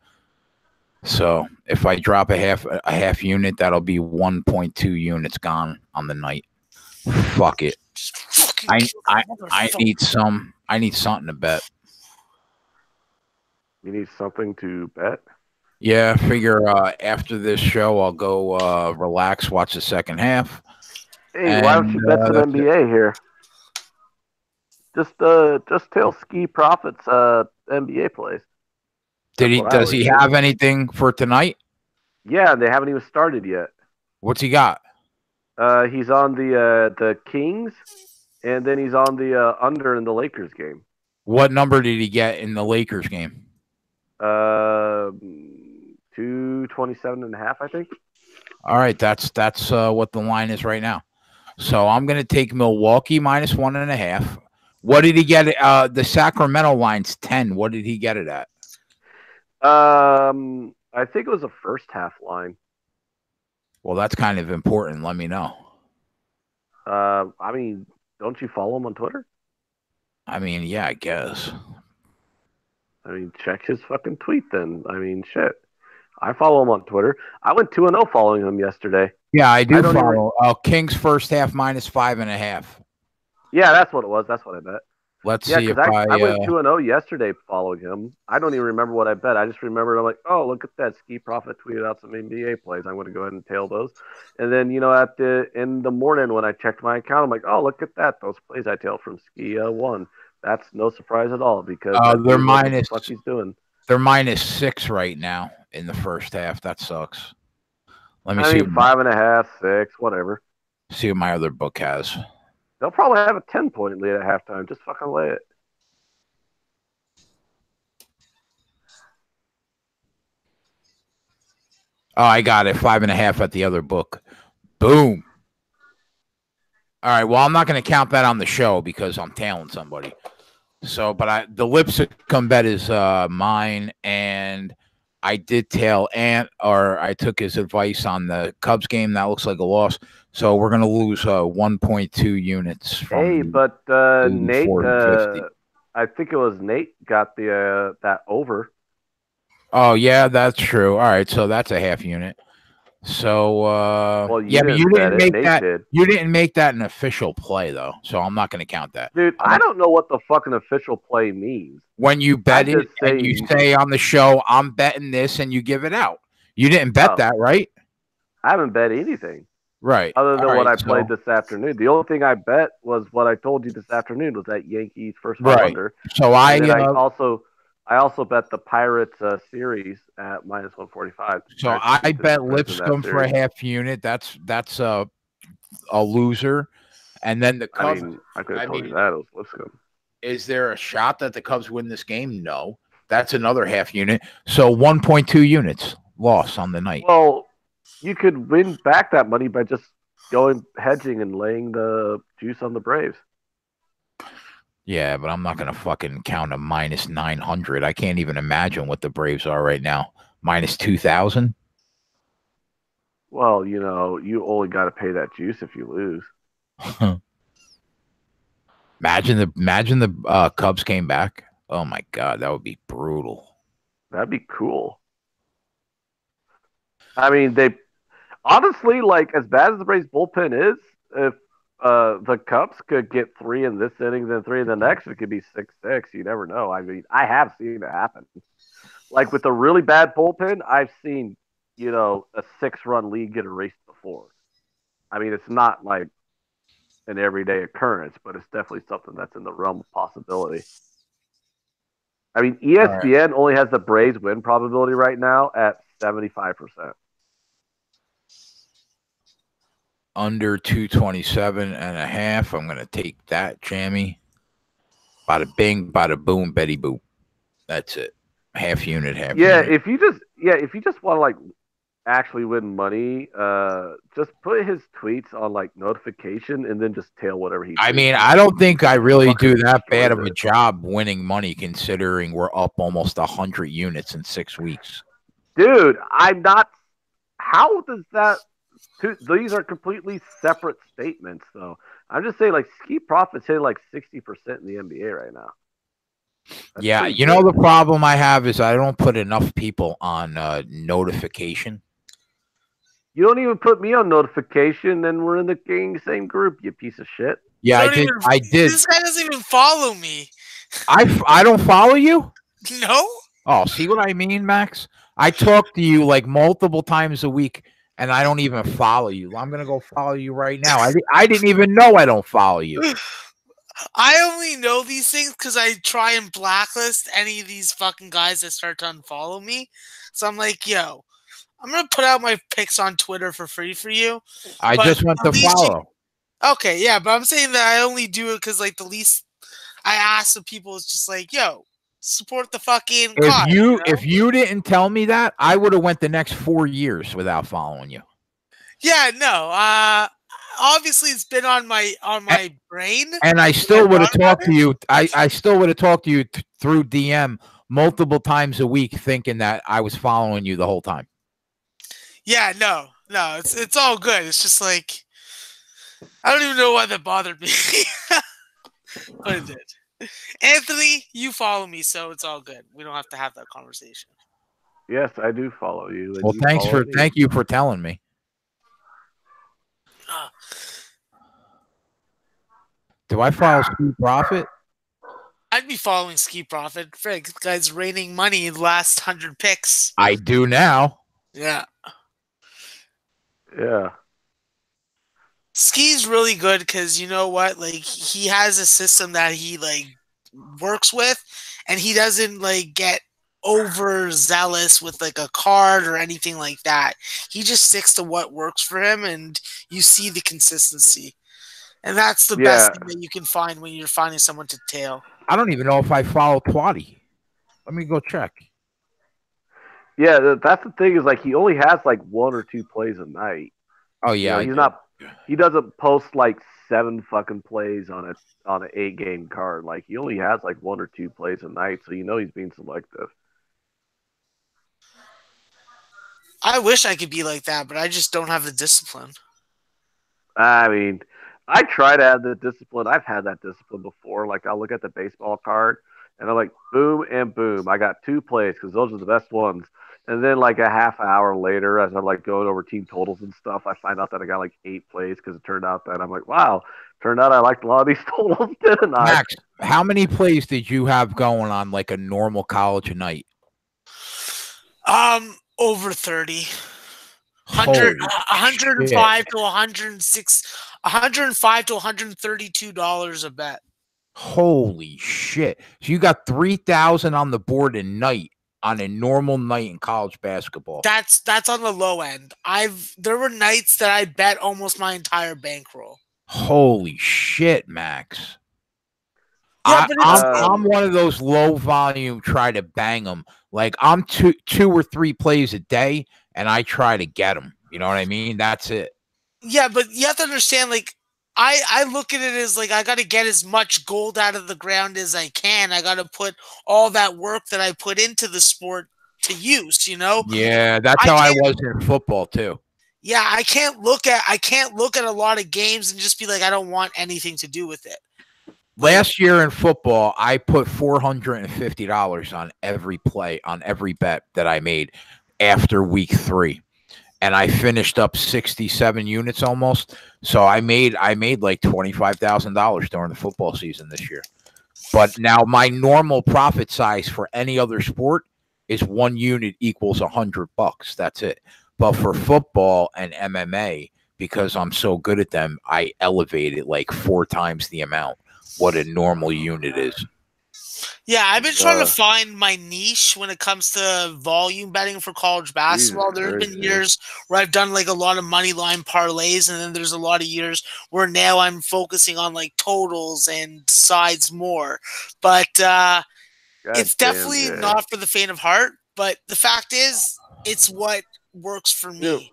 So if I drop a half unit, that'll be 1.2 units gone on the night. Fuck it. I need something to bet. You need something to bet? Yeah, I figure after this show, I'll go relax, watch the second half. Hey, why don't you bet some that's it. NBA here? Just tail Ski Profits NBA plays. Does he have anything for tonight? Yeah, they haven't even started yet. What's he got? He's on the Kings, and then he's on the under in the Lakers game. What number did he get in the Lakers game? 227.5, I think. All right, that's what the line is right now. So I'm going to take Milwaukee minus 1.5. What did he get? The Sacramento line's 10. What did he get it at? I think it was a first half line. Well, that's kind of important. Let me know. I mean, don't you follow him on Twitter? I mean, yeah, I guess. I mean, check his fucking tweet then. I mean, shit. I follow him on Twitter. I went 2-0 following him yesterday. Yeah, I do follow. Kings first half minus 5.5. Yeah, that's what it was. That's what I bet. Let's see if I went 2-0 yesterday following him. I don't even remember what I bet. I just remember I'm like, oh, look at that. Ski Profit tweeted out some NBA plays. I'm going to go ahead and tail those. And then, in the morning when I checked my account, I'm like, oh, look at that. Those plays I tailed from Ski won. That's no surprise at all because they're minus. What he's doing. They're -6 right now in the first half. That sucks. Let me see. 5.5, 6, whatever. See what my other book has. They'll probably have a 10-point lead at halftime. Just fucking lay it. Oh, I got it. 5.5 at the other book. Boom. All right. Well, I'm not going to count that on the show because I'm tailing somebody. So, but the Lipscomb bet is mine, and I did tail I took his advice on the Cubs game. That looks like a loss. So we're going to lose 1.2 units. Hey, but Nate, I think it was Nate got the that over. Oh, yeah, that's true. All right, so that's a half unit. So, but you didn't make that. You didn't make that an official play, though. So I'm not going to count that. Dude, I don't know what the fucking official play means. When you bet it and you say on the show, I'm betting this, and you give it out. You didn't bet that, right? I haven't bet anything. Right. Other than what I played this afternoon. The only thing I bet was what I told you this afternoon was that Yankees first one under. So I also bet the Pirates series at -145. So I bet Lipscomb for a half unit. That's a loser. And then the Cubs. I could have told you that it was Lipscomb. Is there a shot that the Cubs win this game? No. That's another half unit. So 1.2 units loss on the night. Well, you could win back that money by just going hedging and laying the juice on the Braves. Yeah, but I'm not going to fucking count a -900. I can't even imagine what the Braves are right now. -2,000? Well, you only got to pay that juice if you lose. Imagine the Cubs came back. Oh, my God. That would be brutal. That'd be cool. I mean, they honestly, like, as bad as the Braves bullpen is, if the Cubs could get 3 in this inning, then 3 in the next, it could be 6-6. You never know. I mean, I have seen it happen. Like, with a really bad bullpen, I've seen, a 6-run lead get erased before. I mean, it's not like an everyday occurrence, but it's definitely something that's in the realm of possibility. I mean, ESPN only has the Braves win probability right now at 75%. Under 227.5. I'm going to take that, Jammy. Bada bing, bada boom, Betty boop. That's it. Half unit. If you just want to like actually win money, just put his tweets on like notification and then just tail whatever he. I mean, I don't think I really do that bad of a job winning money, considering we're up almost 100 units in 6 weeks. Dude, I'm not. How does that? These are completely separate statements, though. I'm just saying, like, Ski Profits hit like 60% in the NBA right now. That's the problem I have is I don't put enough people on notification. You don't even put me on notification, and we're in the same group, you piece of shit. Yeah, I did. This guy doesn't even follow me. I don't follow you? No. Oh, see what I mean, Max? I talk to you like multiple times a week, and I don't even follow you. I'm gonna go follow you right now. I didn't even know I don't follow you. I only know these things because I try and blacklist any of these fucking guys that start to unfollow me. So I'm like, yo, I'm gonna put out my pics on Twitter for free for you. I But just went at to least you- follow. Okay, yeah, but I'm saying that I only do it because like the least I ask of people is just like, yo, support the fucking cause. If you didn't tell me that, I would have went the next 4 years without following you. Yeah, no. Obviously it's been on my brain. And I still would have talked to you. I still would have talked to you through DM multiple times a week, thinking that I was following you the whole time. Yeah, no, it's all good. It's just like I don't even know why that bothered me, but it did. Anthony, you follow me, so it's all good. We don't have to have that conversation. Yes, I do follow you. Well, thank you for telling me. Do I follow Ski Profit? I'd be following Ski Profit. Frig, this guy's raining money in the last 100 picks. I do now. Yeah. Yeah. Ski's really good because you know what? Like he has a system that he like works with, and he doesn't like get overzealous with like a card or anything like that. He just sticks to what works for him, and you see the consistency. And that's the best thing that you can find when you're finding someone to tail. I don't even know if I follow Twatty. Let me go check. Yeah, that's the thing is like he only has like 1 or 2 plays a night. Oh yeah, he's not. He doesn't post like 7 fucking plays on an 8-game card. Like he only has like 1 or 2 plays a night, so you know he's being selective. I wish I could be like that, but I just don't have the discipline. I mean, I try to have the discipline. I've had that discipline before. Like I'll look at the baseball card and I'm like, boom and boom. I got 2 plays because those are the best ones. And then like a half hour later, as I'm like going over team totals and stuff, I find out that I got like 8 plays because it turned out that I'm like, wow, turned out I liked a lot of these totals, didn't I? Max, how many plays did you have going on like a normal college a night? Over 30. 105 to 106, 105 to $132 a bet. Holy shit. So you got 3,000 on the board a night on a normal night in college basketball. That's on the low end. There were nights that I bet almost my entire bankroll. Holy shit, Max. Yeah, I'm one of those low volume try to bang them. Like I'm two or 3 plays a day and I try to get them. You know what I mean? That's it. Yeah, but you have to understand, like, I look at it as like I got to get as much gold out of the ground as I can. I got to put all that work that I put into the sport to use, you know? Yeah, that's how I was in football too. Yeah, I can't look at a lot of games and just be like, I don't want anything to do with it. Last year in football, I put $450 on every play, on every bet that I made after week 3. And I finished up 67 units almost. So I made like $25,000 during the football season this year. But now my normal profit size for any other sport is 1 unit equals $100. That's it. But for football and MMA, because I'm so good at them, I elevate it like 4 times the amount what a normal unit is. Yeah, I've been trying to find my niche when it comes to volume betting for college basketball. There have been years where I've done like a lot of money line parlays, and then there's a lot of years where now I'm focusing on like totals and sides more. But it's definitely not for the faint of heart. But the fact is, it's what works for me.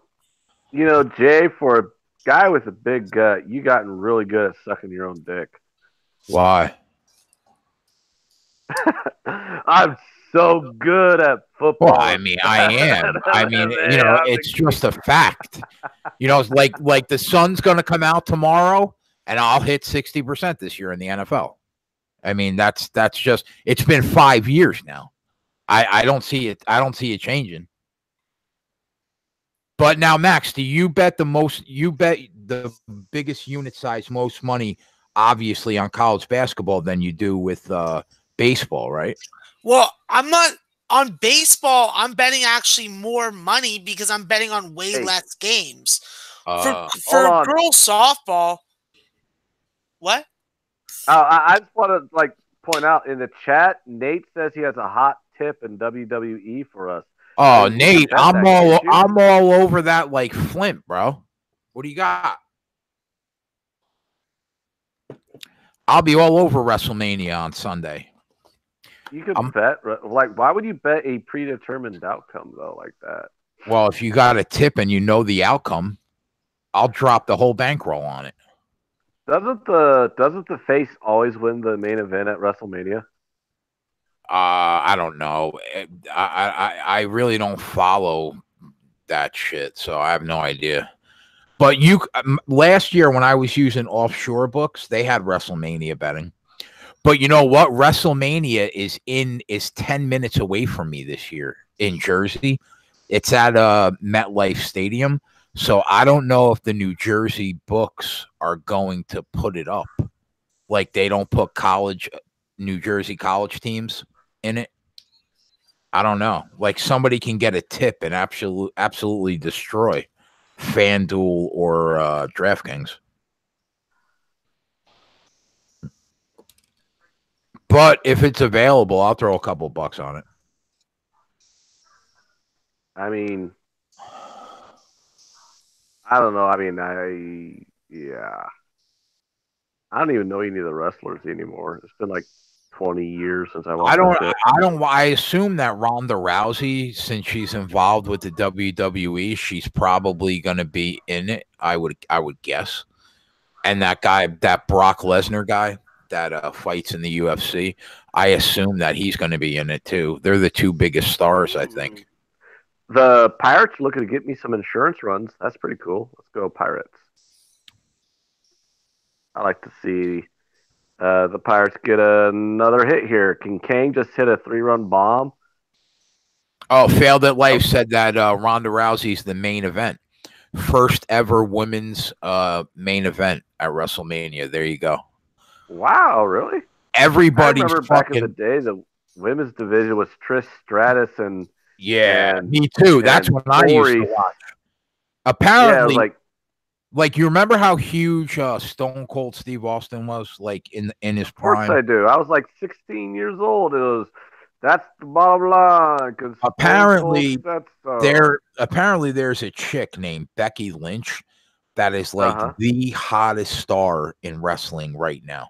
You know, Jay, for a guy with a big gut, you gotten really good at sucking your own dick. Why? I'm so good at football. Well, I mean, I am. I mean, you know, it's just a fact. You know, it's like the sun's going to come out tomorrow, and I'll hit 60% this year in the NFL. I mean, that's just. It's been 5 years now. I don't see it. I don't see it changing. But now, Max, do you bet the most? You bet the biggest unit size, most money, obviously, on college basketball than you do with baseball, right? Well, I'm not On baseball, I'm betting actually more money because I'm betting on way Hey. less games. Hold For on. girls softball, what? I just want to point out in the chat, Nate says he has a hot tip in WWE for us. Oh, We Nate, can bet that, can't you? I'm all over that like Flint, bro. What do you got? I'll be all over WrestleMania on Sunday. You could bet, why would you bet a predetermined outcome though, like that? Well, if you got a tip and you know the outcome, I'll drop the whole bankroll on it. Doesn't the face always win the main event at WrestleMania? I don't know. I really don't follow that shit, so I have no idea. But last year when I was using offshore books, they had WrestleMania betting. But you know what? WrestleMania is 10 minutes away from me this year in Jersey. It's at MetLife Stadium. So I don't know if the New Jersey books are going to put it up. Like they don't put New Jersey college teams in it. I don't know. Like somebody can get a tip and absolutely destroy FanDuel or DraftKings. But if it's available, I'll throw a couple bucks on it. I mean, I don't know. I mean, I don't even know any of the wrestlers anymore. It's been like 20 years since I watched I assume that Ronda Rousey, since she's involved with the WWE, she's probably going to be in it. I would guess. And that guy, that Brock Lesnar guy that fights in the UFC, I assume that he's going to be in it too. They're the two biggest stars, I think. The Pirates looking to get me some insurance runs. That's pretty cool. Let's go Pirates. I like to see the Pirates get another hit here. Can Kang just hit a 3-run bomb? Oh, Failed at Life said that Ronda Rousey's the main event. First ever women's main event at WrestleMania. There you go. Wow, really? Everybody's I remember back in the day, the women's division was Trish Stratus and me too. That's when I used to watch. Apparently, like you remember how huge Stone Cold Steve Austin was, like in his prime. Of course I do. I was like 16 years old. That's the bottom line. Apparently, there's a chick named Becky Lynch that is like the hottest star in wrestling right now.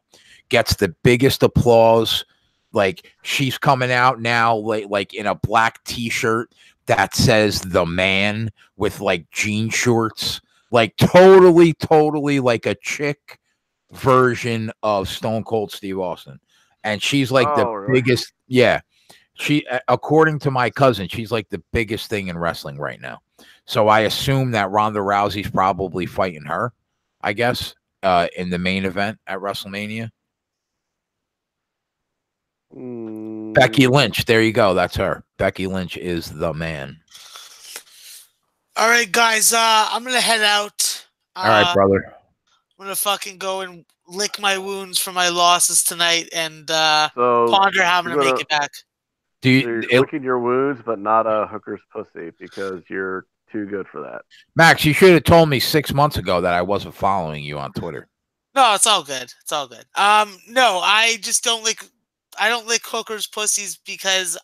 Gets the biggest applause. Like she's coming out now, like in a black T-shirt that says "The Man" with like jean shorts, like totally like a chick version of Stone Cold Steve Austin, and she's like biggest. Yeah, she, according to my cousin, she's like the biggest thing in wrestling right now. So I assume that Ronda Rousey's probably fighting her, I guess, in the main event at WrestleMania. Becky Lynch. There you go. That's her. Becky Lynch is the man. All right, guys. I'm going to head out. All right, brother. I'm going to fucking go and lick my wounds for my losses tonight and ponder how I'm going to make it back. You're licking your wounds, but not a hooker's pussy because you're too good for that. Max, you should have told me 6 months ago that I wasn't following you on Twitter. No, it's all good. It's all good. No, I just don't lick. I don't lick hookers' pussies because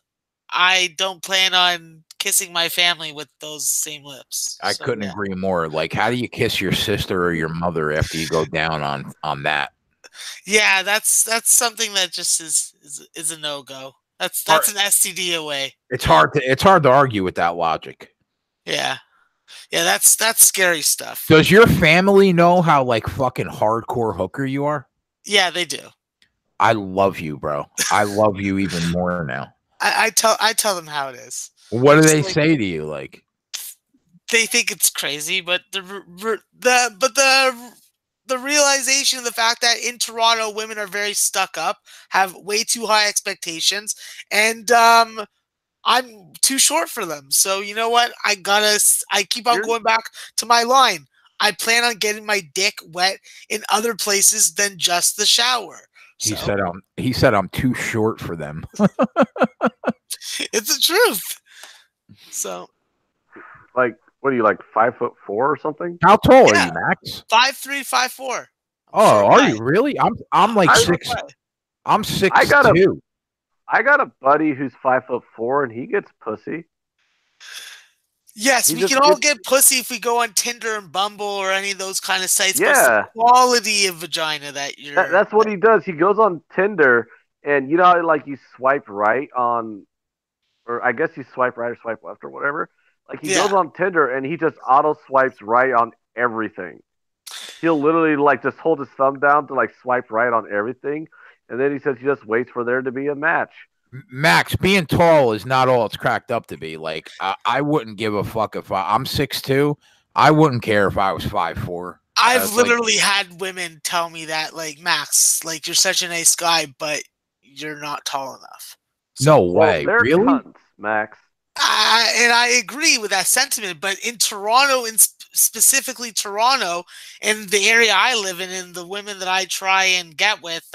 I don't plan on kissing my family with those same lips. I couldn't agree more. Like, how do you kiss your sister or your mother after you go down on that? Yeah, that's something that just is a no-go. That's an STD away. It's hard to argue with that logic. Yeah. Yeah, that's scary stuff. Does your family know how like fucking hardcore hooker you are? Yeah, they do. I love you, bro. I love you even more now. I tell them how it is. What do they say to you? Like, they think it's crazy, but the realization of the fact that in Toronto women are very stuck up, have way too high expectations, and I'm too short for them. So you know what? I keep on going back to my line. I plan on getting my dick wet in other places than just the shower. He said I'm too short for them. It's the truth. So Like, what are you, like 5'4" or something? How tall are Yeah. you, Max? 5'3", 5'4". Oh, are you really? I'm like I- six. I'm I got a 6'2". I got a buddy who's 5'4" and he gets pussy. Yes, He we just can all gets- get pussy if we go on Tinder and Bumble or any of those kind of sites. But it's the Yeah. quality of vagina that you're. That's what he does. He goes on Tinder, and you know, how, like you swipe right on, or I guess you swipe right or swipe left or whatever. Like he Yeah. goes on Tinder and he just auto swipes right on everything. He'll literally like just hold his thumb down to like swipe right on everything, and then he says he just waits for there to be a match. Max, being tall is not all it's cracked up to be. Like I wouldn't give a fuck if I'm 6'2". I wouldn't care if I was 5'4". I've Like, literally had women tell me that, like, Max, like, you're such a nice guy, but you're not tall enough. no Well, way, they're really? cunts, Max. And I agree with that sentiment, but in Toronto, specifically Toronto, in the area I live in, and the women that I try and get with,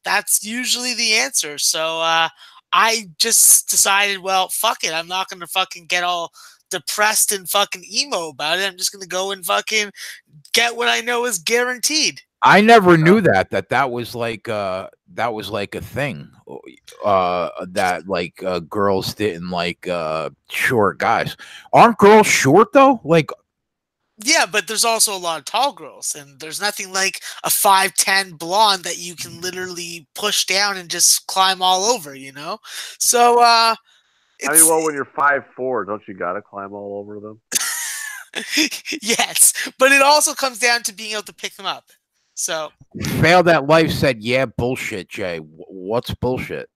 that's usually the answer. So I just decided, well, fuck it. I'm not going to fucking get all depressed and fucking emo about it. I'm just going to go and fucking get what I know is guaranteed. I never knew that was like a thing. That like girls didn't like short guys. Aren't girls short though? Like, Yeah, but there's also a lot of tall girls, and there's nothing like a 5'10" blonde that you can literally push down and just climb all over, you know? So it's I mean, well, when you're 5'4", don't you gotta climb all over them? yes, but it also comes down to being able to pick them up. So Failed at life said, yeah, bullshit, Jay. What's bullshit?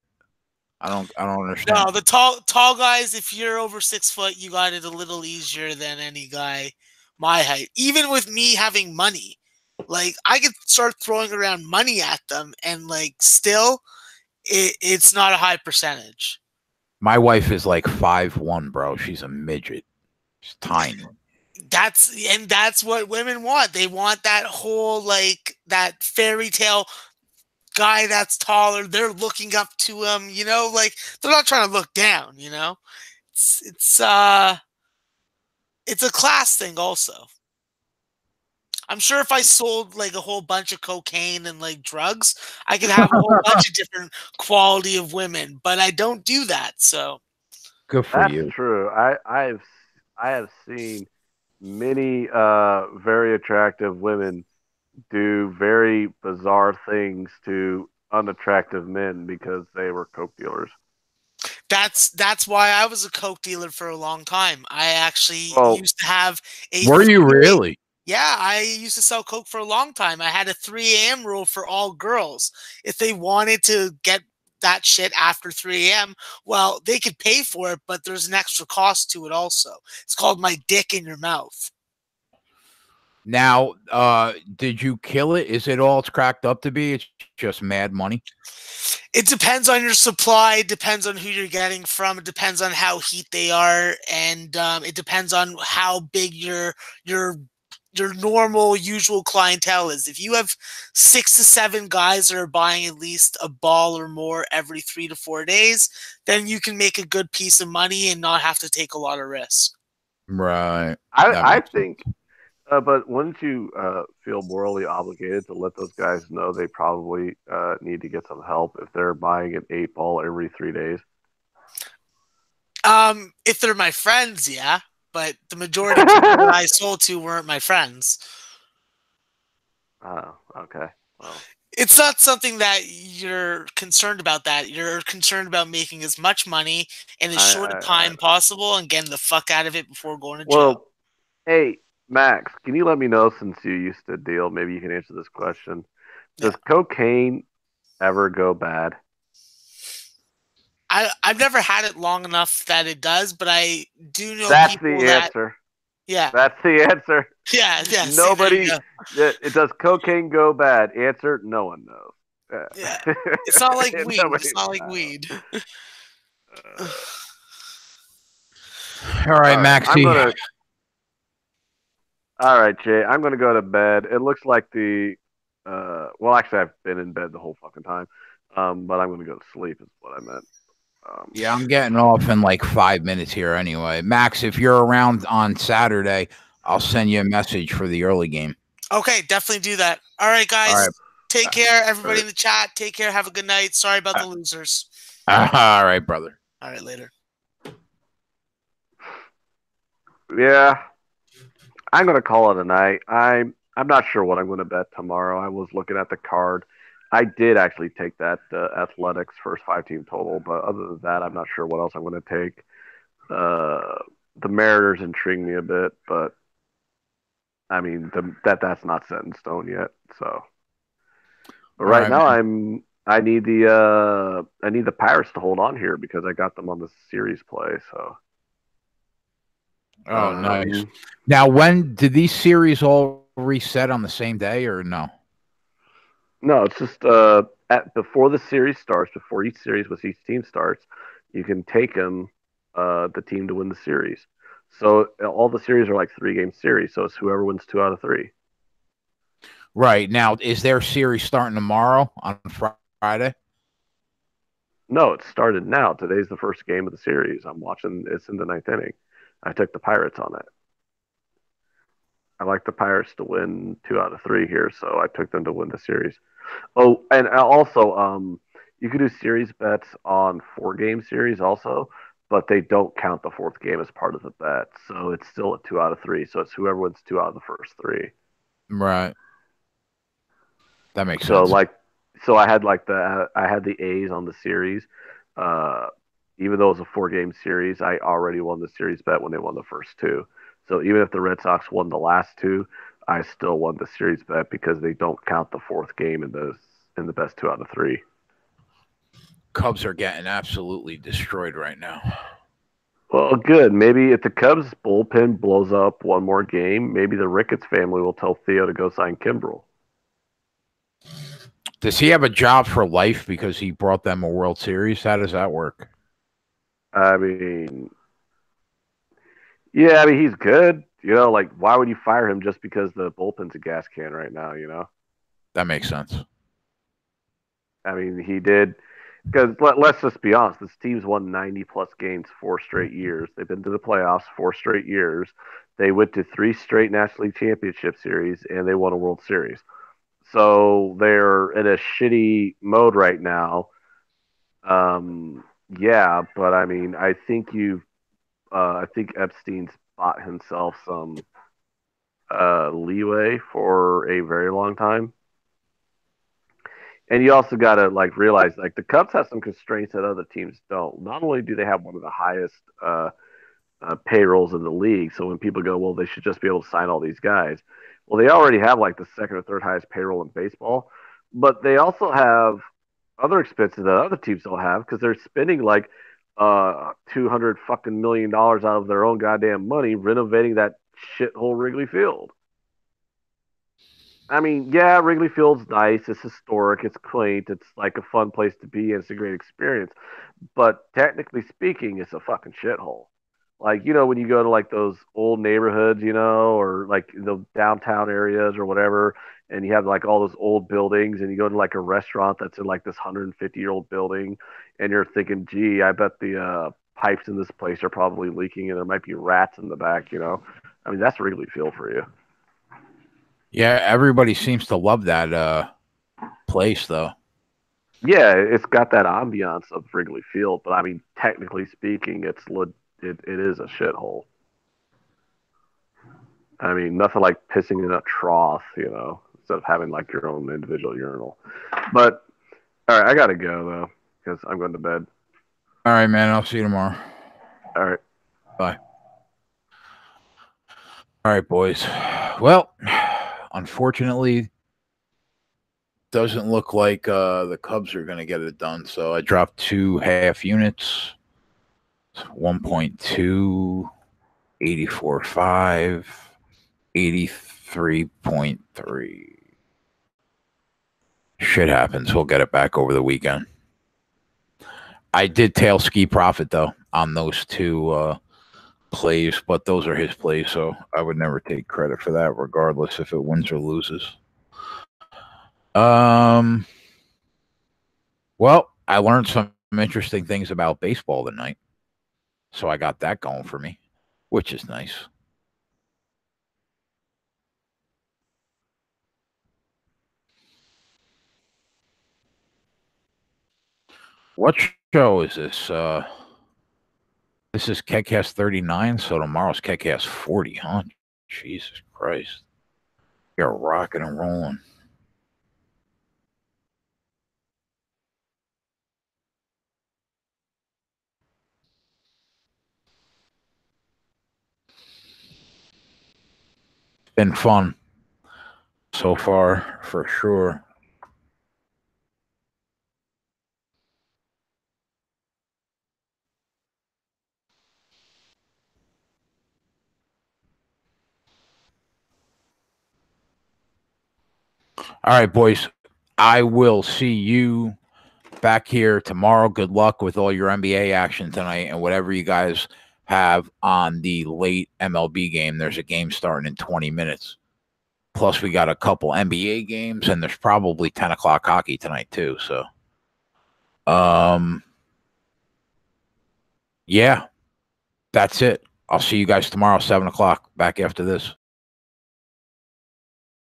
I don't understand. no, the tall guys, if you're over 6 foot, you got it a little easier than any guy my height. Even with me having money, like I could start throwing around money at them, and like still, it's not a high percentage. My wife is like 5'1", bro. She's a midget. She's tiny. That's what women want. They want that whole, like, that fairy tale guy that's taller. They're looking up to him, you know, like they're not trying to look down, you know. It's a class thing also. I'm sure if I sold like a whole bunch of cocaine and like drugs, I could have a whole bunch of different quality of women, but I don't do that. So Good for That's you. true. I have seen many very attractive women do very bizarre things to unattractive men because they were coke dealers. that's why I was a coke dealer for a long time. I actually Well, used to have a Were you really? Yeah, I used to sell coke for a long time. I had a 3 a.m. rule for all girls. If they wanted to get that shit after 3 a.m., well, they could pay for it, but there's an extra cost to it also. It's called my dick in your mouth. Now, did you kill it? Is it all it's cracked up to be? It's just mad money. It depends on your supply. It depends on who you're getting from. It depends on how heat they are, and it depends on how big your normal usual clientele is. If you have 6 to 7 guys that are buying at least a ball or more every 3 to 4 days, then you can make a good piece of money and not have to take a lot of risk. Right. I think, but wouldn't you feel morally obligated to let those guys know they probably need to get some help if they're buying an 8-ball every 3 days? If they're my friends, yeah, but the majority of people that I sold to weren't my friends. Oh, okay. Well, It's not something that you're concerned about. That you're concerned about making as much money in as short a time possible and getting the fuck out of it before going to jail. well, hey, Max, can you let me know, since you used to deal, maybe you can answer this question. Does cocaine ever go bad? I've never had it long enough that it does, but I do know That's people the that answer. yeah That's the answer. yeah yeah. see, Nobody. there you go. It does cocaine go bad? Answer: no one knows. Yeah. It's not like weed. Nobody It's not like knows. weed. All right, Maxie. All right, Jay. I'm gonna go to bed. It looks like the. Well, actually, I've been in bed the whole fucking time. But I'm gonna go to sleep. Is what I meant. Yeah, I'm getting off in like 5 minutes here anyway. Max, if you're around on Saturday, I'll send you a message for the early game. Okay, definitely do that. All right, guys. All right. Take care. Everybody in the chat, take care. Have a good night. Sorry about the losers. All right, brother. All right, later. Yeah, I'm gonna call it a night. I'm not sure what I'm going to bet tomorrow. I was looking at the card. I did actually take that Athletics first 5-team total, but other than that, I'm not sure what else I'm going to take. The Mariners intrigue me a bit, but I mean that's not set in stone yet. So, but right now I need the Pirates to hold on here because I got them on the series play. So. Oh, nice. Now, when did these series all reset on the same day or no? No, it's just before the series starts, before each series with each team starts, you can take them the team to win the series. So all the series are like 3-game series. So it's whoever wins 2 out of 3. Right. Now, is their series starting tomorrow on Friday? No, it started now. Today's the first game of the series. I'm watching. It's in the 9th inning. I took the Pirates on it. I like the Pirates to win 2 out of 3 here, so I took them to win the series. Oh, and also, you could do series bets on 4-game series also, but they don't count the 4th game as part of the bet, so it's still a 2 out of 3. So it's whoever wins 2 out of the first 3. Right. That makes So sense. so I had the A's on the series. Even though it was a 4-game series, I already won the series bet when they won the first 2. So even if the Red Sox won the last 2, I still won the series bet because they don't count the 4th game in the best 2 out of 3. Cubs are getting absolutely destroyed right now. Well, good. Maybe if the Cubs bullpen blows up one more game, maybe the Ricketts family will tell Theo to go sign Kimbrel. Does he have a job for life because he brought them a World Series? How does that work? I mean, yeah, I mean he's good. You know, like why would you fire him just because the bullpen's a gas can right now? You know, that makes sense. I mean, he did because let's just be honest. This team's won 90+ games 4 straight years. They've been to the playoffs 4 straight years. They went to 3 straight National League Championship series and they won a World Series. So they're in a shitty mode right now. Yeah, but I mean, I think Epstein's bought himself some leeway for a very long time. And you also got to like realize like the Cubs have some constraints that other teams don't. Not only do they have one of the highest payrolls in the league, so when people go, well, they should just be able to sign all these guys. Well, they already have like the 2nd or 3rd highest payroll in baseball, but they also have other expenses that other teams don't have because they're spending like $200 fucking million out of their own goddamn money renovating that shithole Wrigley Field. I mean, yeah, Wrigley Field's nice. It's historic. It's quaint. It's like a fun place to be. And it's a great experience. But technically speaking, it's a fucking shithole. Like, you know, when you go to like those old neighborhoods, you know, or like the downtown areas or whatever, and you have like all those old buildings, and you go to like a restaurant that's in like this 150-year-old building, and you're thinking, gee, I bet the pipes in this place are probably leaking, and there might be rats in the back, you know. I mean, that's Wrigley Field for you. Yeah, everybody seems to love that place, though. Yeah, it's got that ambiance of Wrigley Field, but I mean, technically speaking, it is a shithole. I mean, nothing like pissing in a trough, you know, instead of having like your own individual urinal. But all right, I gotta go though because I'm going to bed. All right, man. I'll see you tomorrow. All right, bye. All right, boys. Well, unfortunately, doesn't look like the Cubs are going to get it done. So I dropped 2 half units. 1.2, 84.5, 83.3. Shit happens. We'll get it back over the weekend. I did tail ski profit, though, on those 2 plays, but those are his plays, so I would never take credit for that, regardless if it wins or loses. Well, I learned something interesting things about baseball tonight. So I got that going for me, which is nice. What show is this? This is KegCast 39, so tomorrow's KegCast 40, huh? Jesus Christ. You're rocking and rolling. Been fun so far, for sure. All right, boys. I will see you back here tomorrow. Good luck with all your NBA action tonight and whatever you guys have on the late MLB game. There's a game starting in 20 minutes. Plus, we got a couple NBA games, and there's probably 10 o'clock hockey tonight, too. So, yeah, that's it. I'll see you guys tomorrow, 7 o'clock, back after this.